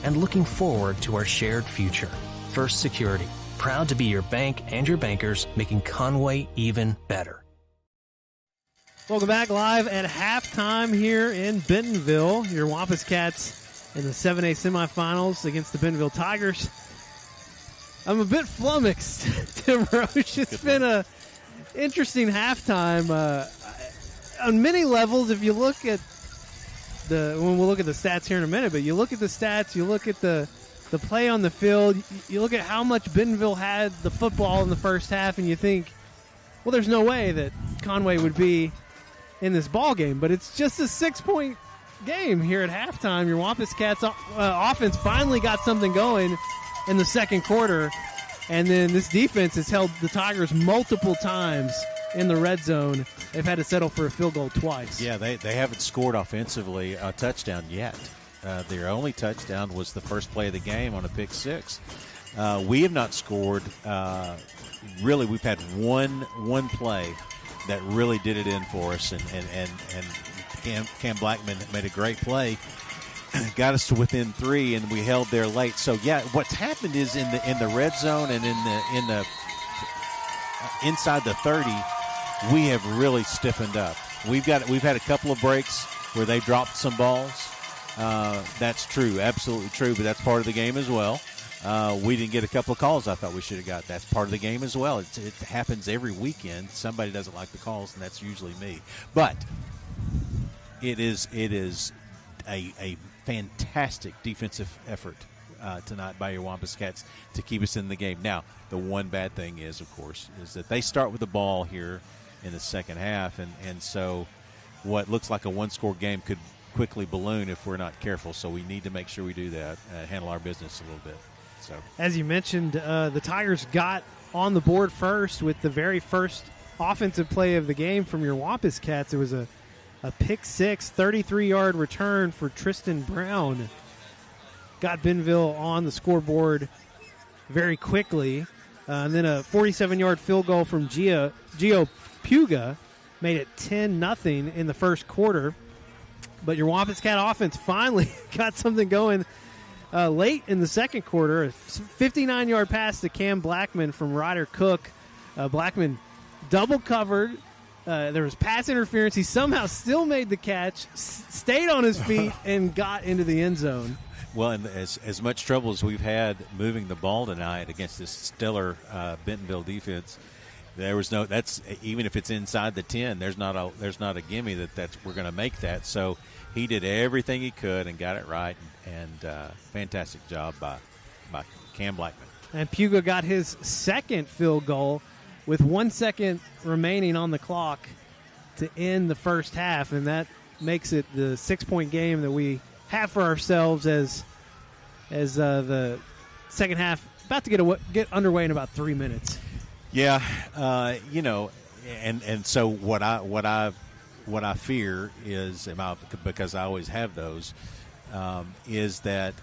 and looking forward to our shared future. First Security, proud to be your bank and your bankers, making Conway even better. Welcome back live at halftime here in Bentonville. Your Wampus Cats in the 7A semifinals against the Bentonville Tigers. I'm a bit flummoxed, Tim Roche. It's been a interesting halftime. On many levels, if you look at when we'll look at the stats here in a minute, but you look at the stats, you look at the play on the field, you look at how much Bentonville had the football in the first half, and you think, well, there's no way that Conway would be in this ball game, but it's just a 6-point game here at halftime. Your Wampus Cats offense finally got something going in the second quarter, and then this defense has held the Tigers multiple times in the red zone. They've had to settle for a field goal twice. Yeah, they haven't scored offensively a touchdown yet. Their only touchdown was the first play of the game on a pick six. We have not scored. Really, we've had one play that really did it in for us, and Cam Blackman made a great play, got us to within 3, and we held there late. So yeah, what's happened is in the red zone and in the inside the 30, we have really stiffened up. We've had a couple of breaks where they dropped some balls. That's true, absolutely true, but that's part of the game as well. We didn't get a couple of calls I thought we should have got. That's part of the game as well. It happens every weekend. Somebody doesn't like the calls, and that's usually me. But it is a fantastic defensive effort tonight by your Wampus Cats to keep us in the game. Now, the one bad thing is, of course, is that they start with the ball here in the second half, and so what looks like a one-score game could quickly balloon if we're not careful. So we need to make sure we do that, handle our business a little bit. So, as you mentioned, the Tigers got on the board first with the very first offensive play of the game from your Wampus Cats. It was a pick six, 33-yard return for Tristan Brown. Got Bentonville on the scoreboard very quickly. And then a 47-yard field goal from Gio Puga made it 10-0 in the first quarter. But your Wampus Cat offense finally got something going late in the second quarter. A 59-yard pass to Cam Blackman from Ryder Cook. Blackman double covered. There was pass interference. He somehow still made the catch, stayed on his feet, and got into the end zone. Well, and as much trouble as we've had moving the ball tonight against this stellar Bentonville defense, there was no. That's even if it's inside the 10, there's not a gimme that's we're going to make that. So he did everything he could and got it right, and fantastic job by Cam Blackman. And Puga got his second field goal with 1 second remaining on the clock to end the first half, and that makes it the 6-point game that we have for ourselves as the second half about to get underway in about 3 minutes. Yeah, and so what I fear is, because I always have those, is that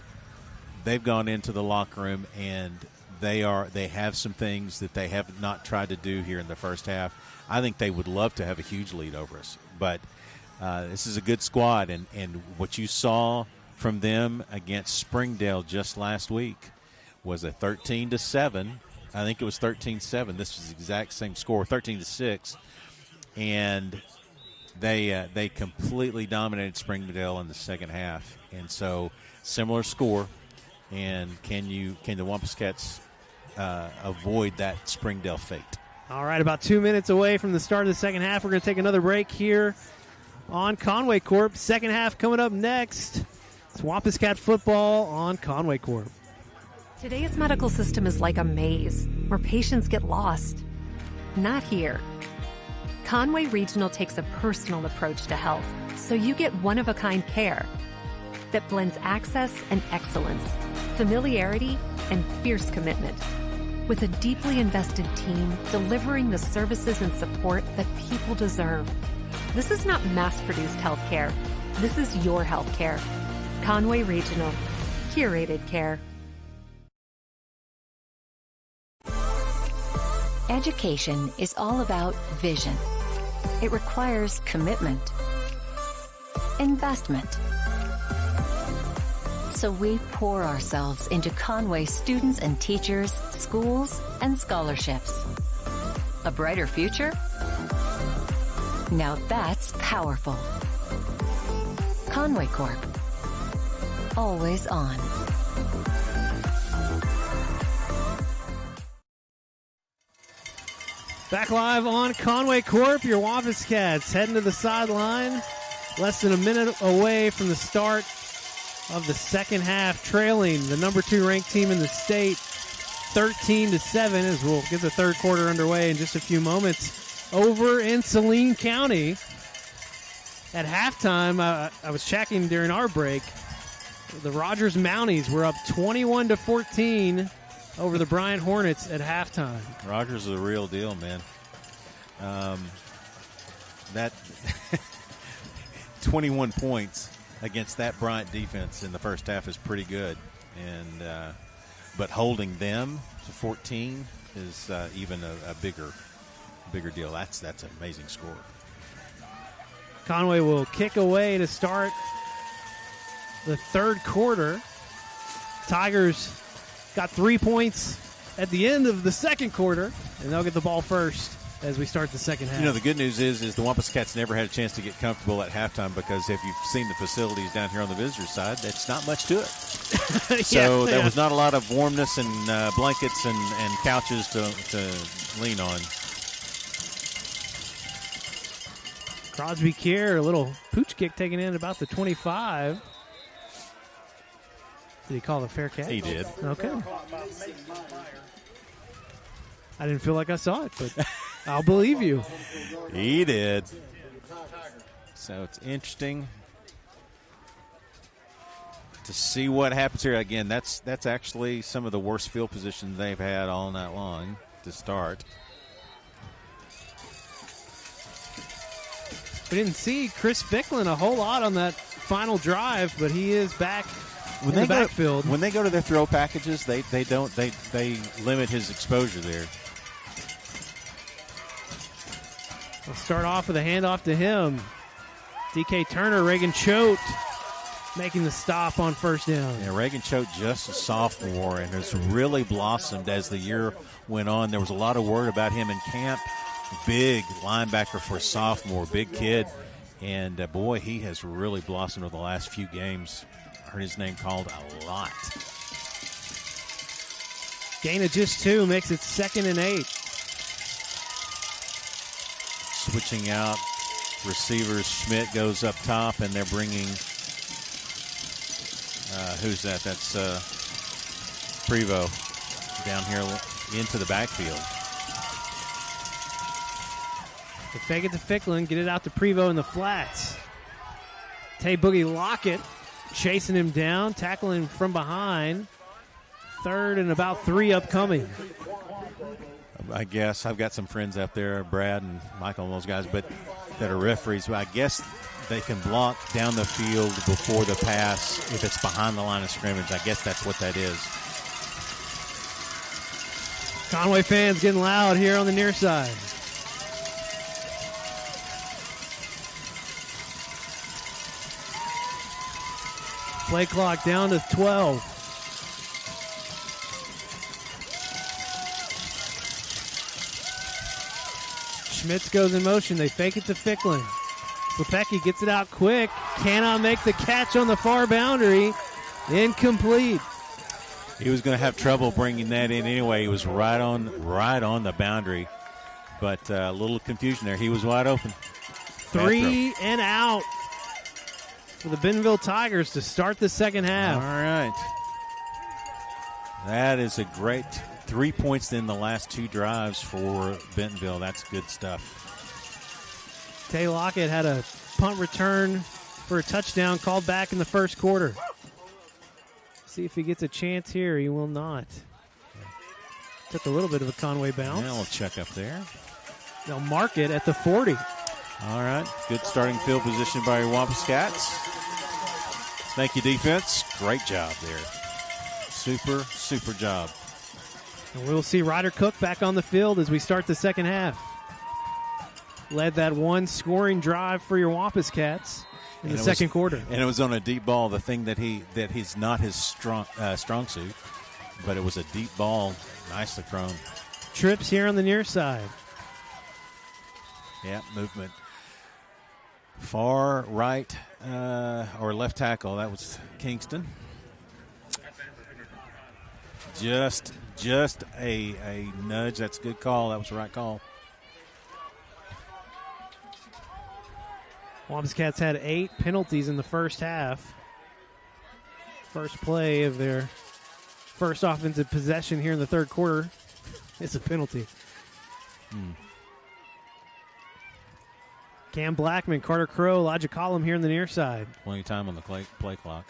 they've gone into the locker room and they have some things that they have not tried to do here in the first half. I think they would love to have a huge lead over us, but this is a good squad, and what you saw from them against Springdale just last week was a 13-7. I think it was 13-7. This was the exact same score, 13-6, and they completely dominated Springdale in the second half, and so similar score. And can the Wampus Cats avoid that Springdale fate? All right, about 2 minutes away from the start of the second half. We're going to take another break here on Conway Corp. Second half coming up next. It's Wampus Cat football on Conway Corp. Today's medical system is like a maze where patients get lost. Not here. Conway Regional takes a personal approach to health, so you get one-of-a-kind care that blends access and excellence, familiarity and fierce commitment, with a deeply invested team delivering the services and support that people deserve. This is not mass-produced healthcare. This is your healthcare. Conway Regional. Curated care. Education is all about vision. It requires commitment, investment. So we pour ourselves into Conway students and teachers, schools, and scholarships. A brighter future? Now that's powerful. Conway Corp. Always on. Back live on Conway Corp. Your Wampus Cats heading to the sideline. Less than a minute away from the start of the second half, trailing the number 2 ranked team in the state 13-7, as we'll get the third quarter underway in just a few moments. Over in Saline County at halftime, I was checking during our break, the Rogers Mounties were up 21-14 over the Bryant Hornets at halftime. Rogers is the real deal, man. That 21 points against that Bryant defense in the first half is pretty good, and but holding them to 14 is even a bigger deal. That's an amazing score. Conway will kick away to start the third quarter. Tigers got 3 points at the end of the second quarter, and they'll get the ball first as we start the second half. You know, the good news is the Wampus Cats never had a chance to get comfortable at halftime, because if you've seen the facilities down here on the visitor side, that's not much to it. So there was not a lot of warmness and blankets and couches to lean on. Crosby Kier, a little pooch kick taken in about the 25. Did he call it a fair catch? He did. Okay. I didn't feel like I saw it, but I'll believe you. He did. So it's interesting to see what happens here. Again, that's actually some of the worst field positions they've had all night long to start. We didn't see Chris Ficklin a whole lot on that final drive, but he is back in the backfield. When they go to their throw packages, they limit his exposure there. We'll start off with a handoff to him. DK Turner, Reagan Choate making the stop on first down. Yeah, Reagan Choate, just a sophomore, and has really blossomed as the year went on. There was a lot of word about him in camp. Big linebacker for a sophomore, big kid. And, boy, he has really blossomed over the last few games. I heard his name called a lot. Gain of just 2 makes it 2nd and 8. Switching out receivers, Schmidt goes up top, and they're bringing who's that? That's Prevost down here into the backfield. They fake it to Ficklin, get it out to Prevost in the flats. Tay Boogie Lockett chasing him down, tackling from behind. 3rd and about 3 upcoming. I guess I've got some friends out there, Brad and Michael and those guys, but that are referees. But I guess they can block down the field before the pass if it's behind the line of scrimmage. I guess that's what that is. Conway fans getting loud here on the near side. Play clock down to 12. Schmitz goes in motion. They fake it to Ficklin. Slepecki gets it out quick. Cannot make the catch on the far boundary. Incomplete. He was going to have trouble bringing that in anyway. He was right on the boundary. But a little confusion there. He was wide open. 3 and out for the Bentonville Tigers to start the second half. All right. That is a great 3 points in the last 2 drives for Bentonville. That's good stuff. Tay Lockett had a punt return for a touchdown called back in the first quarter. See if he gets a chance here. He will not. Took a little bit of a Conway bounce. Now we'll check up there. They'll mark it at the 40. All right. Good starting field position by your Wampus Cats. Thank you, defense. Great job there. Super job. And we'll see Ryder Cook back on the field as we start the second half. Led that one scoring drive for your Wampus Cats in the second quarter. And it was on a deep ball, the thing that he's not his strong suit, but it was a deep ball, nicely thrown. Trips here on the near side. Yeah, movement. Far right or left tackle, that was Kingston. Just a nudge. That's a good call. That was the right call. Wampus Cats had 8 penalties in the first half. First play of their first offensive possession here in the third quarter. It's a penalty. Cam Blackman, Carter Crow, Elijah Collum here in the near side. Plenty of time on the play clock.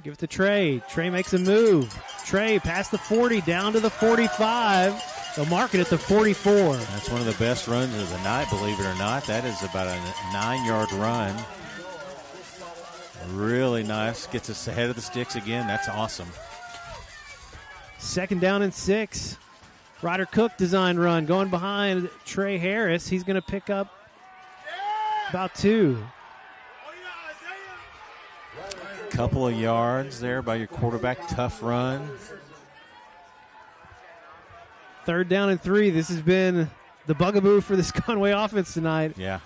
Give it to Trey. Trey makes a move. Trey past the 40, down to the 45. They'll mark it at the 44. That's one of the best runs of the night, believe it or not. That is about a 9-yard run. Really nice. Gets us ahead of the sticks again. That's awesome. 2nd down and 6. Ryder Cook design run going behind Trey Harris. He's going to pick up about 2. Couple of yards there by your quarterback. Tough run. 3rd down and 3. This has been the bugaboo for this Conway offense tonight. Yeah.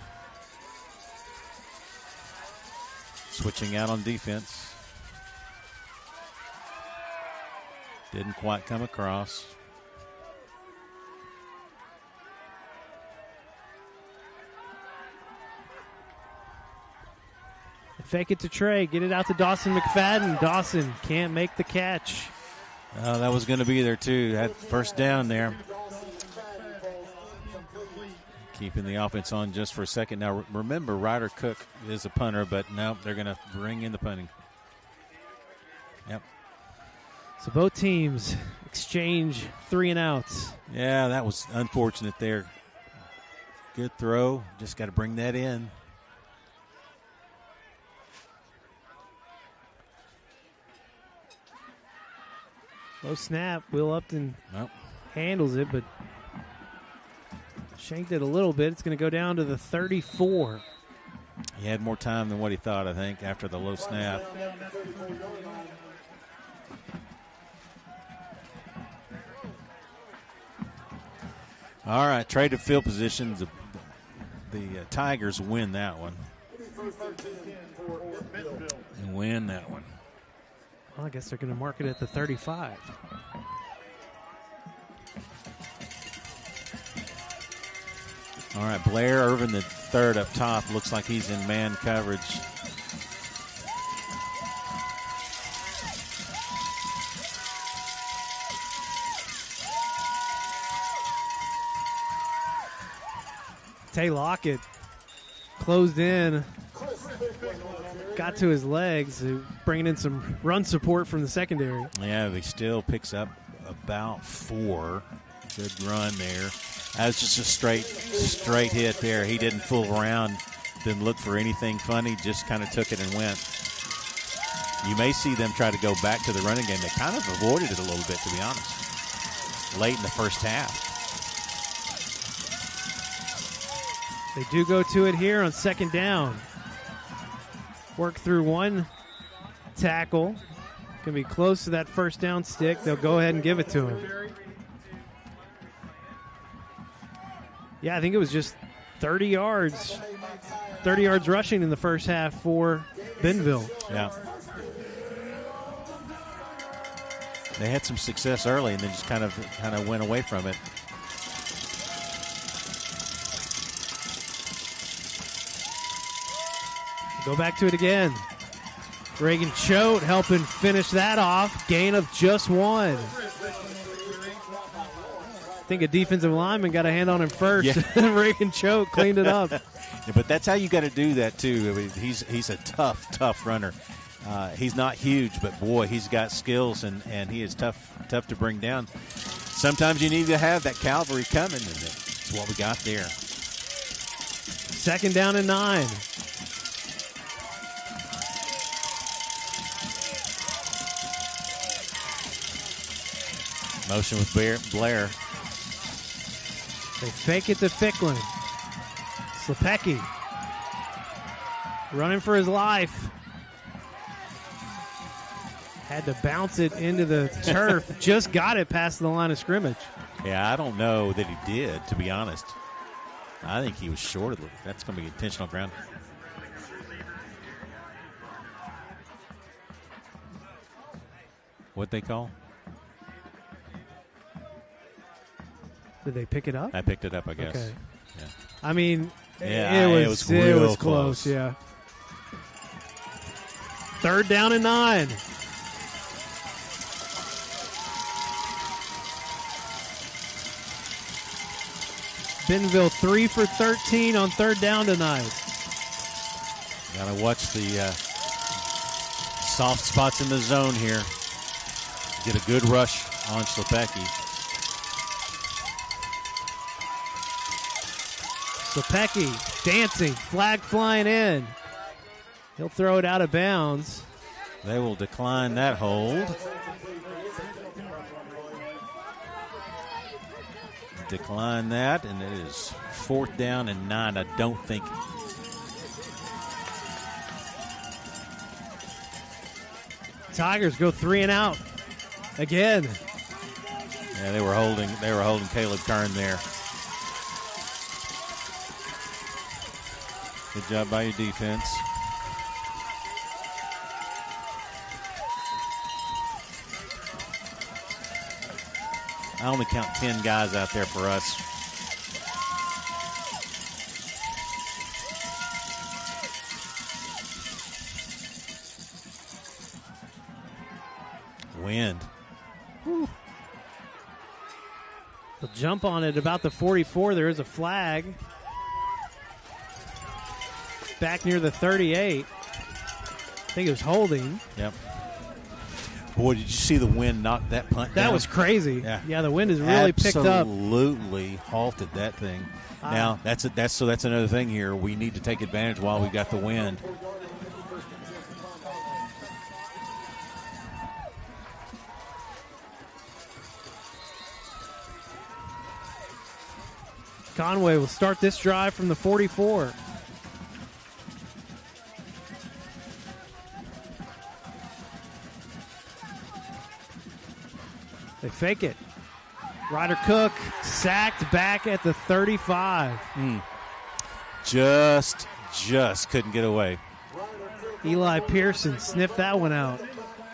Switching out on defense. Didn't quite come across. Fake it to Trey. Get it out to Dawson McFadden. Dawson can't make the catch. That was going to be there, too. Had first down there. Keeping the offense on just for a second. Now, remember, Ryder Cook is a punter, but no, they're going to bring in the punting. Yep. So both teams exchange 3 and outs. Yeah, that was unfortunate there. Good throw. Just got to bring that in. Low snap. Will Upton handles it, but shanked it a little bit. It's going to go down to the 34. He had more time than what he thought, I think, after the low snap. All right, traded field positions. The Tigers win that one. And win that one. Well, I guess they're going to mark it at the 35. All right, Blair Irvin, the third up top, looks like he's in man coverage. Tay Lockett closed in, got to his legs, bringing in some run support from the secondary. Yeah, he still picks up about 4. Good run there. That was just a straight hit there. He didn't fool around, didn't look for anything funny, just kind of took it and went. You may see them try to go back to the running game. They kind of avoided it a little bit, to be honest, late in the first half. They do go to it here on second down. Work through one tackle. Can be close to that first down stick. They'll go ahead and give it to him. Yeah, I think it was just 30 yards. 30 yards rushing in the first half for Bentonville. Yeah. They had some success early and then just kind of went away from it. Go back to it again. Reagan Choate helping finish that off. Gain of just 1. I think a defensive lineman got a hand on him first. Yeah. Reagan Choate cleaned it up. Yeah, but that's how you got to do that, too. I mean, he's a tough runner. He's not huge, but, boy, he's got skills, and he is tough to bring down. Sometimes you need to have that cavalry coming, and that's what we got there. Second down and 9. Motion with Blair. They fake it to Ficklin. Slepecki running for his life. Had to bounce it into the turf. Just got it past the line of scrimmage. Yeah, I don't know that he did, to be honest. I think he was short of it. That's going to be intentional ground. What'd they call? Did they pick it up? I picked it up, I guess. Okay. Yeah. I mean, yeah, it was real close. Yeah. Third down and 9. Bentonville 3 for 13 on third down tonight. Got to watch the soft spots in the zone here. Get a good rush on Slepecki. Slepecki dancing, flag flying in. He'll throw it out of bounds. They will decline that hold. Decline that, and it is 4th down and 9. I don't think. Tigers go 3 and out again. Yeah, they were holding Caleb Kern there. Good job by your defense. I only count 10 guys out there for us. Wind. Whew. They'll jump on it about the 44. There is a flag. Back near the 38. I think it was holding. Yep. Boy, did you see the wind knock that punt down? That was crazy. Yeah, the wind has really picked up. Absolutely halted that thing. Now, that's another thing here. We need to take advantage while we got the wind. Conway will start this drive from the 44. They fake it. Ryder Cook sacked back at the 35. Just couldn't get away. Eli Pearson sniffed that one out.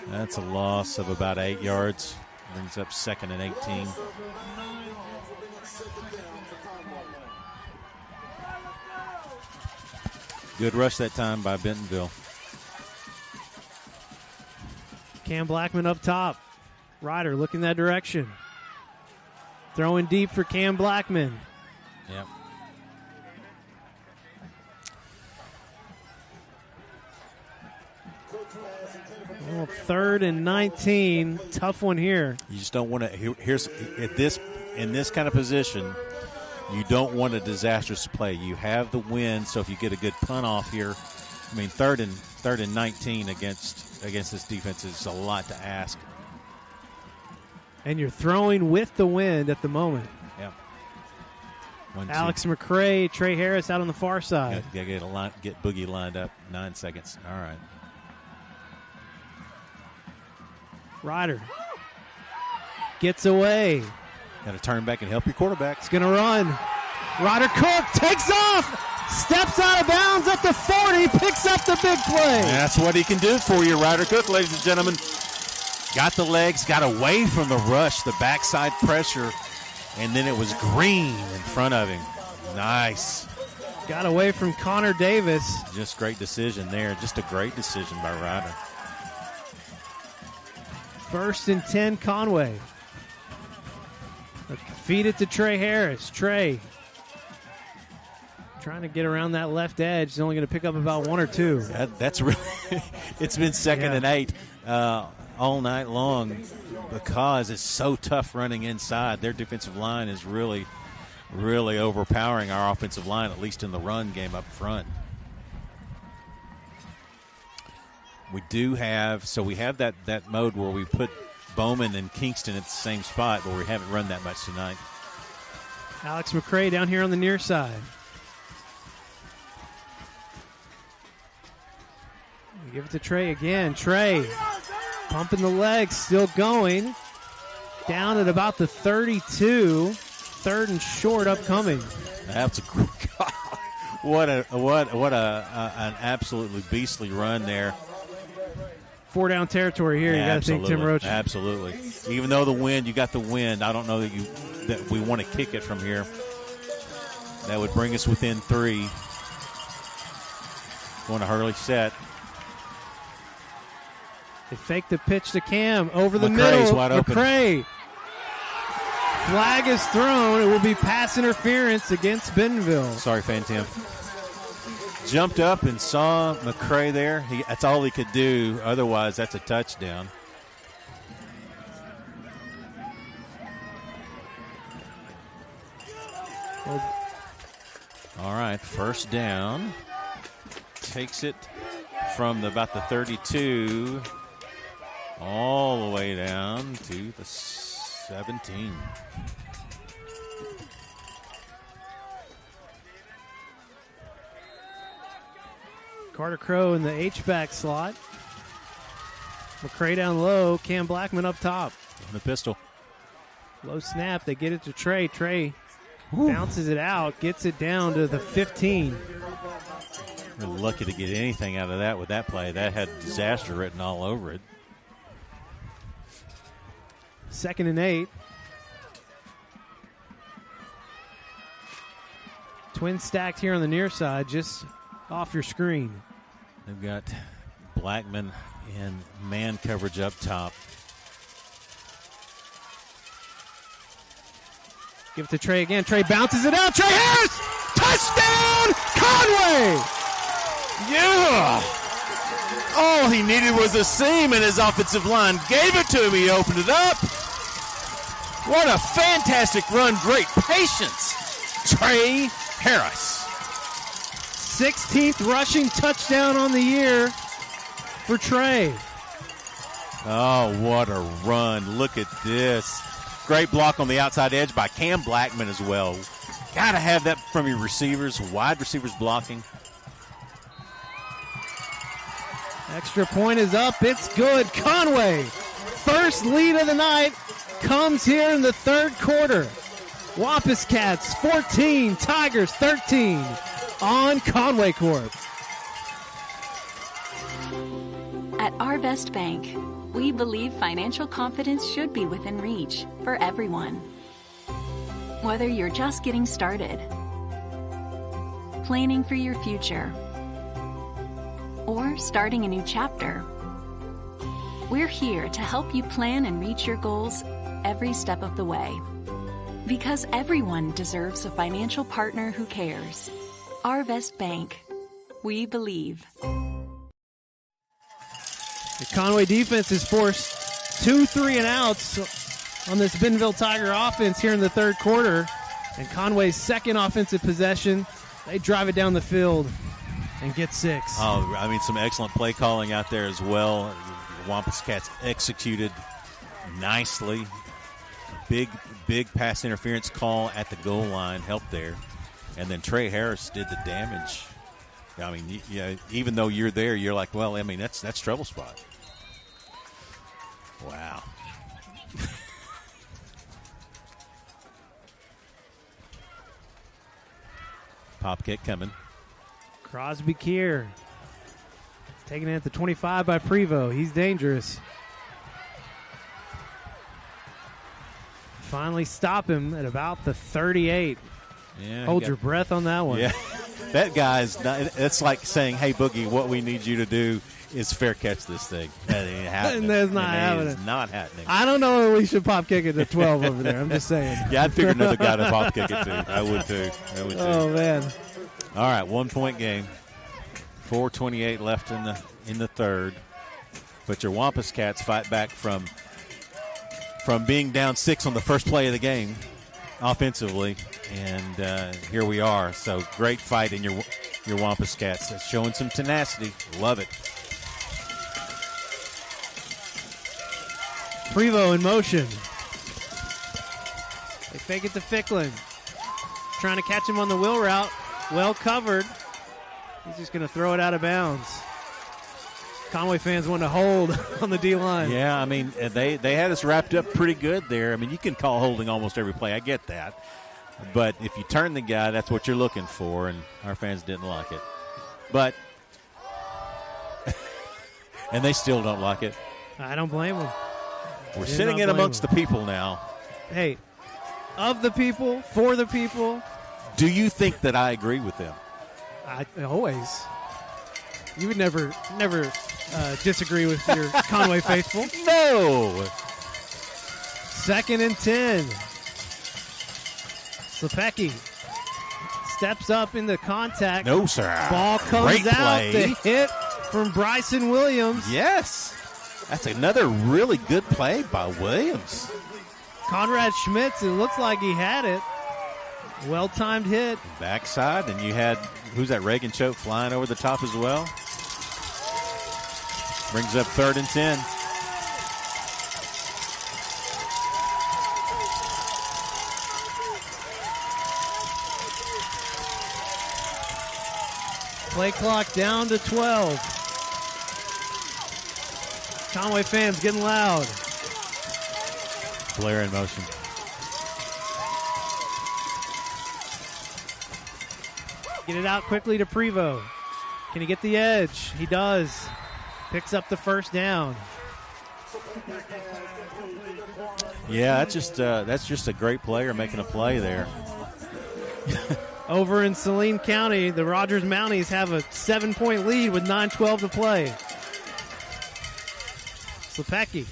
That's a loss of about 8 yards. Brings up 2nd and 18. Good rush that time by Bentonville. Cam Blackman up top. Ryder looking that direction. Throwing deep for Cam Blackman. Yep. Well, 3rd and 19. Tough one here. You just don't want to. Here's in this kind of position, you don't want a disastrous play. You have the win, so if you get a good punt off here, I mean, 3rd and 19 against this defense is a lot to ask. And you're throwing with the wind at the moment. Yeah. Alex McCray, Trey Harris out on the far side. Got to get Boogie lined up. 9 seconds. All right. Ryder gets away. Got to turn back and help your quarterback. He's going to run. Ryder Cook takes off, steps out of bounds at the 40, picks up the big play. That's what he can do for you, Ryder Cook, ladies and gentlemen. Got the legs, got away from the rush, the backside pressure, and then it was Green in front of him. Nice. Got away from Connor Davis. Just great decision there. Just a great decision by Ryder. 1st and 10, Conway. Feed it to Trey Harris. Trey trying to get around that left edge. He's only going to pick up about 1 or 2. That's really it's been 2nd and 8 all night long because it's so tough running inside. Their defensive line is really, really overpowering our offensive line, at least in the run game up front. We do have that mode where we put Bowman and Kingston at the same spot, but we haven't run that much tonight. Alex McCray down here on the near side. We give it to Trey again. Trey pumping the legs, still going. Down at about the 32. 3rd and short upcoming. That's what an absolutely beastly run there. 4 down territory here. You got to think Tim Roach. Absolutely. Even though you got the wind, I don't know that we want to kick it from here. That would bring us within 3. Going to Hurley set. They fake the pitch to Cam over the McCray's middle. Wide open. McCray. Flag is thrown. It will be pass interference against Bentonville. Sorry, Fan Tim. Jumped up and saw McCray there. That's all he could do. Otherwise, that's a touchdown. All right, 1st down. Takes it from about the 32 all the way down to the 17. Carter Crow in the H-back slot. McCray down low. Cam Blackman up top. On the pistol. Low snap. They get it to Trey. Trey bounces it out. Gets it down to the 15. We're lucky to get anything out of that with that play. That had disaster written all over it. 2nd and 8. Twin stacked here on the near side, just off your screen. They've got Blackman in man coverage up top. Give it to Trey again. Trey bounces it out. Trey Harris! Touchdown! Conway! Yeah! All he needed was a seam, and his offensive line gave it to him. He opened it up. What a fantastic run. Great patience. Trey Harris. 16th rushing touchdown on the year for Trey. Oh, what a run. Look at this. Great block on the outside edge by Cam Blackman as well. Got to have that from your receivers, wide receivers blocking. Extra point is up. It's good. Conway, first lead of the night comes here in the third quarter. Wampus Cats 14, Tigers 13 on Conway Court. At Arvest Bank, we believe financial confidence should be within reach for everyone. Whether you're just getting started, planning for your future, or starting a new chapter, we're here to help you plan and reach your goals every step of the way. Because everyone deserves a financial partner who cares. Arvest Bank. We believe. The Conway defense has forced 2 3-and-outs on this Bentonville Tiger offense here in the third quarter. And Conway's second offensive possession, they drive it down the field and get 6. Oh, I mean, some excellent play calling out there as well. The Wampus Cats executed nicely. Big pass interference call at the goal line helped there. And then Trey Harris did the damage. I mean, even though you're there, you're like, well, I mean, that's trouble spot. Wow. Pop kick coming. Crosby Kier. Taking it at the 25 by Prevost. He's dangerous. Finally stop him at about the 38. Yeah, Hold your breath on that one. Yeah. That guy's not, it's like saying, hey, Boogie, what we need you to do is fair catch this thing. That ain't happening. That's not happening. It's not happening. I don't know if we should pop kick it to 12 over there. I'm just saying. Yeah, I'd figure another guy to pop kick it to. I would too. Oh, man. All right, 1-point game. 4:28 left in the third. But your Wampus Cats fight back from being down 6 on the first play of the game offensively, and here we are. So great fight in your Wampus Cats. That's showing some tenacity. Love it. Prevost in motion. They fake it to Ficklin. Trying to catch him on the wheel route. Well covered. He's just going to throw it out of bounds. Conway fans want to hold on the D-line. Yeah, I mean, they had us wrapped up pretty good there. I mean, you can call holding almost every play. I get that. But if you turn the guy, that's what you're looking for, and our fans didn't like it. But and they still don't like it. I don't blame them. We're sitting in amongst the people now. Hey, of the people, for the people. Do you think that I agree with them? I always. You would never disagree with your Conway faithful. No. 2nd and 10. Slepecki steps up in the contact. No, sir. Ball comes Great out. play. The hit from Bryson Williams. Yes. That's another really good play by Williams. Conrad Schmitz, it looks like he had it. Well-timed hit. Backside, and you had, who's that, Reagan Choate flying over the top as well. Brings up 3rd and 10. Play clock down to 12. Conway fans getting loud. Blair in motion. Get it out quickly to Prevost. Can he get the edge? He does. Picks up the first down. Yeah, that's just a great player making a play there. Over in Saline County, the Rogers Mounties have a 7-point lead with 9:12 to play. Slepecki.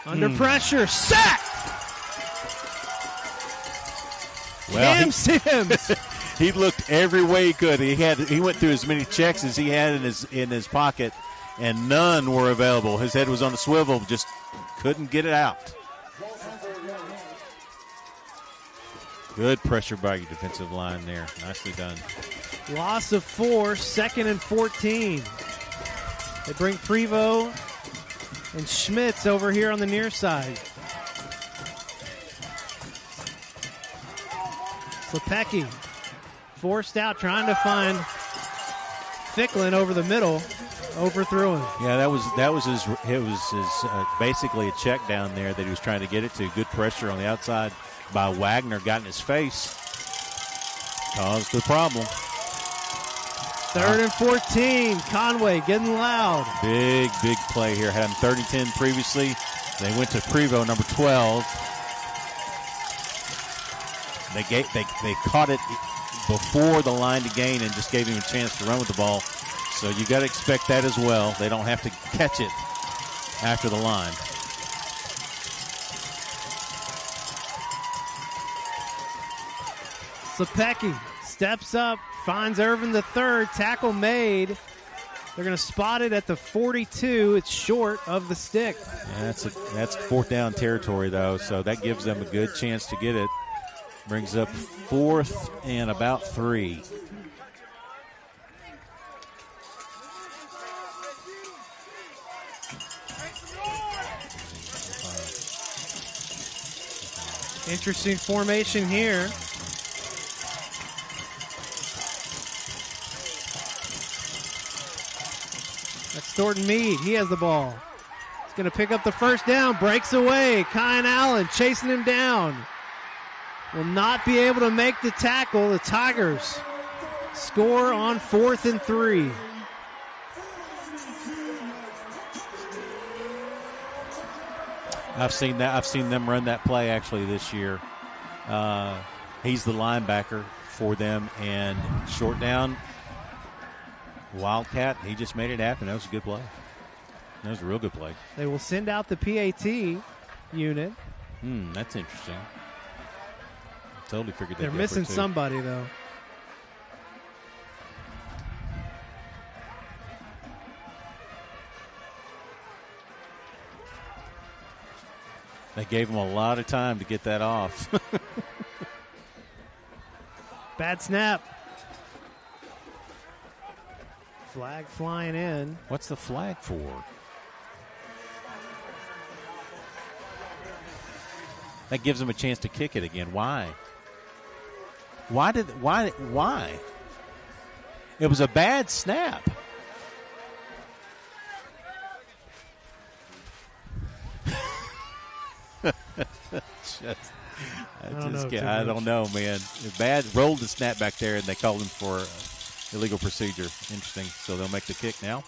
Under pressure. Sack! Well, Cam Sims. He looked every way he could. He went through as many checks as he had in his pocket, and none were available. His head was on the swivel, just couldn't get it out. Good pressure by your defensive line there. Nicely done. Loss of 4, 2nd and 14. They bring Prevost and Schmitz over here on the near side. Slepecki forced out, trying to find Ficklin over the middle. overthrew him. Yeah, that was his. It was his basically a check down there that he was trying to get it to. Good pressure on the outside by Wagner, got in his face, caused the problem. 3rd and 14. Conway getting loud. Big play here. Had him 30-10 previously. They went to Prevo, number 12. They caught it before the line to gain and just gave him a chance to run with the ball. So you got to expect that as well. They don't have to catch it after the line. Sapecki steps up, finds Irvin the third. Tackle made. They're going to spot it at the 42. It's short of the stick. Yeah, that's 4th down territory, though, so that gives them a good chance to get it. Brings up 4th and about 3. Interesting formation here. That's Thornton Meade. He has the ball. He's going to pick up the first down. Breaks away. Kyan Allen chasing him down. Will not be able to make the tackle. The Tigers score on 4th and 3. I've seen them run that play actually this year. He's the linebacker for them, and short down Wildcat. He just made it happen. That was a good play. That was a real good play. They will send out the PAT unit. That's interesting. Totally figured they're missing somebody though. They gave him a lot of time to get that off. Bad snap. Flag flying in. What's the flag for? That gives him a chance to kick it again. Why? Why? It was a bad snap. I don't know, man. Bad rolled the snap back there, and they called him for illegal procedure. Interesting. So they'll make the kick now.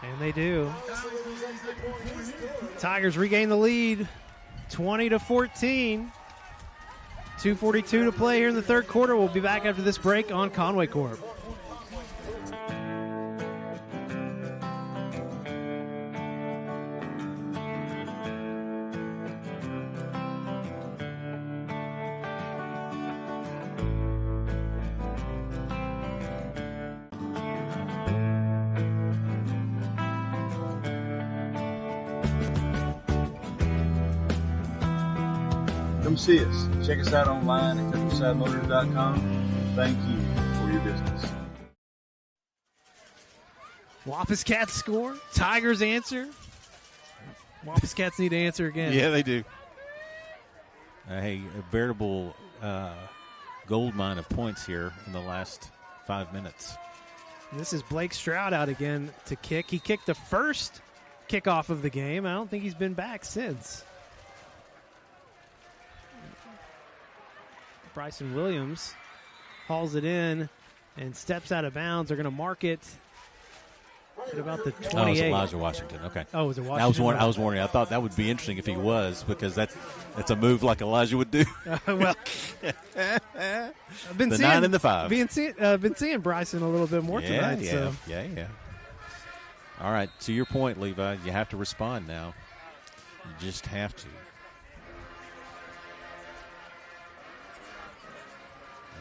And they do. Tigers regain the lead, 20-14. 2:42 to play here in the third quarter. We'll be back after this break on Conway Corp. Come see us. Check us out online at countryside.com. Thank you for your business. Wampus Cats score. Tigers answer. Wampus Cats need to answer again. Yeah, they do. A veritable gold mine of points here in the last 5 minutes. This is Blake Stroud out again to kick. He kicked the first kickoff of the game. I don't think he's been back since. Bryson Williams hauls it in and steps out of bounds. They're going to mark it at about the 28. Oh, it's Elijah Washington. Okay. Oh, was it Washington? I was wondering. I thought that would be interesting if he was, because that's a move like Elijah would do. Well, I've been the seeing, 9 and the 5. Been seeing Bryson a little bit more tonight. Yeah. So. All right. To your point, Levi, you have to respond now. You just have to.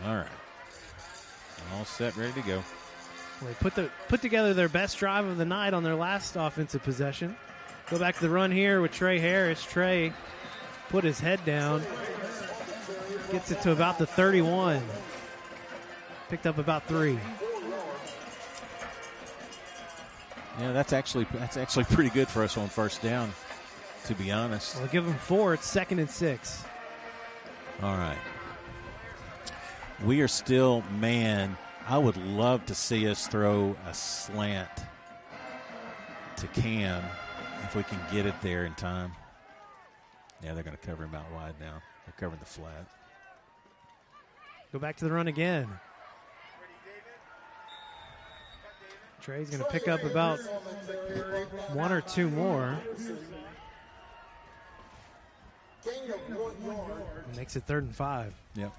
All right. All set, ready to go. They put together their best drive of the night on their last offensive possession. Go back to the run here with Trey Harris. Trey put his head down. Gets it to about the 31. Picked up about 3. Yeah, that's actually pretty good for us on first down, to be honest. Well, give them 4. It's 2nd and 6. All right. We are still, I would love to see us throw a slant to Cam if we can get it there in time. Yeah, they're going to cover him out wide now. They're covering the flat. Go back to the run again. Trey's going to pick up about 1 or 2 more. Makes it 3rd and 5. Yep.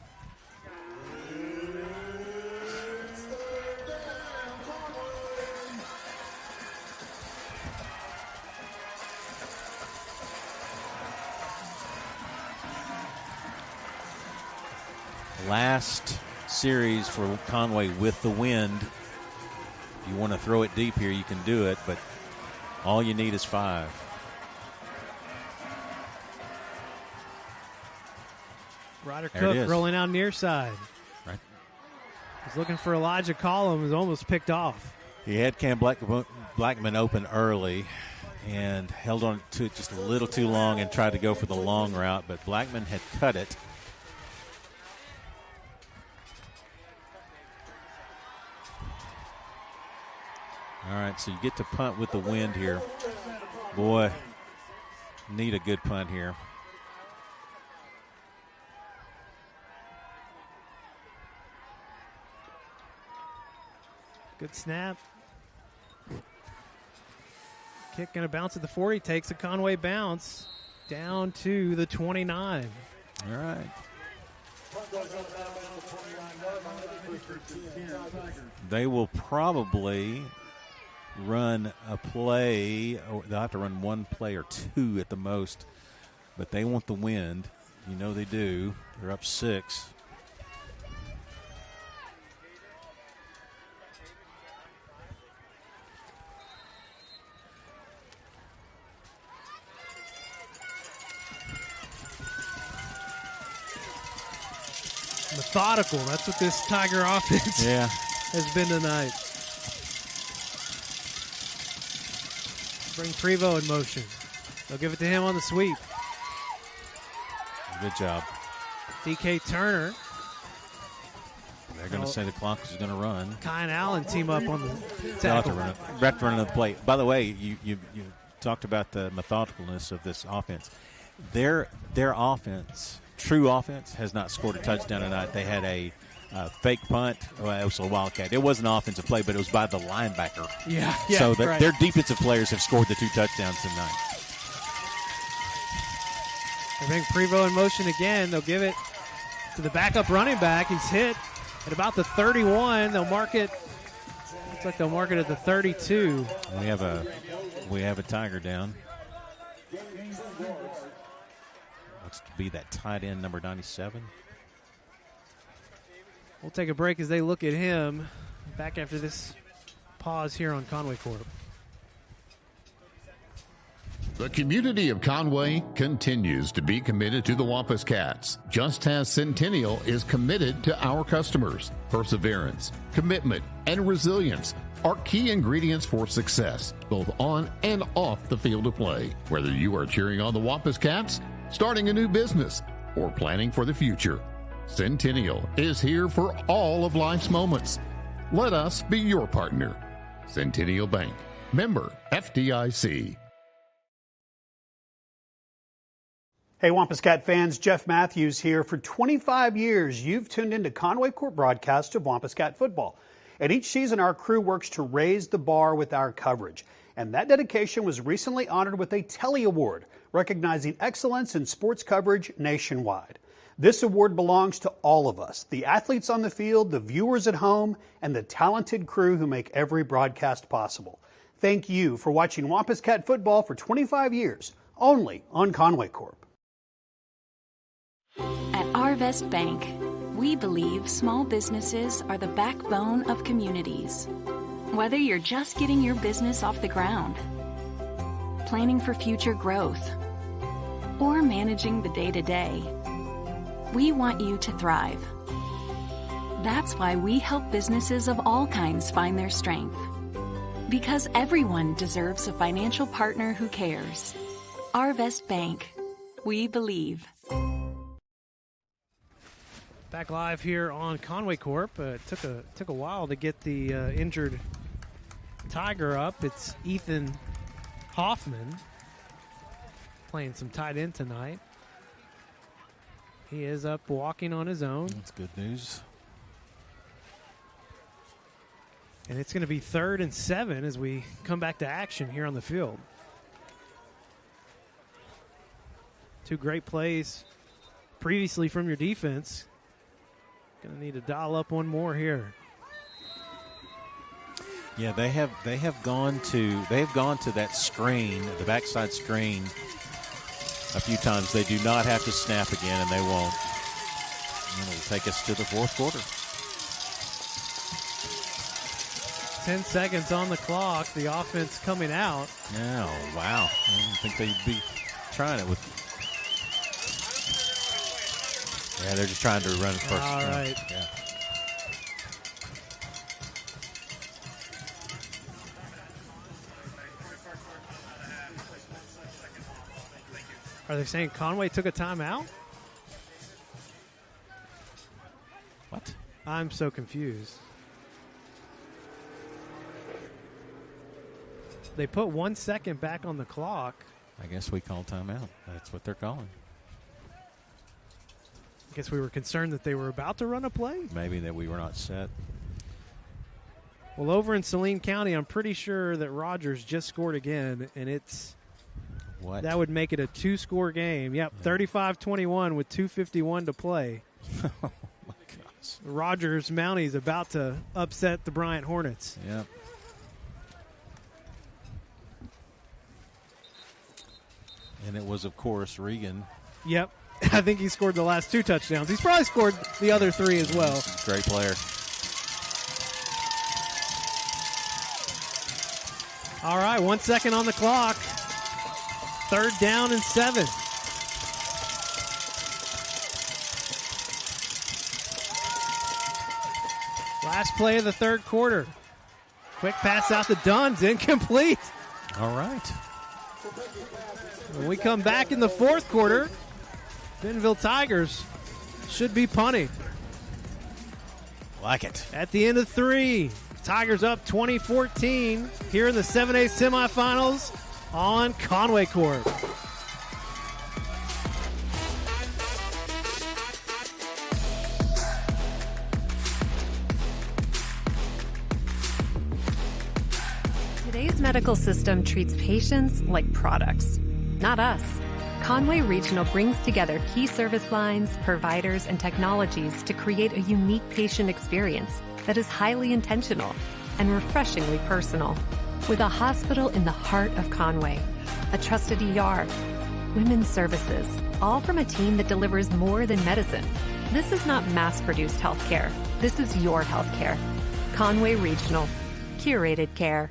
Last series for Conway with the wind. If you want to throw it deep here, you can do it, but all you need is 5. Ryder There it Cook is. rolling out near side. Right. He's looking for Elijah Collins, was almost picked off. He had Cam Blackman open early and held on to it just a little too long and tried to go for the long route, but Blackman had cut it. All right, so you get to punt with the wind here. Boy, need a good punt here. Good snap. Kick going to bounce at the 40. Takes a Conway bounce down to the 29. All right. They will probably run a play, or they'll have to run 1 play or 2 at the most, but they want the wind. You know they do. They're up 6. Methodical. That's what this Tiger offense has been tonight. Bring Prevost in motion. They'll give it to him on the sweep. Good job. DK Turner. They're going to say the clock is going to run. Kai and Allen team up on the They'll have tackle. to run it. Brett running the play. By the way, you talked about the methodicalness of this offense. Their offense, true offense, has not scored a touchdown tonight. They had a fake punt. Well, it was a wildcat. It was an offensive play, but it was by the linebacker. Yeah. So right. their defensive players have scored the 2 touchdowns tonight. They bring Prevost in motion again. They'll give it to the backup running back. He's hit at about the 31. They'll mark it. Looks like they'll mark it at the 32. We have a Tiger down. Looks to be that tight end number 97. We'll take a break as they look at him. Back after this pause here on Conway Court. The community of Conway continues to be committed to the Wampus Cats, just as Centennial is committed to our customers. Perseverance, commitment, and resilience are key ingredients for success, both on and off the field of play. Whether you are cheering on the Wampus Cats, starting a new business, or planning for the future, Centennial is here for all of life's moments. Let us be your partner. Centennial Bank, member FDIC. Hey, Wampus Cat fans, Jeff Matthews here. For 25 years, you've tuned into Conway Court broadcasts of Wampus Cat football. And each season, our crew works to raise the bar with our coverage. And that dedication was recently honored with a Telly Award, recognizing excellence in sports coverage nationwide. This award belongs to all of us, the athletes on the field, the viewers at home, and the talented crew who make every broadcast possible. Thank you for watching Wampus Cat football for 25 years, only on Conway Corp. At Arvest Bank, we believe small businesses are the backbone of communities. Whether you're just getting your business off the ground, planning for future growth, or managing the day-to-day, we want you to thrive. That's why we help businesses of all kinds find their strength. Because everyone deserves a financial partner who cares. Arvest Bank. We believe. Back live here on Conway Corp. It took a while to get the injured Tiger up. It's Ethan Hoffman playing some tight end tonight. He is up walking on his own. That's good news. And it's going to be 3rd and 7 as we come back to action here on the field. 2 great plays previously from your defense. Going to need to dial up one more here. Yeah, they have gone to that screen, the backside screen, a few times. They do not have to snap again, and they won't. And it'll take us to the 4th quarter. 10 seconds on the clock. The offense coming out. Oh, wow. I didn't think they'd be trying it with. Yeah, they're just trying to run it first. All right. Yeah. Are they saying Conway took a timeout? What? I'm so confused. They put 1 second back on the clock. I guess we call timeout. That's what they're calling. I guess we were concerned that they were about to run a play. Maybe that we were not set. Well, over in Saline County, I'm pretty sure that Rogers just scored again, and it's what? That would make it a 2-score game. Yep, 35-21 with 2:51 to play. Oh, my gosh. Rogers Mounties about to upset the Bryant Hornets. Yep. And it was, of course, Regan. Yep. I think he scored the last 2 touchdowns. He's probably scored the other 3 as well. Great player. All right, 1 second on the clock. 3rd down and 7. Last play of the 3rd quarter. Quick pass out to Dunn's, incomplete. All right. When we come back in the 4th quarter, Bentonville Tigers should be punting. Like it. At the end of 3, Tigers up 20-14 here in the 7A semifinals on Conway Corp. Today's medical system treats patients like products, not us. Conway Regional brings together key service lines, providers, and technologies to create a unique patient experience that is highly intentional and refreshingly personal. With a hospital in the heart of Conway, a trusted ER, women's services, all from a team that delivers more than medicine. This is not mass-produced healthcare. This is your healthcare. Conway Regional. Curated care.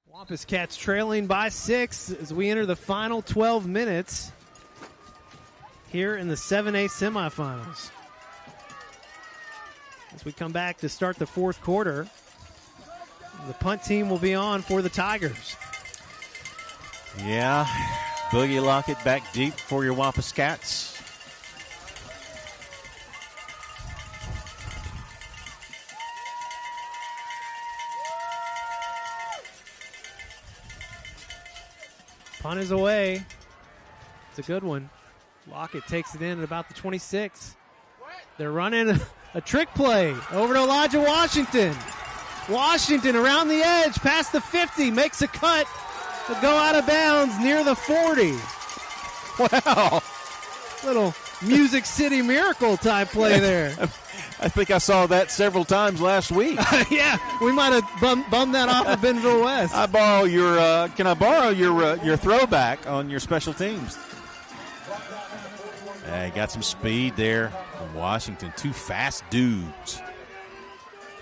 Wampus Cats trailing by 6 as we enter the final 12 minutes here in the 7A semifinals. As we come back to start the 4th quarter, the punt team will be on for the Tigers. Yeah, Boogie Lockett back deep for your Wampus Cats. Punt is away. It's a good one. Lockett takes it in at about the 26. They're running a trick play over to Elijah Washington. Washington around the edge, past the 50, makes a cut to go out of bounds near the 40. Wow. Little Music City Miracle type play there. I think I saw that several times last week. Yeah, we might have bummed that off of Bentonville West. Can I borrow your throwback on your special teams? He got some speed there from Washington. 2 fast dudes.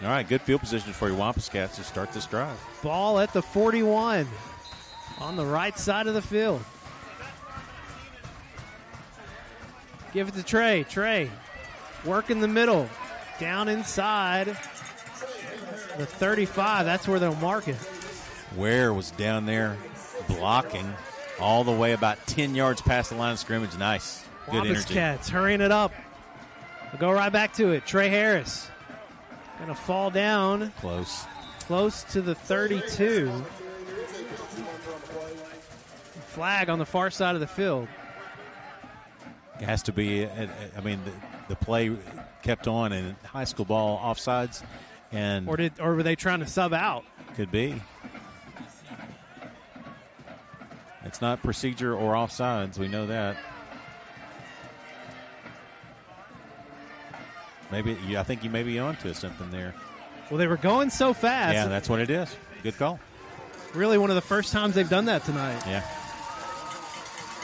All right, good field position for your Wampus Cats to start this drive. Ball at the 41 on the right side of the field. Give it to Trey. Trey, work in the middle. Down inside the 35. That's where they'll mark it. Ware was down there blocking. All the way about 10 yards past the line of scrimmage. Nice. Good Wampus energy. Cats hurrying it up. We'll go right back to it. Trey Harris going to fall down. Close to the 32. Flag on the far side of the field. It has to be, the play kept on in high school ball offsides. Or were they trying to sub out? Could be. It's not procedure or offsides. We know that. I think you may be onto something there. Well, they were going so fast. Yeah, that's what it is. Good call. Really one of the first times they've done that tonight. Yeah.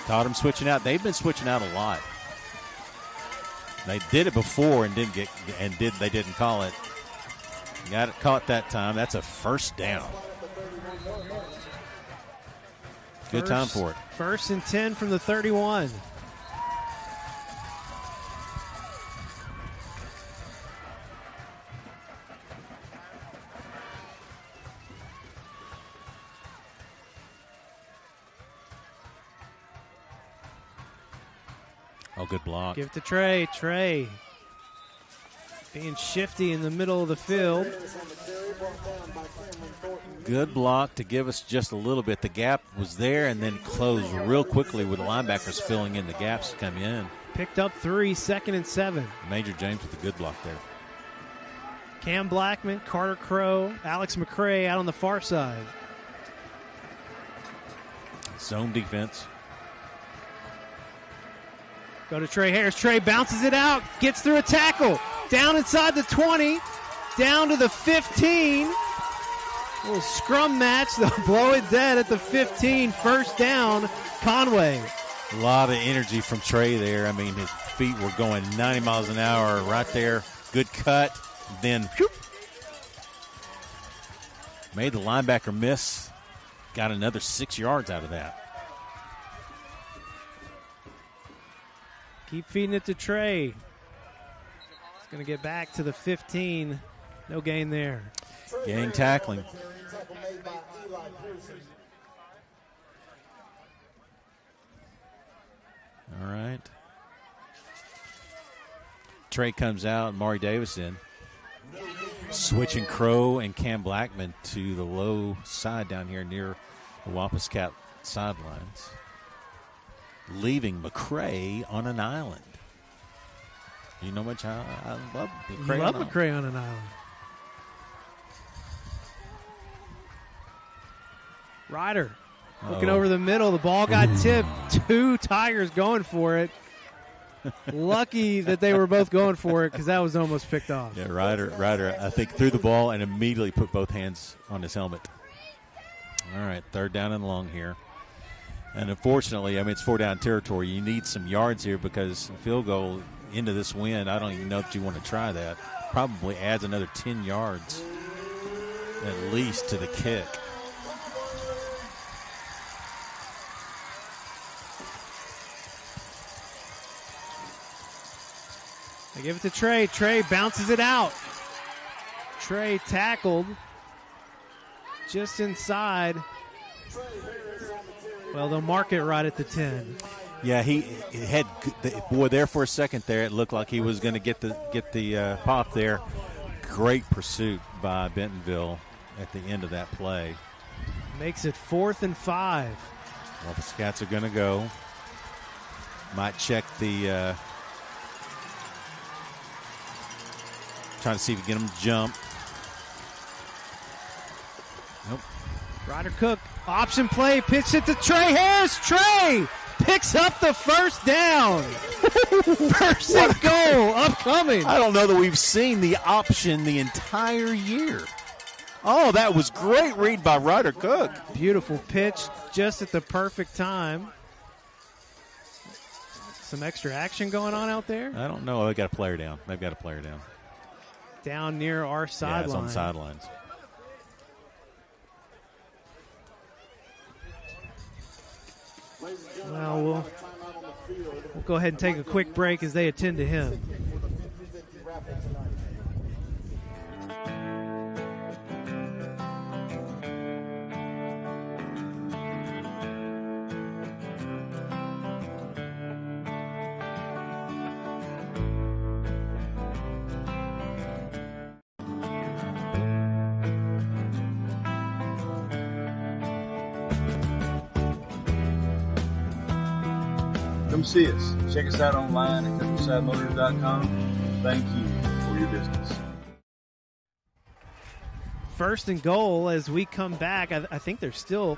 Taught them switching out. They've been switching out a lot. They did it before and they didn't call it. Got it caught that time. That's a first down. Good time for it. 1st and 10 from the 31. Oh, good block. Give it to Trey. Trey being shifty in the middle of the field. Good block to give us just a little bit. The gap was there and then closed real quickly with the linebackers filling in the gaps coming in. Picked up 3, 2nd and 7. Major James with a good block there. Cam Blackman, Carter Crow, Alex McCray out on the far side. Zone defense. Go to Trey Harris. Trey bounces it out, gets through a tackle. Down inside the 20, down to the 15. Little scrum match. They'll blow it dead at the 15. First down, Conway. A lot of energy from Trey there. I mean, his feet were going 90 miles an hour right there. Good cut. Then whoop, made the linebacker miss. Got another 6 yards out of that. Keep feeding it to Trey. It's going to get back to the 15. No gain there. Gang tackling. All right. Trey comes out, and Maury Davis in. Switching Crow and Cam Blackman to the low side down here near the Wampus Cat sidelines. Leaving McCray on an island. You know much how I love McCray. You love McCray on an island. Ryder looking over the middle. The ball got tipped. 2 Tigers going for it. Lucky that they were both going for it because that was almost picked off. Yeah, Ryder, I think, threw the ball and immediately put both hands on his helmet. All right, 3rd down and long here. And unfortunately, it's 4-down territory. You need some yards here because a field goal into this win, I don't even know that you want to try that. Probably adds another 10 yards at least to the kick. They give it to Trey. Trey bounces it out. Trey tackled just inside. Well, they'll mark it right at the 10. Yeah, he had there for a second there. It looked like he was going to get the pop there. Great pursuit by Bentonville at the end of that play. Makes it 4th and 5. Well, the Scats are going to go. Might check the trying to see if you get them to jump. Nope. Ryder Cook, option play, pitched it to Trey Harris. Trey picks up the first down. First and goal upcoming. I don't know that we've seen the option the entire year. Oh, that was great read by Ryder Cook. Beautiful pitch just at the perfect time. Some extra action going on out there? I don't know. They've got a player down. Down near our sideline. Yeah, it's on the sidelines. Well, we'll go ahead and take a quick break as they attend to him. Come see us. Check us out online at countrysidemotors.com. Thank you for your business. First and goal as we come back. I think they're still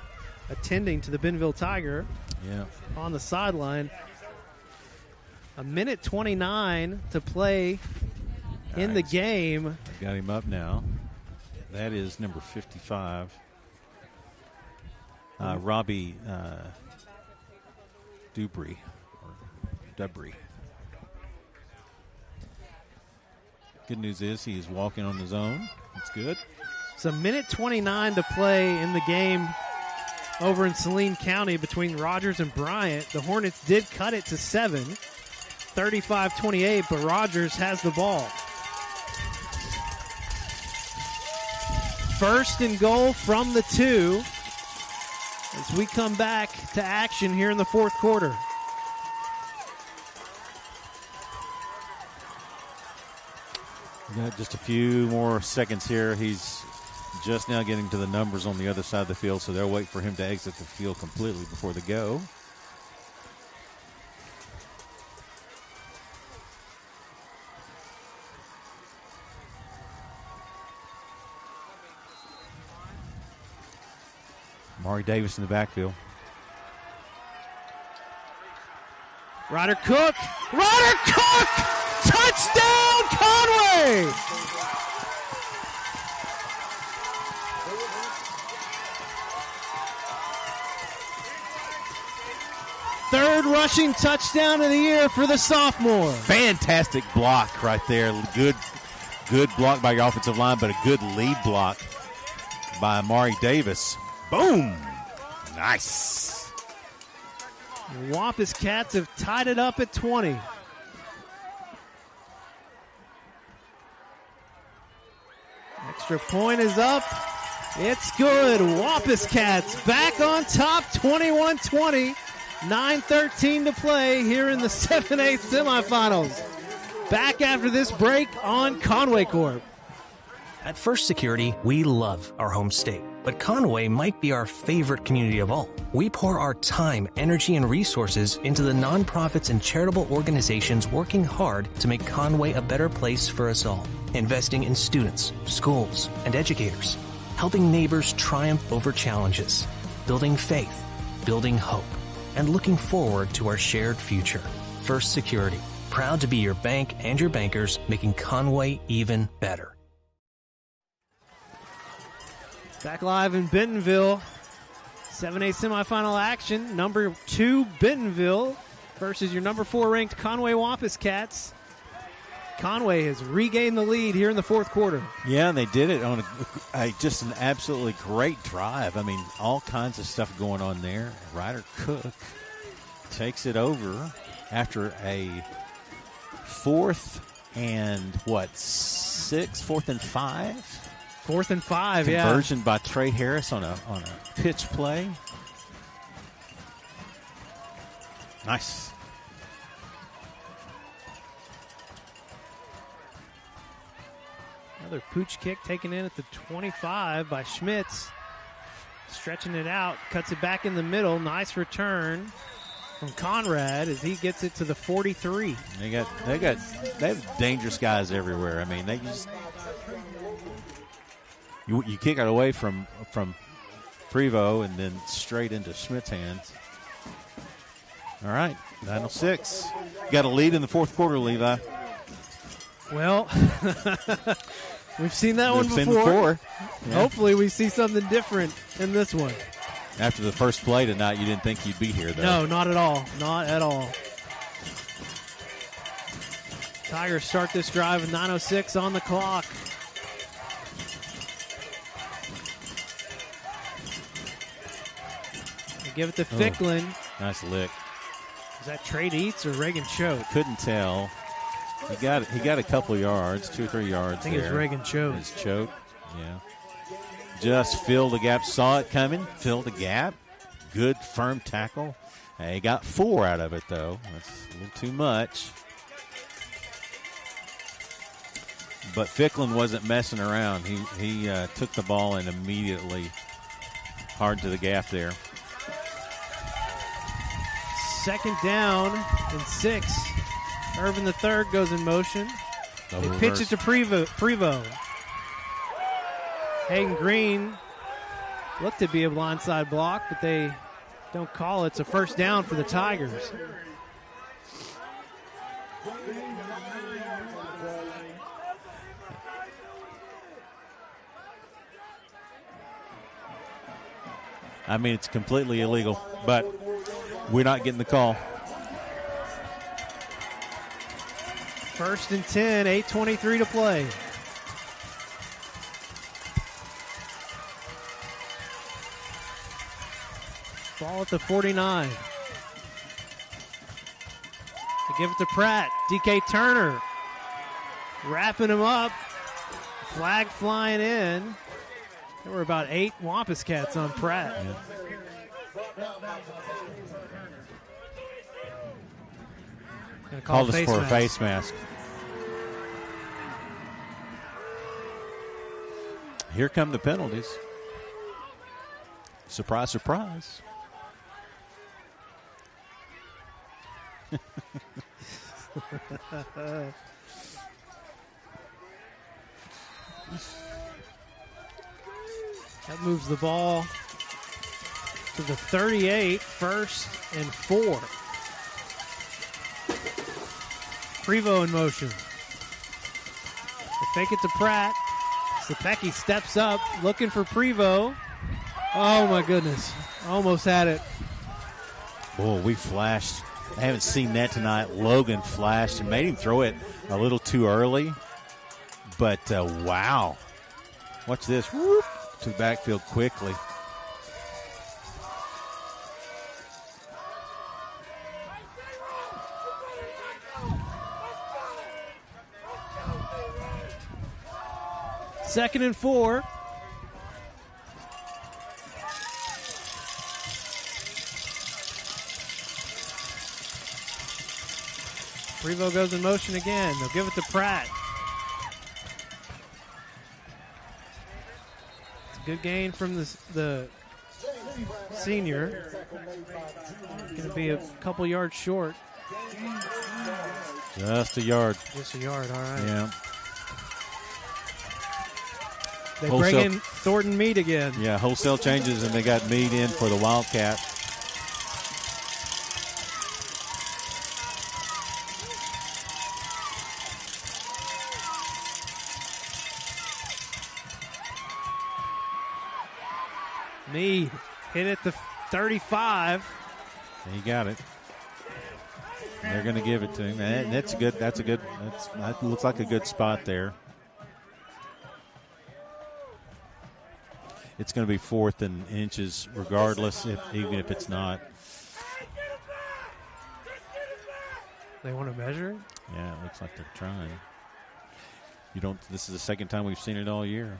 attending to the Bentonville Tiger on the sideline. 1:29 to play in the game. Got him up now. That is number 55. Robbie Dubry. Good news is he is walking on his own. That's good. So 1:29 to play in the game over in Saline County between Rogers and Bryant. The Hornets did cut it to 7, 35-28, but Rogers has the ball. First and goal from the 2 as we come back to action here in the fourth quarter. We got just a few more seconds here. He's just now getting to the numbers on the other side of the field, so they'll wait for him to exit the field completely before they go. Amari Davis in the backfield. Ryder Cook! Touchdown, Conway! Third rushing touchdown of the year for the sophomore. Fantastic block right there. Good block by your offensive line, but a good lead block by Amari Davis. Boom! Nice. The Wampus Cats have tied it up at 20. Extra point is up. It's good. Wampus Cats back on top, 21-20. 9:13 to play here in the 7A semifinals. Back after this break on Conway Corp. At First Security, we love our home state, but Conway might be our favorite community of all. We pour our time, energy, and resources into the nonprofits and charitable organizations working hard to make Conway a better place for us all. Investing in students, schools, and educators. Helping neighbors triumph over challenges. Building faith, building hope, and looking forward to our shared future. First Security, proud to be your bank and your bankers, making Conway even better. Back live in Bentonville. 7A semifinal action. Number 2 Bentonville versus your number 4 ranked Conway Wampus Cats. Conway has regained the lead here in the fourth quarter. Yeah, and they did it on just an absolutely great drive. I mean, all kinds of stuff going on there. Ryder Cook takes it over after a 4th and 5? 4th and 5, yeah. Conversion by Trey Harris on a pitch play. Nice. Another pooch kick taken in at the 25 by Schmitz. Stretching it out, cuts it back in the middle. Nice return from Conrad as he gets it to the 43. They have dangerous guys everywhere. I mean, they just you kick it away from Prevost and then straight into Schmidt's hands. All right, 9:06. Got a lead in the fourth quarter, Levi. Well, we've seen that one before. Yeah. Hopefully we see something different in this one. After the first play tonight, you didn't think you'd be here, though. No, not at all. Not at all. Tigers start this drive with 9:06 on the clock. They give it to Ficklin. Nice lick. Is that Trey Dietz or Reagan Choate? Couldn't tell. He got a couple yards, 2 or 3 yards. I think it's Reagan Choate. It's Choate, yeah. Just filled the gap, saw it coming, filled the gap. Good firm tackle. He got 4 out of it, though. That's a little too much. But Ficklin wasn't messing around. He took the ball and immediately hard to the gap there. Second down and 6. Irvin the third goes in motion. They pitch it to Prevost. Hayden Green looked to be a blindside block, but they don't call it. It's a first down for the Tigers. I mean, it's completely illegal, but we're not getting the call. First and 10, 8:23 to play. Ball at the 49. They give it to Pratt. DK Turner wrapping him up. Flag flying in. There were about 8 Wampus Cats on Pratt. Yeah. Called us for a face mask. Here come the penalties. Surprise, surprise. That moves the ball to the 38, first and 4. Prevost in motion. They fake it to Pratt. Sapecki steps up, looking for Prevost. Oh, my goodness. Almost had it. Oh, we flashed. I haven't seen that tonight. Logan flashed and made him throw it a little too early. But, wow. Watch this. Whoop, to the backfield quickly. Second and 4. Prevost goes in motion again. They'll give it to Pratt. It's a good gain from the senior. Going to be a couple yards short. Just a yard. Just a yard, all right. Yeah. They bring in Thornton Meade again. Yeah, wholesale changes, and they got Meade in for the Wildcat. Meade hit at the 35. He got it. They're going to give it to him. And that looks like a good spot there. It's going to be 4th and inches regardless, even if it's not. They want to measure? Yeah, it looks like they're trying. This is the second time we've seen it all year.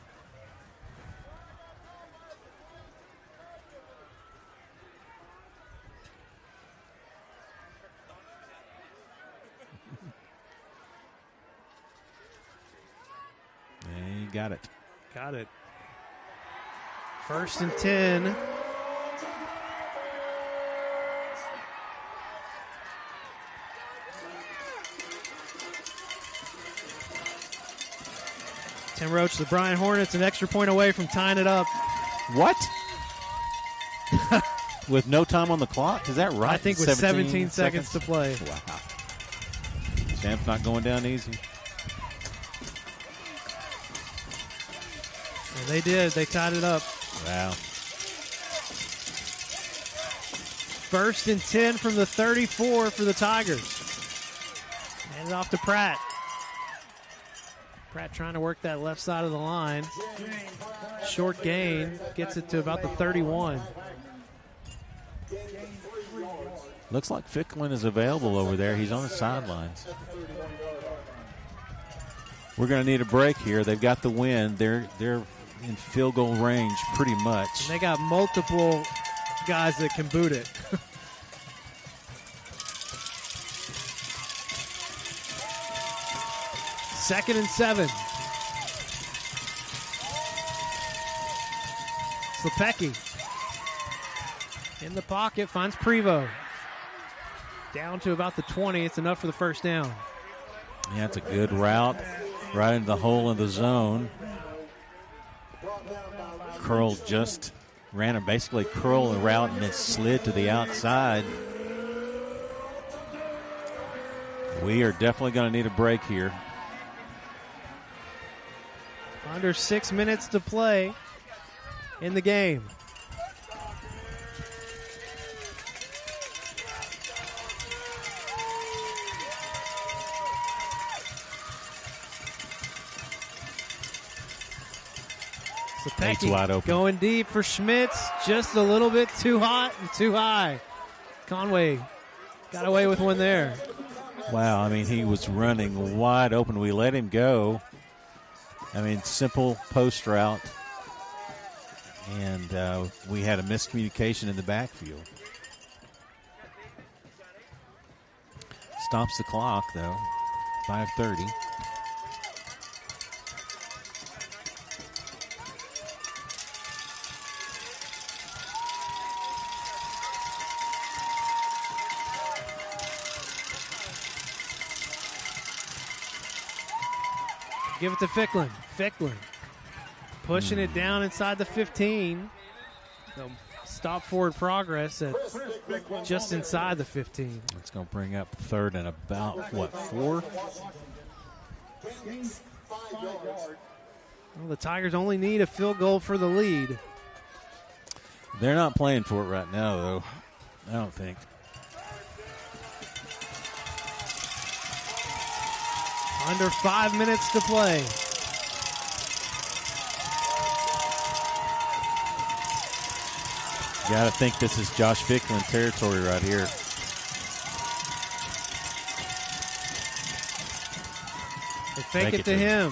They got it. Got it. First and 10. Tim Roach, the Bryan Hornets, an extra point away from tying it up. What? With no time on the clock? Is that right? I think with 17 seconds to play. Wow. Champ's not going down easy. And they did. They tied it up. Wow. First and 10 from the 34 for the Tigers. Hand it off to Pratt. Pratt trying to work that left side of the line. Short gain. Gets it to about the 31. Looks like Ficklin is available over there. He's on the sidelines. We're going to need a break here. They've got the win. They're in field goal range pretty much. And they got multiple guys that can boot it. Second and 7. Slepecki in the pocket, finds Prevost. Down to about the 20. It's enough for the first down. Yeah, it's a good route right into the hole in the zone. Curl just ran a basically curl route and then slid to the outside. We are definitely going to need a break here. Under 6 minutes to play in the game. It's wide open. Going deep for Schmitz. Just a little bit too hot and too high. Conway got away with one there. Wow, I mean, he was running wide open. We let him go. I mean, simple post route. And we had a miscommunication in the backfield. Stops the clock, though. 5:30. Give it to Ficklin. Ficklin pushing it down inside the 15. So stop forward progress at just inside the 15. It's going to bring up third and about, 4? Well, the Tigers only need a field goal for the lead. They're not playing for it right now, though. I don't think. Under 5 minutes to play. You got to think this is Josh Ficklin territory right here. They fake it to him.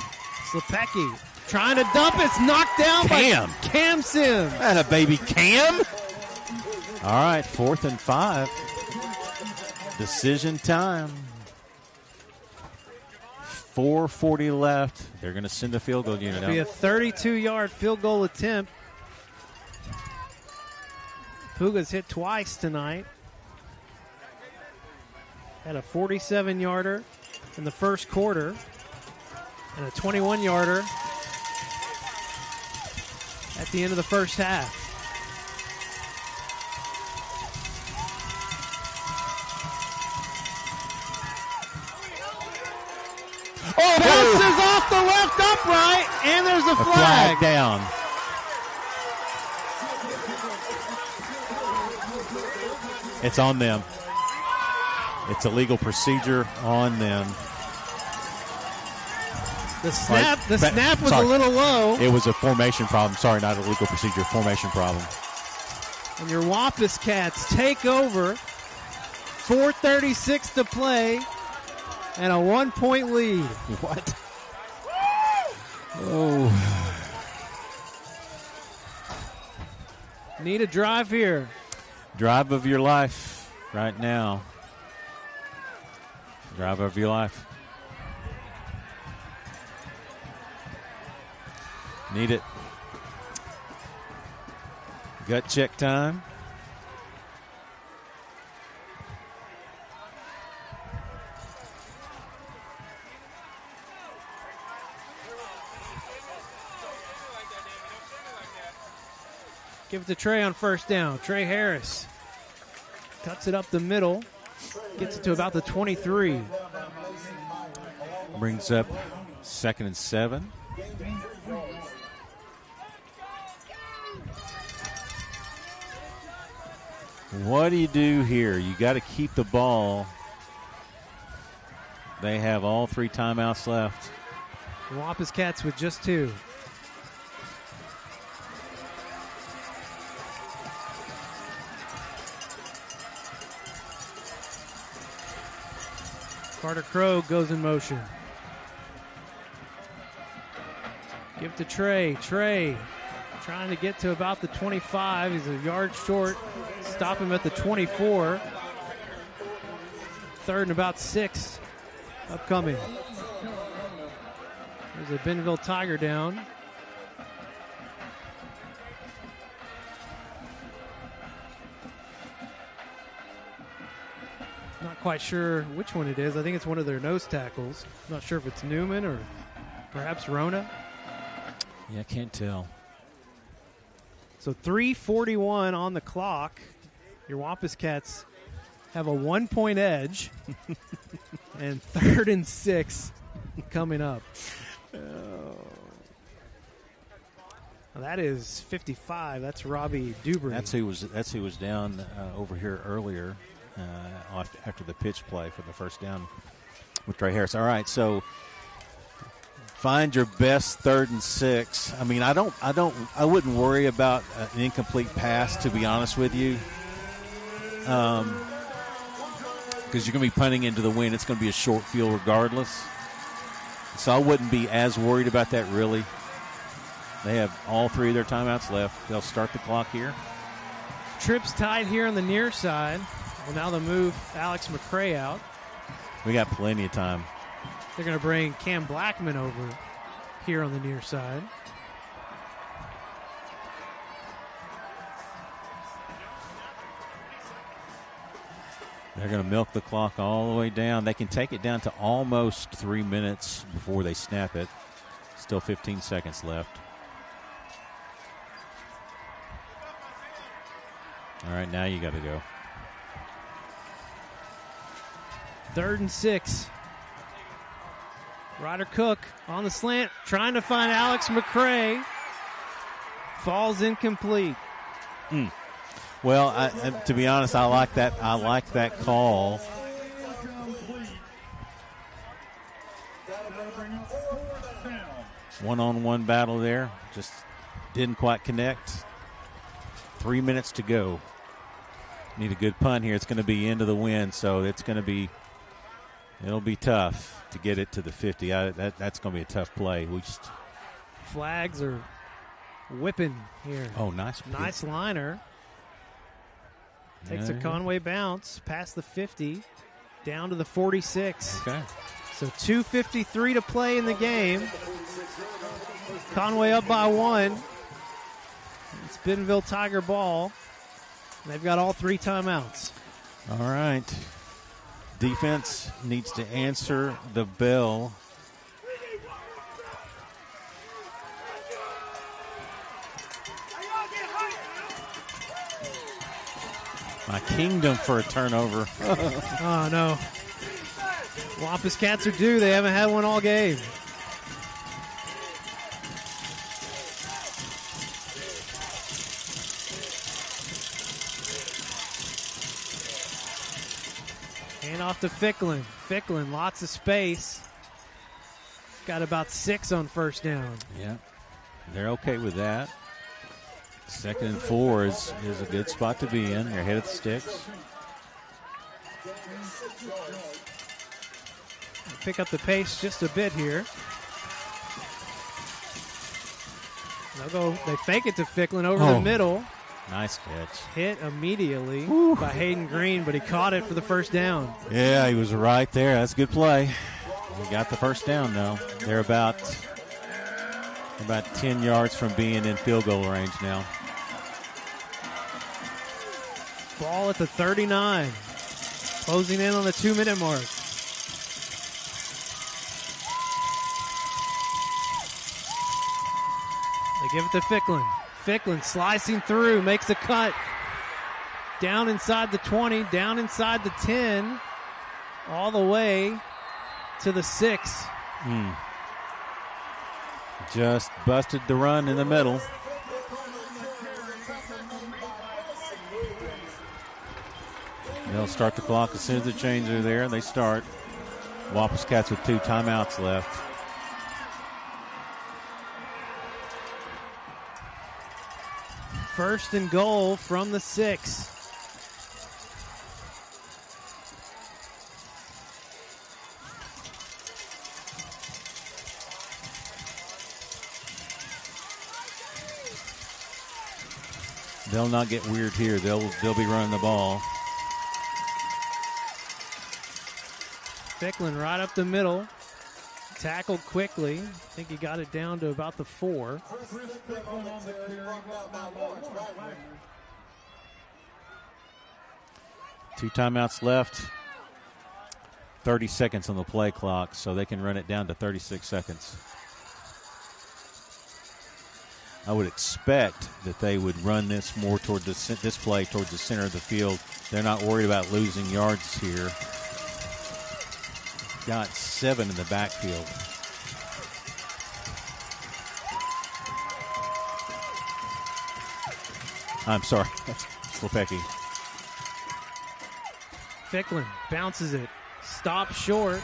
Slepecki trying to dump it. It's knocked down by Cam Sims. That a baby Cam. All right, 4th and 5. Decision time. 4:40 left. They're going to send a field goal unit out. It'll be a 32-yard field goal attempt. Puga's hit twice tonight. Had a 47-yarder in the first quarter and a 21-yarder at the end of the first half. Oh, bounces off the left upright, and there's a flag. Down. It's on them. It's a legal procedure on them. The snap was a little low. It was a formation problem. Sorry, not a legal procedure. Formation problem. And your Wampus Cats take over. 4:36 to play. And a 1-point lead. What? Oh. Need a drive here. Drive of your life right now. Drive of your life. Need it. Gut check time. Give it to Trey on first down. Trey Harris cuts it up the middle. Gets it to about the 23. Brings up 2nd and 7. What do you do here? You got to keep the ball. They have all 3 timeouts left. The Wampus Cats with just 2. Carter Crow goes in motion. Give it to Trey. Trey trying to get to about the 25. He's a yard short. Stop him at the 24. 3rd and about 6 upcoming. There's a Bentonville Tiger down. Not quite sure which one it is. I think it's one of their nose tackles. Not sure if it's Newman or perhaps Rona. Yeah, can't tell. So 3:41 on the clock. Your Wampus Cats have a 1-point edge. And 3rd and 6 coming up. Well, that is 55. That's Robbie Dubry. That's who was down over here earlier after the pitch play for the first down with Trey Harris. All right, so find your best 3rd and 6. I mean, I wouldn't worry about an incomplete pass, to be honest with you, because you're going to be punting into the wind. It's going to be a short field regardless. So I wouldn't be as worried about that, really. They have all 3 of their timeouts left. They'll start the clock here. Trips tied here on the near side. Well, now they'll move Alex McCray out. We got plenty of time. They're going to bring Cam Blackman over here on the near side. They're going to milk the clock all the way down. They can take it down to almost 3 minutes before they snap it. Still 15 seconds left. All right, now you got to go. 3rd and 6. Ryder Cook on the slant, trying to find Alex McCray. Falls incomplete. Well, to be honest, I like that. I like that call. One-on-one battle there. Just didn't quite connect. 3 minutes to go. Need a good punt here. It's going to be into the wind, so it'll be tough to get it to the 50. That's going to be a tough play. Flags are whipping here. Oh, nice liner. Takes a Conway bounce past the 50, down to the 46. Okay. So 2:53 to play in the game. Conway up by 1. It's Bentonville Tiger ball. They've got all 3 timeouts. All right. Defense needs to answer the bell. My kingdom for a turnover. Oh, no. Wampus Cats are due. They haven't had one all game. Hand off to Ficklin. Ficklin, lots of space. Got about 6 on first down. Yeah, they're okay with that. 2nd and 4 is a good spot to be in. You're ahead of the sticks. Pick up the pace just a bit here. They fake it to Ficklin over the middle. Nice catch. Hit immediately by Hayden Green, but he caught it for the first down. Yeah, he was right there. That's a good play. We got the first down, though. They're about 10 yards from being in field goal range now. Ball at the 39. Closing in on the 2-minute mark. They give it to Ficklin. Ficklin slicing through, makes a cut. Down inside the 20, down inside the 10, all the way to the 6. Just busted the run in the middle. They'll start the clock as soon as the chains are there. They start. Wampus Cats with 2 timeouts left. First and goal from the 6. They'll not get weird here. They'll be running the ball. Ficklin right up the middle. Tackled quickly. I think he got it down to about the 4. Two timeouts left. 30 seconds on the play clock, so they can run it down to 36 seconds. I would expect that they would run this more toward this play towards the center of the field. They're not worried about losing yards here. Got 7 in the backfield. I'm sorry, Lepecki. Ficklin bounces it. Stops short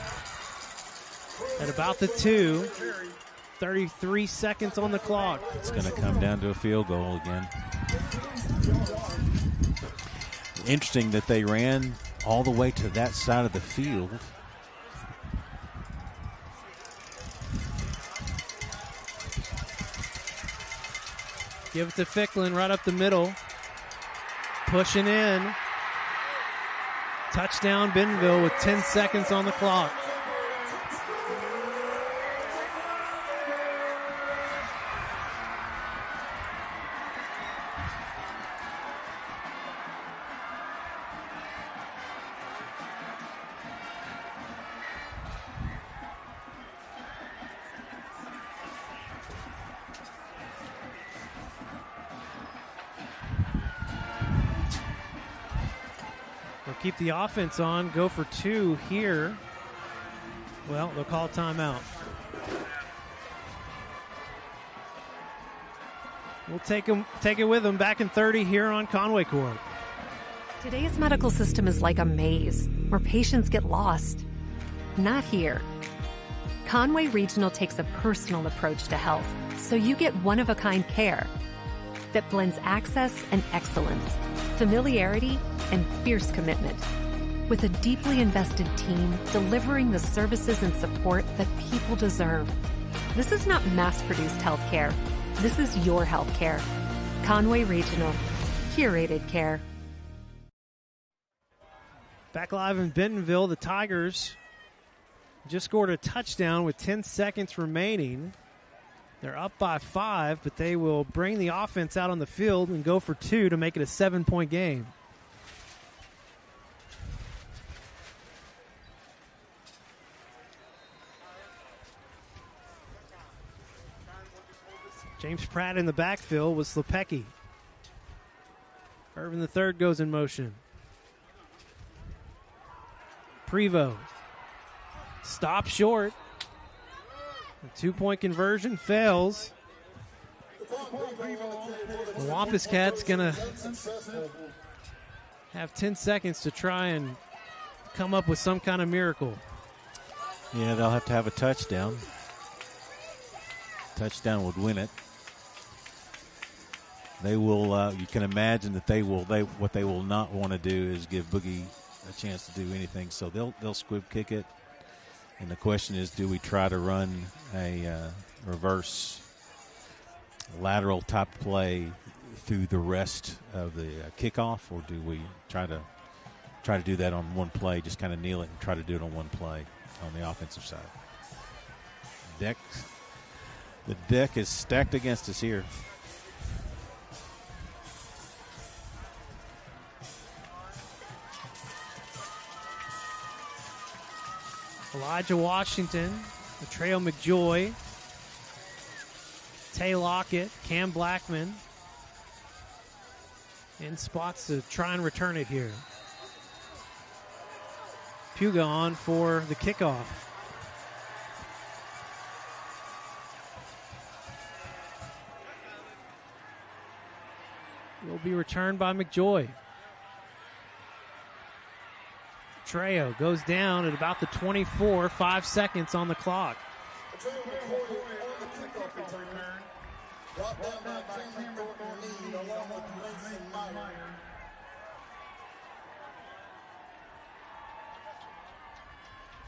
at about the 2. 33 seconds on the clock. It's going to come down to a field goal again. Interesting that they ran all the way to that side of the field. Give it to Ficklin right up the middle. Pushing in. Touchdown Bentonville with 10 seconds on the clock. Keep the offense on, go for 2 here. Well, they'll call timeout. We'll take it with them back in 30 here on Conway Court. Today's medical system is like a maze where patients get lost. Not here. Conway Regional takes a personal approach to health, so you get one-of-a-kind care that blends access and excellence, familiarity and fierce commitment, with a deeply invested team delivering the services and support that people deserve. This is not mass-produced healthcare. This is your healthcare. Conway Regional, curated care. Back live in Bentonville, the Tigers just scored a touchdown with 10 seconds remaining. They're up by 5, but they will bring the offense out on the field and go for 2 to make it a 7-point game. James Pratt in the backfield with Lepecki. Irvin III goes in motion. Prevost. Stop short. The 2-point conversion fails. The Wampus Cats going to have 10 seconds to try and come up with some kind of miracle. Yeah, they'll have to have a touchdown. Touchdown would win it. They will. You can imagine that they will. What they will not want to do is give Boogie a chance to do anything. So they'll squib kick it. And the question is, do we try to run a reverse lateral type play through the rest of the kickoff, or do we try to do that on one play, just kind of kneel it and try to do it on one play on the offensive side? The deck is stacked against us here. Elijah Washington, Latrell McJoy, Tay Lockett, Cam Blackman in spots to try and return it here. Puga on for the kickoff. Will be returned by McJoy. Trejo goes down at about the 24, 5 seconds on the clock.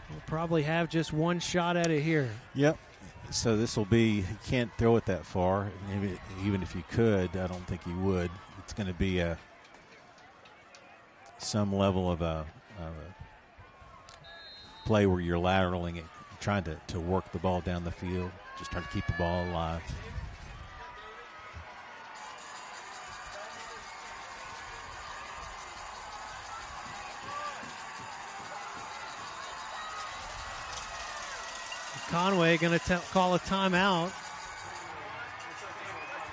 We'll probably have just one shot at it here. Yep. So this will be, you can't throw it that far. Even if you could, I don't think you would. It's going to be some level of a play where you're lateraling it, trying to work the ball down the field, just trying to keep the ball alive. Conway going to call a timeout.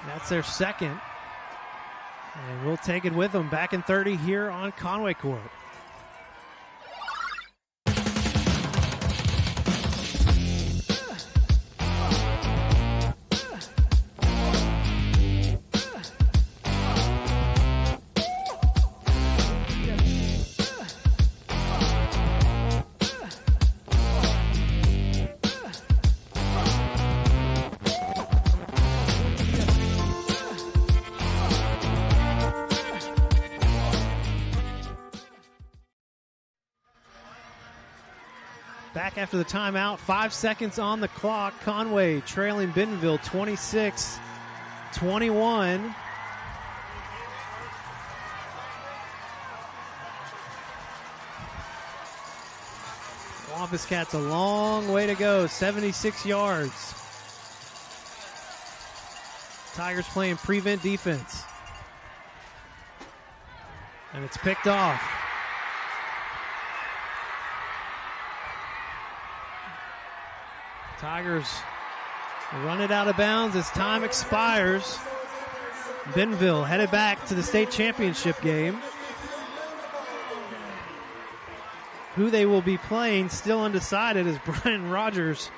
That's their second. And we'll take it with them. Back in 30 here on Conway Court. Back after the timeout, 5 seconds on the clock. Conway trailing Bentonville 26-21. Wampus Cats a long way to go, 76 yards. Tigers playing prevent defense. And it's picked off. Tigers run it out of bounds as time expires. Bentonville headed back to the state championship game. Who they will be playing still undecided is Brian Rogers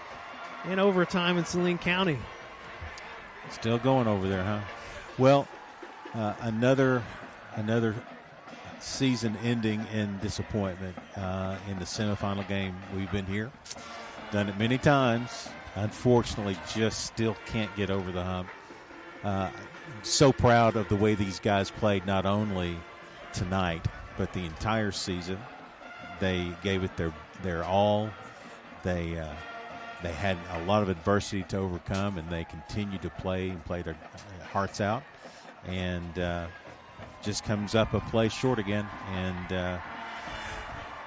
in overtime in Saline County. Still going over there, huh? Well, another season ending in disappointment in the semifinal game. We've been here. Done it many times. Unfortunately, just still can't get over the hump. So proud of the way these guys played, not only tonight, but the entire season. They gave it their all. They had a lot of adversity to overcome, and they continued to play and play their hearts out. And just comes up a play short again. And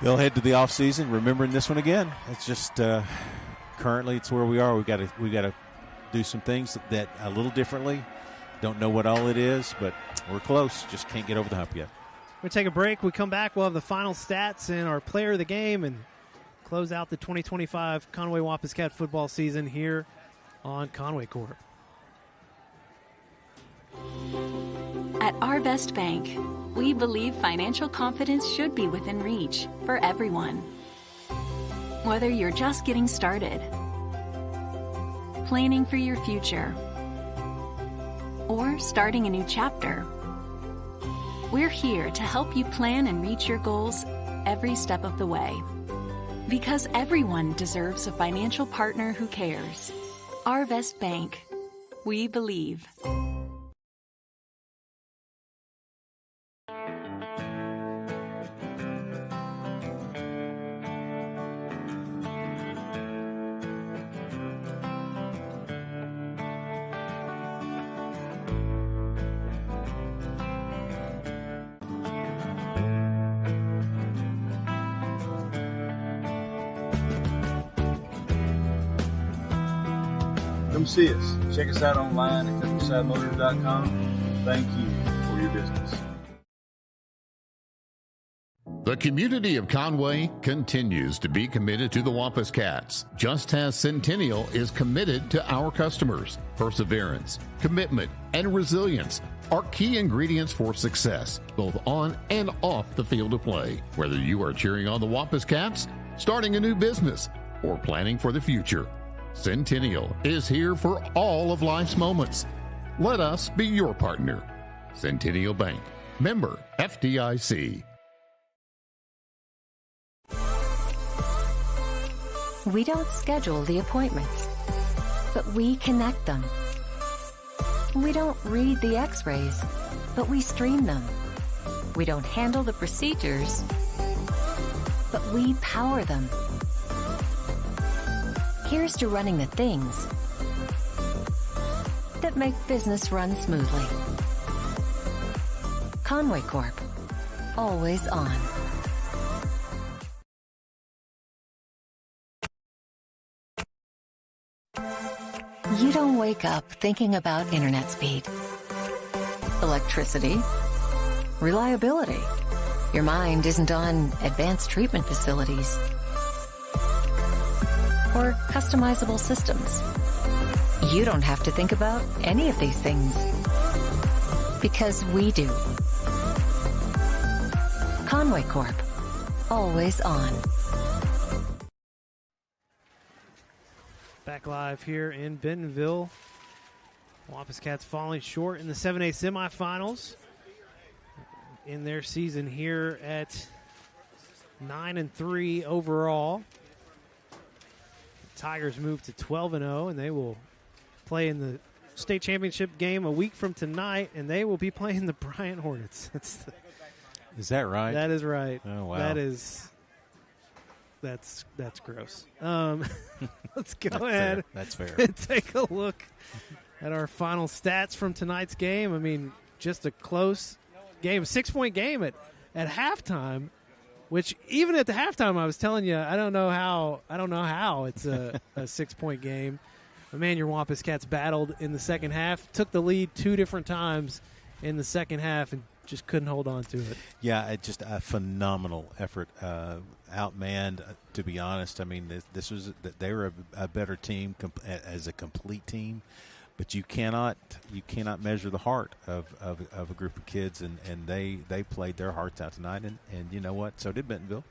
they'll head to the offseason remembering this one again. It's just currently it's where we are. We got to do some things that a little differently. Don't know what all it is, but we're close. Just can't get over the hump yet. We'll take a break. We come back. We'll have the final stats and our player of the game and close out the 2025 Conway Wampus Cat football season here on Conway Court. At Arvest Bank, we believe financial confidence should be within reach for everyone. Whether you're just getting started, planning for your future, or starting a new chapter, we're here to help you plan and reach your goals every step of the way. Because everyone deserves a financial partner who cares. Arvest Bank. We believe. Come see us. Check us out online at CountrysideMotors.com. Thank you for your business. The community of Conway continues to be committed to the Wampus Cats, just as Centennial is committed to our customers. Perseverance, commitment, and resilience are key ingredients for success, both on and off the field of play. Whether you are cheering on the Wampus Cats, starting a new business, or planning for the future, Centennial is here for all of life's moments. Let us be your partner. Centennial Bank, member FDIC. We don't schedule the appointments, but we connect them. We don't read the x-rays, but we stream them. We don't handle the procedures, but we power them. Here's to running the things that make business run smoothly. Conway Corp. Always on. You don't wake up thinking about internet speed, electricity, reliability. Your mind isn't on advanced treatment facilities. or customizable systems. You don't have to think about any of these things because we do. Conway Corp. Always on. Back live here in Bentonville. Wampus Cats falling short in the 7A semifinals in their season here at 9-3 overall. The Tigers move to 12-0, and they will play in the state championship game a week from tonight, and they will be playing the Bryant Hornets. Is that right? That is right. Oh, wow. That's gross. Let's go ahead. That's fair. And take a look at our final stats from tonight's game. I mean, just a close game, 6-point game at halftime. Which even at the halftime, I was telling you, I don't know how it's a 6-point game. But man, your Wampus Cats battled in the second half, took the lead 2 different times in the second half, and just couldn't hold on to it. Yeah, just a phenomenal effort. Outmanned, to be honest. I mean, they were a better team as a complete team, but you cannot measure the heart of a group of kids, and they played their hearts out tonight, and you know what? So did Bentonville.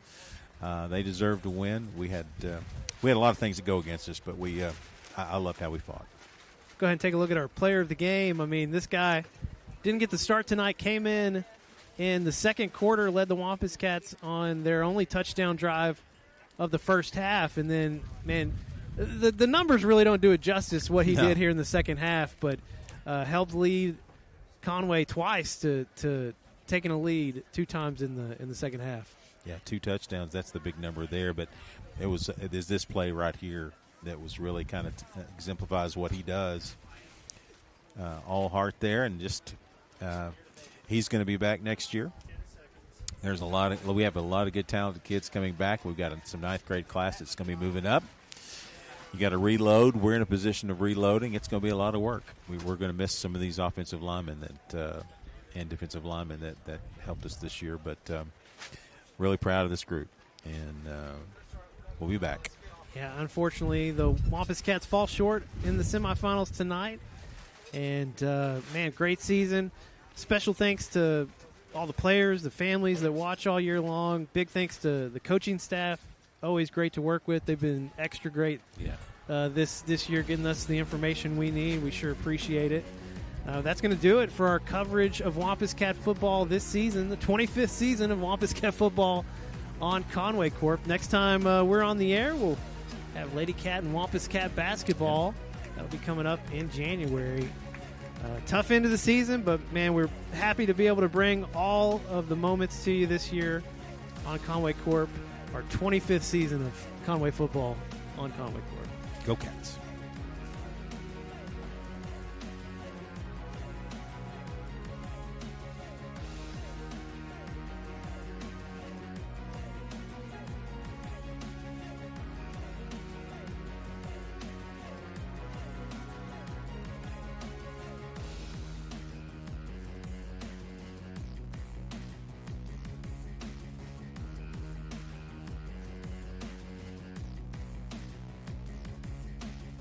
They deserved to win. We had a lot of things that go against us, but I loved how we fought. Go ahead and take a look at our player of the game. I mean, this guy didn't get the start tonight, came in the second quarter, led the Wampus Cats on their only touchdown drive of the first half. And then, man, the numbers really don't do it justice what he did here in the second half, but helped lead Conway twice to taking a lead 2 times in the second half. Yeah, 2 touchdowns. That's the big number there. But there's this play right here that was really kind of exemplifies what he does. All heart there, and just he's going to be back next year. We have a lot of good talented kids coming back. We've got some 9th grade class that's going to be moving up. You got to reload. We're in a position of reloading. It's going to be a lot of work. We're going to miss some of these offensive linemen and defensive linemen that helped us this year. But really proud of this group, and we'll be back. Yeah, unfortunately, the Wampus Cats fall short in the semifinals tonight. And, man, great season. Special thanks to all the players, the families that watch all year long. Big thanks to the coaching staff. Always great to work with. They've been extra great this year, getting us the information we need. We sure appreciate it. That's going to do it for our coverage of Wampus Cat football this season, the 25th season of Wampus Cat football on Conway Corp. Next time we're on the air, we'll have Lady Cat and Wampus Cat basketball. That'll be coming up in January. Tough end of the season, but, man, we're happy to be able to bring all of the moments to you this year on Conway Corp, our 25th season of Conway football on Conway Corp. Go Cats.